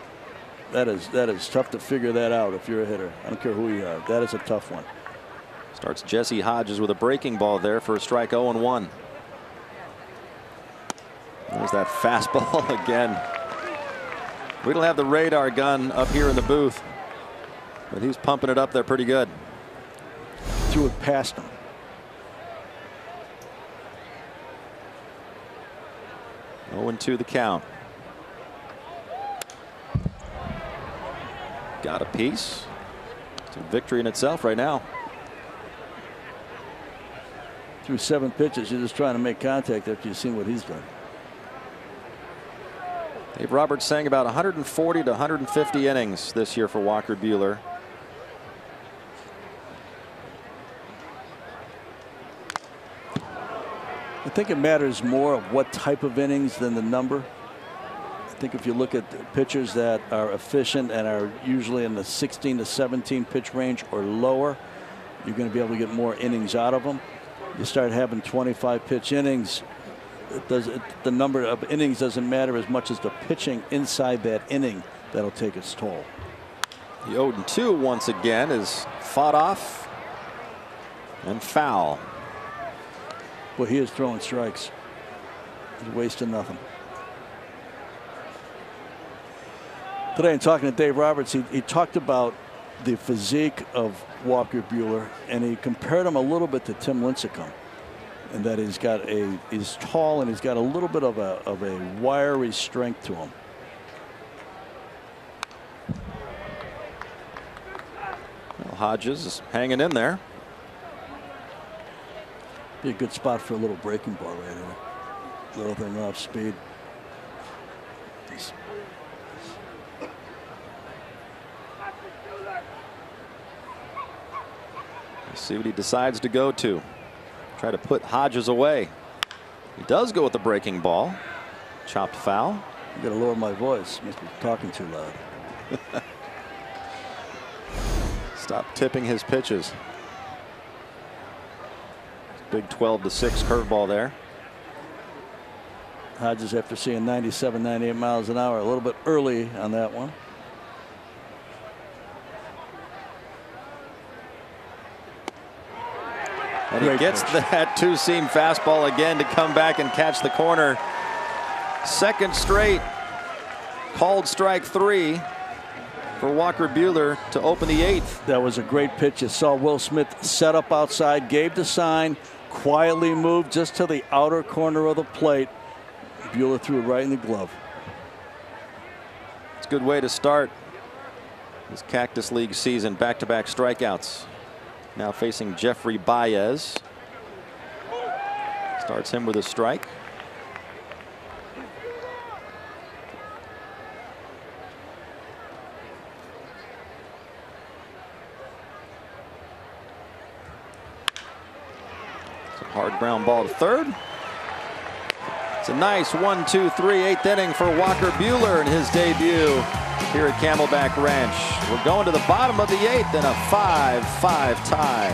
that is tough to figure that out if you're a hitter. I don't care who you are. That is a tough one. Starts Jesse Hodges with a breaking ball there for a strike. 0-1. There's that fastball again. We don't have the radar gun up here in the booth, but he's pumping it up there pretty good. Threw it past him. Oh, 0-2 the count. Got a piece. It's a victory in itself right now. Through 7 pitches, you're just trying to make contact after you've seen what he's done. Dave Roberts saying about 140 to 150 innings this year for Walker Buehler. I think it matters more of what type of innings than the number. I think if you look at pitchers that are efficient and are usually in the 16 to 17 pitch range or lower, you're going to be able to get more innings out of them. You start having 25 pitch innings, the number of innings doesn't matter as much as the pitching inside that inning that'll take its toll. The 0-2 once again is fought off and foul. Well, he is throwing strikes. He's wasting nothing. Today, in talking to Dave Roberts, he talked about the physique of Walker Buehler, and he compared him a little bit to Tim Lincecum, and that he's tall and he's got a little bit of a wiry strength to him. Well, Hodges is hanging in there. Be a good spot for a little breaking ball right here. Little thing off speed. Let's see what he decides to go to. Try to put Hodges away. He does go with the breaking ball. Chopped foul. I'm going to lower my voice. Must be talking too loud. Stop tipping his pitches. Big 12-6 curveball there. Hodges, after seeing 97, 98 miles an hour, a little bit early on that one. And he gets that two-seam fastball again to come back and catch the corner. Second straight called strike 3 for Walker Buehler to open the 8th. That was a great pitch. You saw Will Smith set up outside, gave the sign, quietly moved just to the outer corner of the plate. Buehler threw it right in the glove. It's a good way to start this Cactus League season. Back-to-back strikeouts. Now facing Jeffrey Baez. Starts him with a strike. It's a hard ground ball to third. It's a nice 1-2-3 8th inning for Walker Buehler in his debut here at Camelback Ranch. We're going to the bottom of the 8th in a 5-5 tie.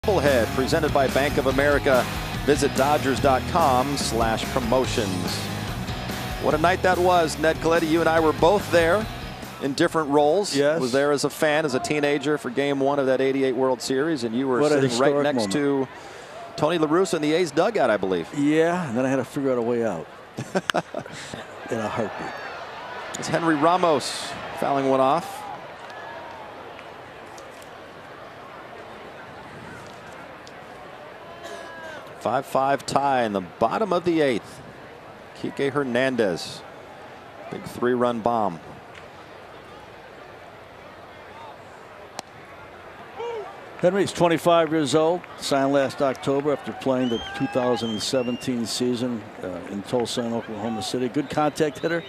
Head presented by Bank of America. Visit Dodgers.com/promotions. What a night that was, Ned Coletti. You and I were both there in different roles. Yes. Was there as a fan, as a teenager for Game 1 of that '88 World Series, and you were sitting right next to Tony La Russa in the A's dugout, I believe. Yeah, and then I had to figure out a way out in a heartbeat. It's Henry Ramos fouling one off. 5-5 tie in the bottom of the 8th. Kike Hernandez, big 3-run bomb. Henry's 25 years old, signed last October after playing the 2017 season in Tulsa and Oklahoma City. Good contact hitter,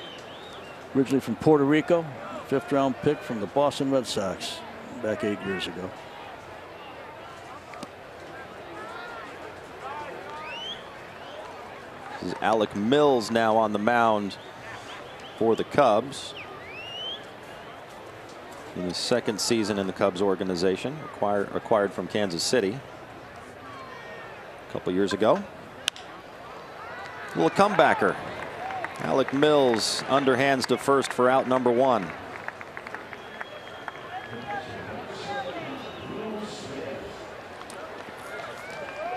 originally from Puerto Rico, 5th-round pick from the Boston Red Sox back 8 years ago. This is Alec Mills now on the mound for the Cubs. in his second season in the Cubs organization, acquired from Kansas City a couple years ago. A little comebacker. Alec Mills underhands to first for out number 1.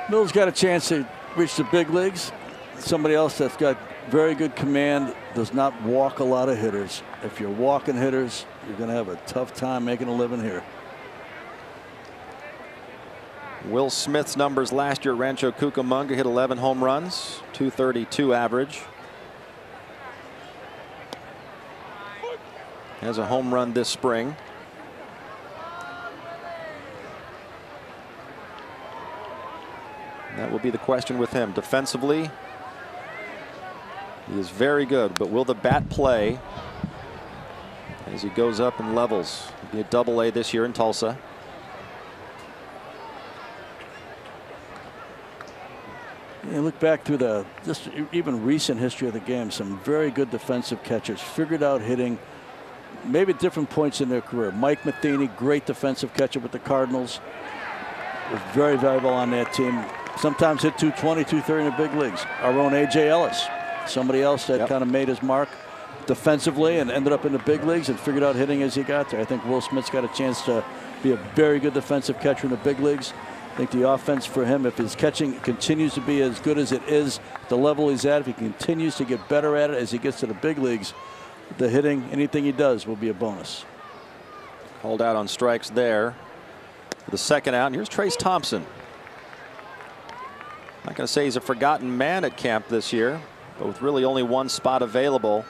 Mills got a chance to reach the big leagues. Somebody else that's got very good command, does not walk a lot of hitters. If you're walking hitters, you're going to have a tough time making a living here. Will Smith's numbers last year at Rancho Cucamonga: hit 11 home runs, .232 average. Has a home run this spring. That will be the question with him. Defensively, he is very good, but will the bat play as he goes up in levels? He'll be a Double-A this year in Tulsa. You look back through the just even recent history of the game, some very good defensive catchers figured out hitting maybe at different points in their career. Mike Matheny, great defensive catcher with the Cardinals, was very valuable on that team. Sometimes hit 220, 230 in the big leagues. Our own A.J. Ellis, somebody else that kind of made his mark defensively and ended up in the big leagues and figured out hitting as he got there. I think Will Smith's got a chance to be a very good defensive catcher in the big leagues. I think the offense for him, if his catching continues to be as good as it is, the level he's at, if he continues to get better at it as he gets to the big leagues, the hitting, anything he does will be a bonus. Called out on strikes there for the second out. And here's Trace Thompson. Not going to say he's a forgotten man at camp this year, but with really only one spot available,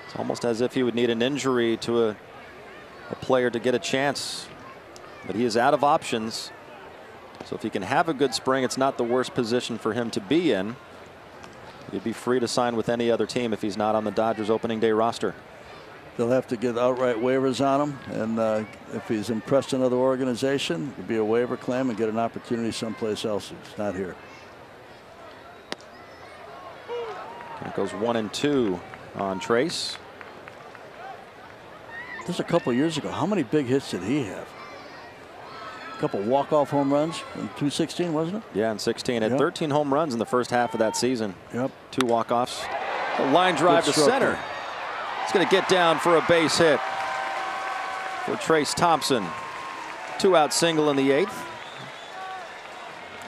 it's almost as if he would need an injury to a player to get a chance. But he is out of options. So if he can have a good spring, it's not the worst position for him to be in. He'd be free to sign with any other team if he's not on the Dodgers opening day roster. They'll have to get outright waivers on him, and if he's impressed another organization, it'll be a waiver claim and get an opportunity someplace else. It's not here. It goes 1-2 on Trace. Just a couple years ago, how many big hits did he have? A couple walk-off home runs in 2016, wasn't it? Yeah, in 16. Had 13 home runs in the first half of that season. Yep. 2 walk-offs. A line drive to center. There. It's going to get down for a base hit for Trace Thompson. 2-out single in the 8th.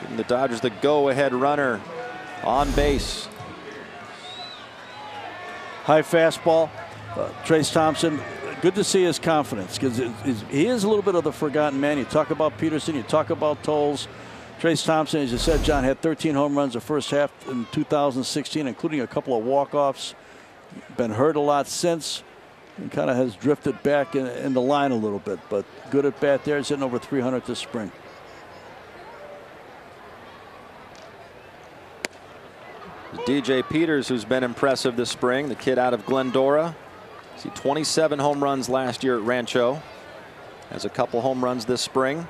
Giving the Dodgers the go-ahead runner on base. High fastball. Trace Thompson, good to see his confidence, because he is a little bit of the forgotten man. You talk about Peterson, you talk about Tolles. Trace Thompson, as you said, John, had 13 home runs the first half in 2016, including a couple of walk-offs. Been hurt a lot since, and kind of has drifted back in the line a little bit, but good at bat there. He's hitting over 300 this spring. DJ Peters, who's been impressive this spring, the kid out of Glendora. See 27 home runs last year at Rancho. Has a couple home runs this spring.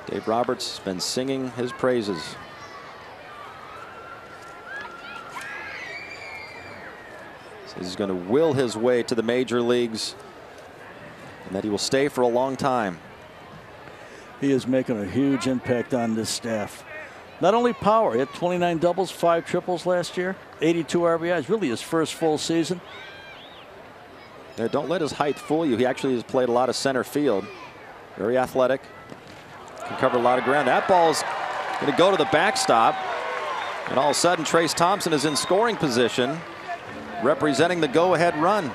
Dave Roberts has been singing his praises. Says he's going to will his way to the major leagues and that he will stay for a long time. He is making a huge impact on this staff. Not only power, he had 29 doubles, 5 triples last year, 82 RBIs, really his first full season. Yeah, don't let his height fool you. He actually has played a lot of center field. Very athletic. Can cover a lot of ground. That ball's going to go to the backstop. And all of a sudden, Trace Thompson is in scoring position, representing the go-ahead run.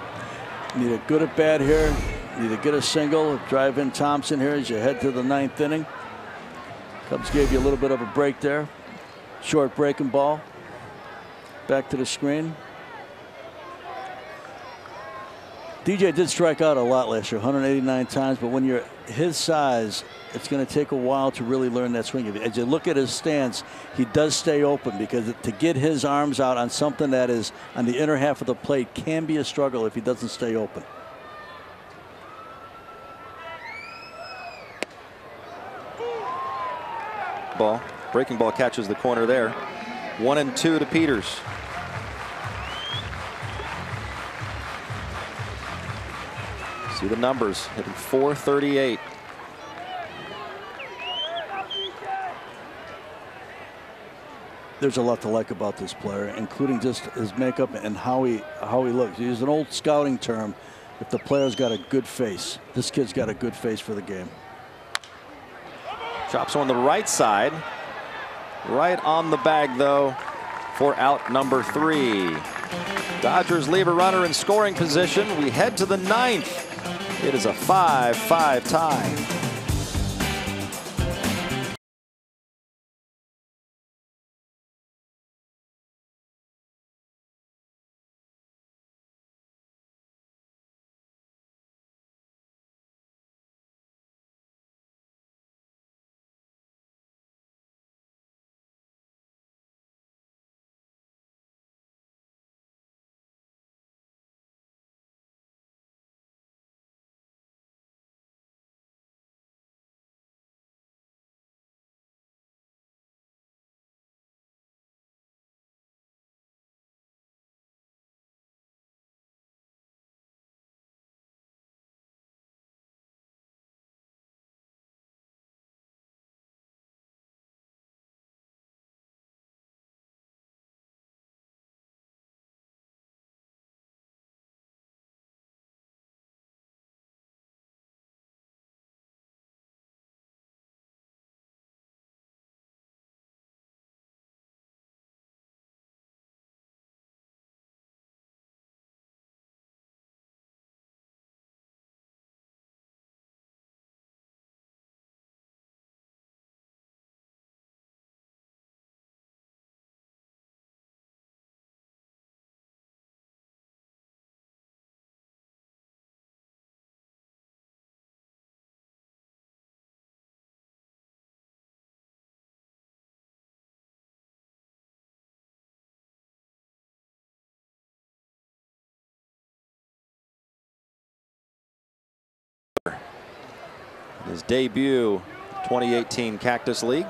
Need a good at bat here. Need to get a single, drive in Thompson here as you head to the 9th inning. Cubs gave you a little bit of a break there. Short breaking ball. Back to the screen. DJ did strike out a lot last year, 189 times, but when you're his size, it's going to take a while to really learn that swing. As you look at his stance, he does stay open, because to get his arms out on something that is on the inner half of the plate can be a struggle if he doesn't stay open. Ball. Breaking ball catches the corner there. 1-2 to Peters. See the numbers, hitting .438. There's a lot to like about this player, including just his makeup and how he looks. He's an old scouting term. If the player's got a good face, this kid's got a good face for the game. Chops on the right side. Right on the bag, though, for out number 3. Dodgers leave a runner in scoring position. We head to the 9th. It is a 5-5 tie. His debut, 2018 Cactus League.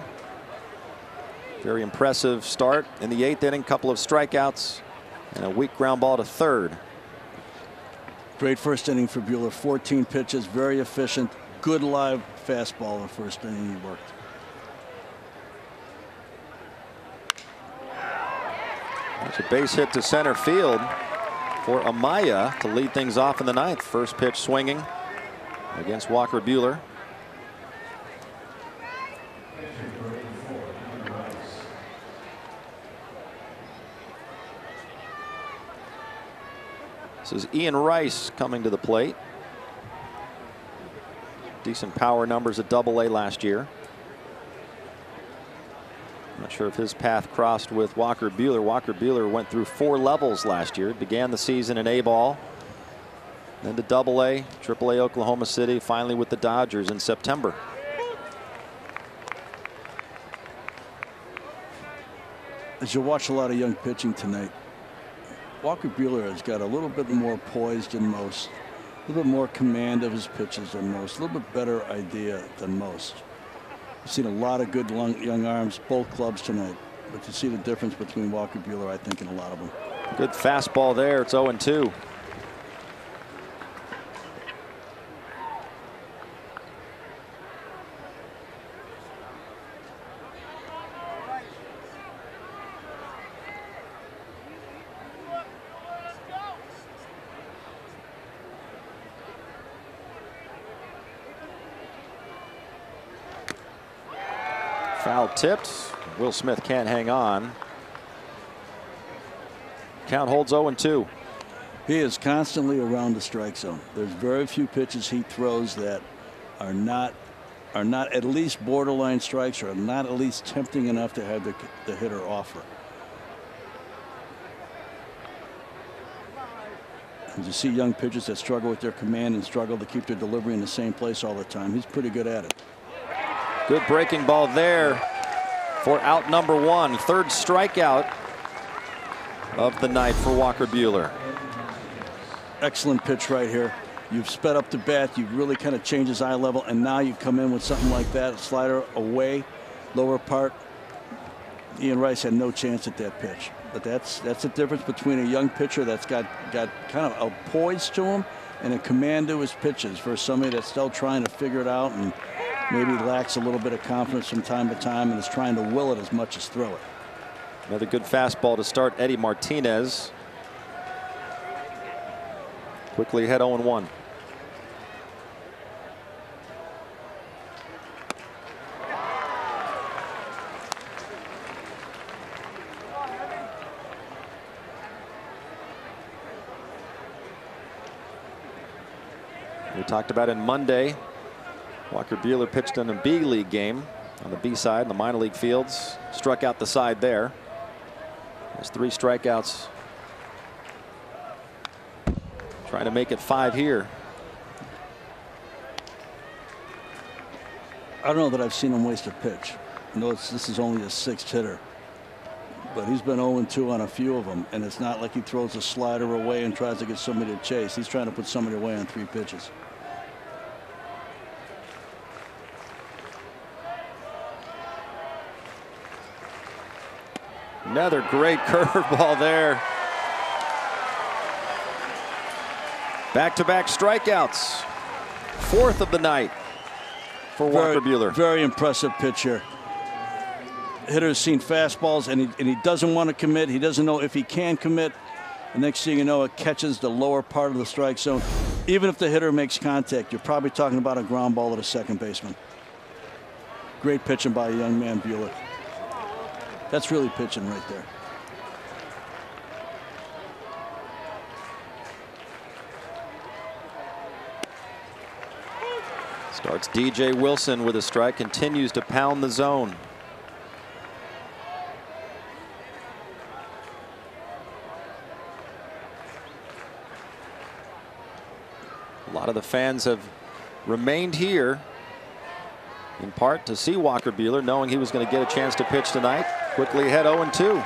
Very impressive start in the 8th inning. Couple of strikeouts and a weak ground ball to third. Great first inning for Buehler. 14 pitches, very efficient. Good live fastball the first inning he worked. That's a base hit to center field for Amaya to lead things off in the 9th. First pitch swinging against Walker Buehler. This is Ian Rice coming to the plate. Decent power numbers at Double-A last year. Not sure if his path crossed with Walker Buehler. Walker Buehler went through 4 levels last year. Began the season in A-ball, then to Double-A, Triple-A Oklahoma City, finally with the Dodgers in September. As you watch a lot of young pitching tonight, Walker Buehler has got a little bit more poise than most, a little bit more command of his pitches than most, a little bit better idea than most. You've seen a lot of good young arms, both clubs tonight, but you see the difference between Walker Buehler, I think, in a lot of them. Good fastball there. It's 0-2. Foul tipped. Will Smith can't hang on. Count holds 0-2. He is constantly around the strike zone. There's very few pitches he throws that are not at least borderline strikes, or are not at least tempting enough to have the hitter offer. And you see young pitchers that struggle with their command and struggle to keep their delivery in the same place all the time. He's pretty good at it. Good breaking ball there for out number 1. Third strikeout of the night for Walker Buehler. Excellent pitch right here. You've sped up the bat. You've really kind of changed his eye level, and now you come in with something like that. Slider away, lower part. Ian Rice had no chance at that pitch. But that's the difference between a young pitcher that's got kind of a poise to him and a command to his pitches versus somebody that's still trying to figure it out and maybe lacks a little bit of confidence from time to time and is trying to will it as much as throw it. Another good fastball to start Eddie Martinez. Quickly ahead 0-1. We talked about it Monday. Walker Buehler pitched in a B League game on the B side in the minor league fields. Struck out the side there. There's 3 strikeouts. Trying to make it 5 here. I don't know that I've seen him waste a pitch. No, this is only his 6th hitter. But he's been 0-2 on a few of them, and it's not like he throws a slider away and tries to get somebody to chase. He's trying to put somebody away on 3 pitches. Another great curveball there. Back-to-back strikeouts. 4th of the night for Walker Buehler. Very impressive pitcher. Hitter's seen fastballs, and he doesn't want to commit. He doesn't know if he can commit. The next thing you know, it catches the lower part of the strike zone. Even if the hitter makes contact, you're probably talking about a ground ball at a second baseman. Great pitching by a young man, Buehler. That's really pitching right there. Starts DJ Wilson with a strike, continues to pound the zone. A lot of the fans have remained here in part to see Walker Buehler, knowing he was going to get a chance to pitch tonight. Quickly ahead 0-2.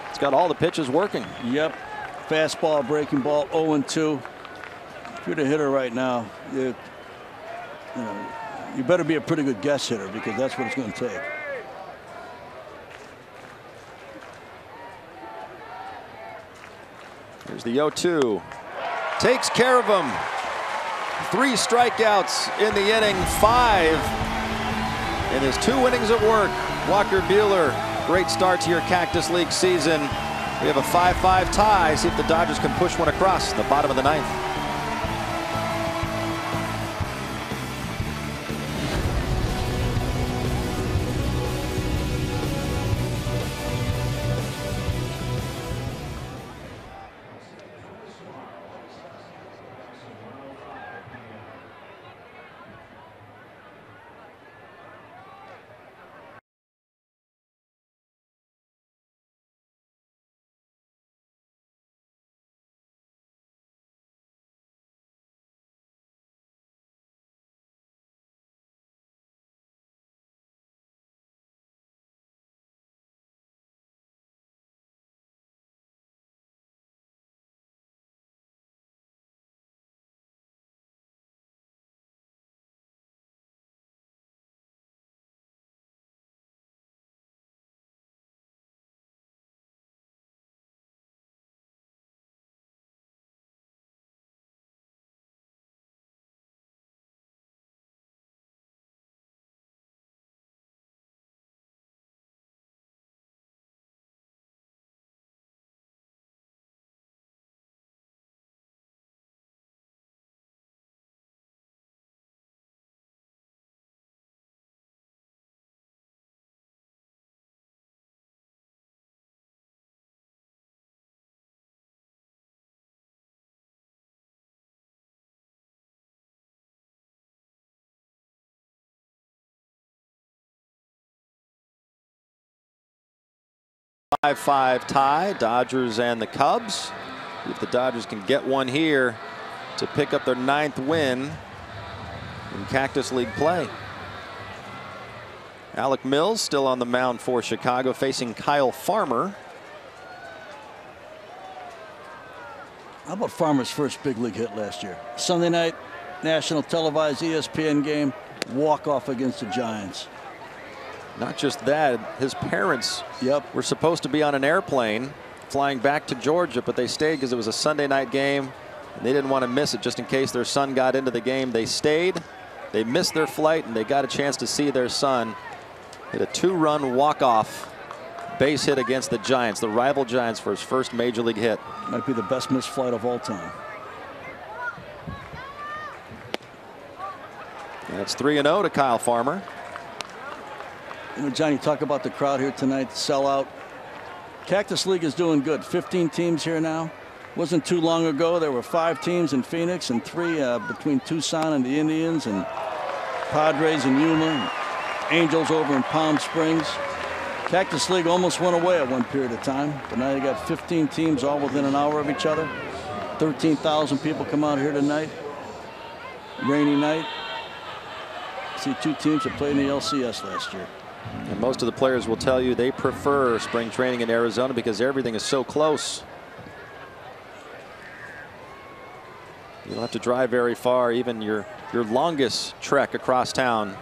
It's got all the pitches working. Yep. Fastball, breaking ball, 0-2. If you're the hitter right now, you better be a pretty good guess hitter, because that's what it's going to take. Here's the 0-2. Takes care of him. 3 strikeouts in the inning, 5 in his 2 innings of work. Walker Buehler, great start to your Cactus League season. We have a 5-5 tie. See if the Dodgers can push one across in the bottom of the 9th. A 5-5 tie, Dodgers and the Cubs. If the Dodgers can get one here to pick up their 9th win in Cactus League play. Alec Mills still on the mound for Chicago, facing Kyle Farmer. How about Farmer's first big league hit last year? Sunday night, national televised ESPN game, walk-off against the Giants. Not just that, his parents were supposed to be on an airplane flying back to Georgia, but they stayed because it was a Sunday night game and they didn't want to miss it just in case their son got into the game. They stayed, they missed their flight, and they got a chance to see their son hit a 2-run walk-off base hit against the Giants, the rival Giants, for his first major league hit. Might be the best missed flight of all time. And it's 3-0 to Kyle Farmer. You know, Johnny, talk about the crowd here tonight, sellout. Cactus League is doing good. 15 teams here now. Wasn't too long ago there were 5 teams in Phoenix and 3 between Tucson and the Indians and Padres and Yuma and Angels over in Palm Springs. Cactus League almost went away at one period of time, but now you got 15 teams all within an hour of each other. 13,000 people come out here tonight. Rainy night. See 2 teams that played in the LCS last year. And most of the players will tell you they prefer spring training in Arizona because everything is so close. You don't have to drive very far. Even your longest trek across town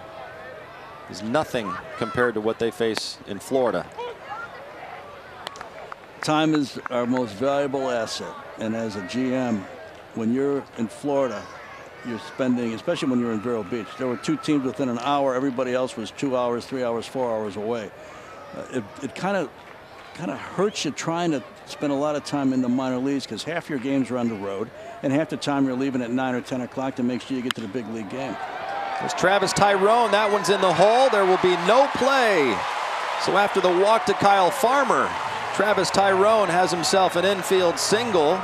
is nothing compared to what they face in Florida. Time is our most valuable asset, and as a GM, when you're in Florida, you're spending, especially when you're in Vero Beach, there were 2 teams within an hour. Everybody else was 2 hours, 3 hours, 4 hours away. It kind of hurts you trying to spend a lot of time in the minor leagues because half your games are on the road, and half the time you're leaving at 9 or 10 o'clock to make sure you get to the big league game. There's Travis Tyrone. That one's in the hole. There will be no play. So after the walk to Kyle Farmer, Travis Tyrone has himself an infield single.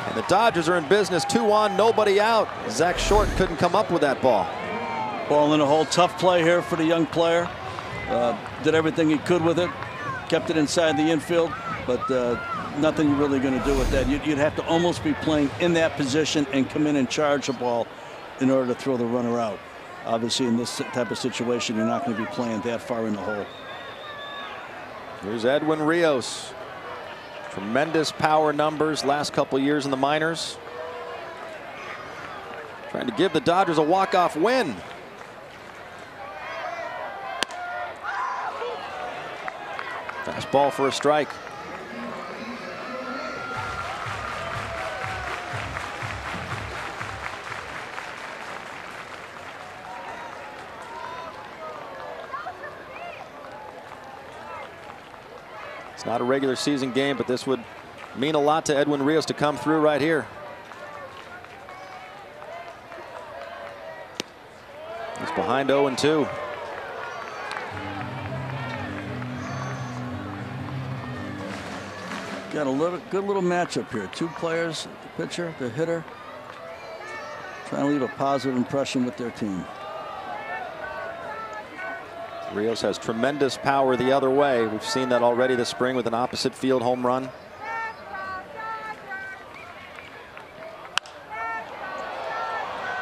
And the Dodgers are in business. 2 on, nobody out. Zach Short couldn't come up with that ball. Ball in the hole. Tough play here for the young player. Did everything he could with it. Kept it inside the infield, but nothing you're really going to do with that. You'd have to almost be playing in that position and come in and charge the ball in order to throw the runner out. Obviously, in this type of situation, you're not going to be playing that far in the hole. Here's Edwin Rios. Tremendous power numbers last couple years in the minors. Trying to give the Dodgers a walk-off win. Fastball for a strike. It's not a regular season game, but this would mean a lot to Edwin Rios to come through right here. He's behind 0-2. Got a good little matchup here. 2 players, the pitcher, the hitter, trying to leave a positive impression with their team. Rios has tremendous power the other way. We've seen that already this spring with an opposite field home run.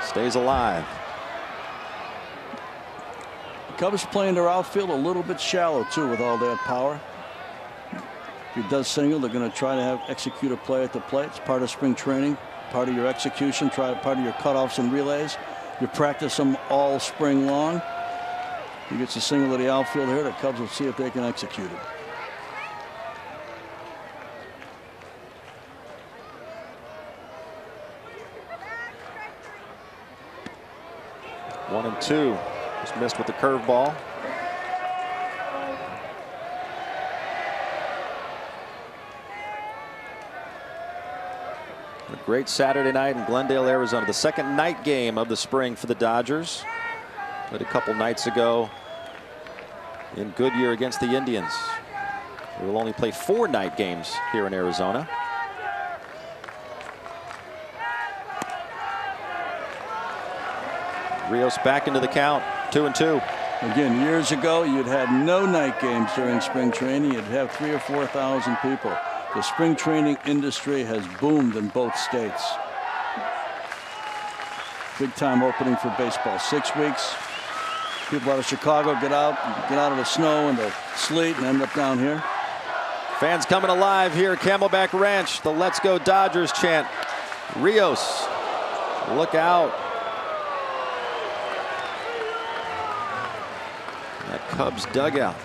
Stays alive. The Cubs playing their outfield a little bit shallow too with all that power. If he does single, they're going to try to execute a play at the plate. It's part of spring training, part of your execution, part of your cutoffs and relays. You practice them all spring long. He gets a single to the outfield here. The Cubs will see if they can execute it. One and two. Just missed with the curveball. A great Saturday night in Glendale, Arizona. The second night game of the spring for the Dodgers. Played a couple nights ago in Goodyear against the Indians. We will only play 4 night games here in Arizona. Rios back into the count, 2-2. Again, years ago, you'd have no night games during spring training. You'd have 3,000 or 4,000 people. The spring training industry has boomed in both states. Big time opening for baseball. 6 weeks. People out of Chicago get out of the snow and the sleet and end up down here. Fans coming alive here at Camelback Ranch. The Let's Go Dodgers chant. Rios, look out. That Cubs dugout.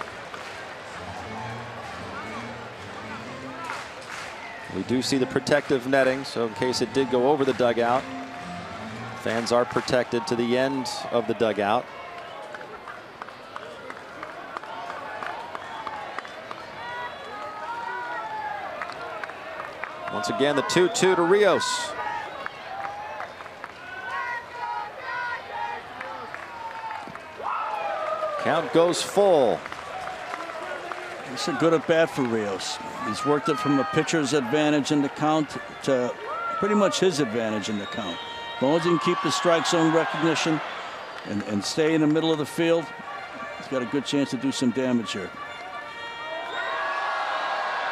We do see the protective netting, so in case it did go over the dugout, fans are protected to the end of the dugout. Once again, the 2-2 to Rios. Count goes full. It's a good at bat for Rios. He's worked it from a pitcher's advantage in the count to pretty much his advantage in the count. As long as he can keep the strike zone recognition and stay in the middle of the field, he's got a good chance to do some damage here.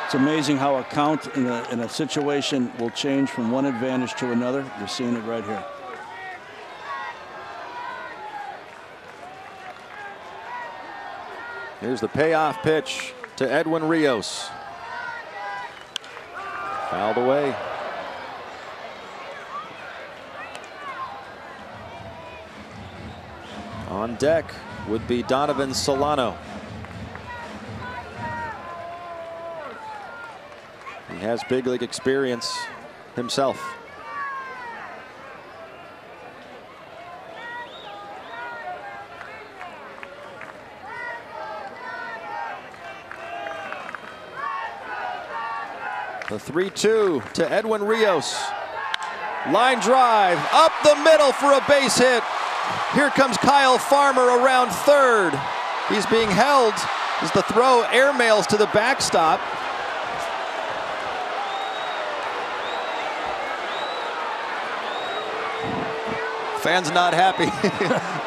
It's amazing how a count in a situation will change from one advantage to another. You're seeing it right here. Here's the payoff pitch to Edwin Rios. Fouled away. On deck would be Donovan Solano. He has big league experience himself. The 3-2 to Edwin Rios. Line drive up the middle for a base hit. Here comes Kyle Farmer around third. He's being held as the throw airmails to the backstop. Fans not happy.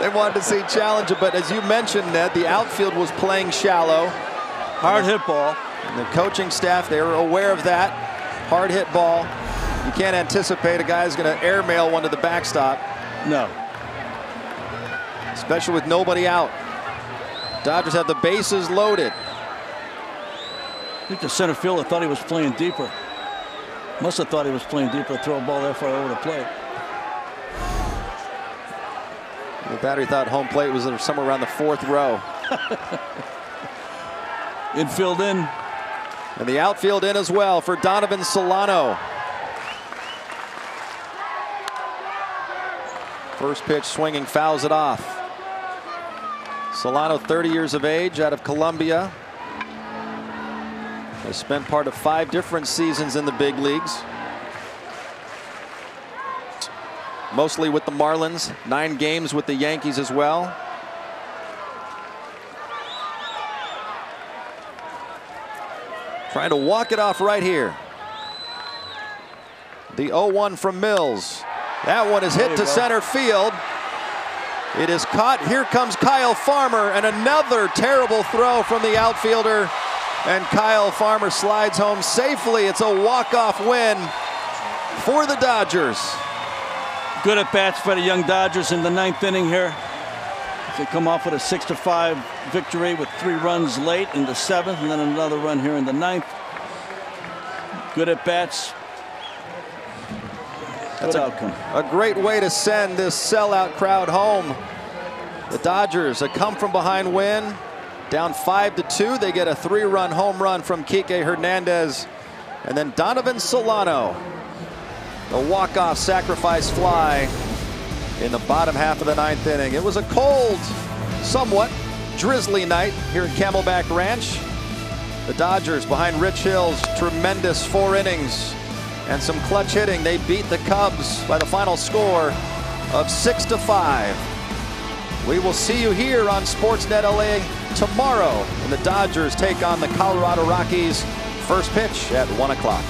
They wanted to see challenger, but as you mentioned, Ned, the outfield was playing shallow. Hard hit ball. And the coaching staff, they were aware of that. Hard hit ball. You can't anticipate a guy's going to airmail one to the backstop. No. Especially with nobody out. Dodgers have the bases loaded. I think the center fielder thought he was playing deeper. Must have thought he was playing deeper to throw a ball that far over the plate. The battery thought home plate was somewhere around the fourth row. Infield in. And the outfield in as well for Donovan Solano. First pitch swinging, fouls it off. Solano, 30 years of age, out of Columbia. Has spent part of 5 different seasons in the big leagues. Mostly with the Marlins, 9 games with the Yankees as well. Trying to walk it off right here. The 0-1 from Mills. That one is hit to center field. It is caught. Here comes Kyle Farmer, and another terrible throw from the outfielder. And Kyle Farmer slides home safely. It's a walk-off win for the Dodgers. Good at bats by the young Dodgers in the 9th inning here. They come off with a 6-5 victory with 3 runs late in the 7th, and then another run here in the 9th. Good at bats. That's outcome. A great way to send this sellout crowd home. The Dodgers, a come from behind win, down 5-2. They get a 3-run home run from Kike Hernandez, and then Donovan Solano, the walk-off sacrifice fly in the bottom half of the 9th inning. It was a cold, somewhat drizzly night here at Camelback Ranch. The Dodgers, behind Rich Hill's tremendous 4 innings and some clutch hitting, they beat the Cubs by the final score of 6-5. We will see you here on Sportsnet LA tomorrow when the Dodgers take on the Colorado Rockies. First pitch at 1 o'clock.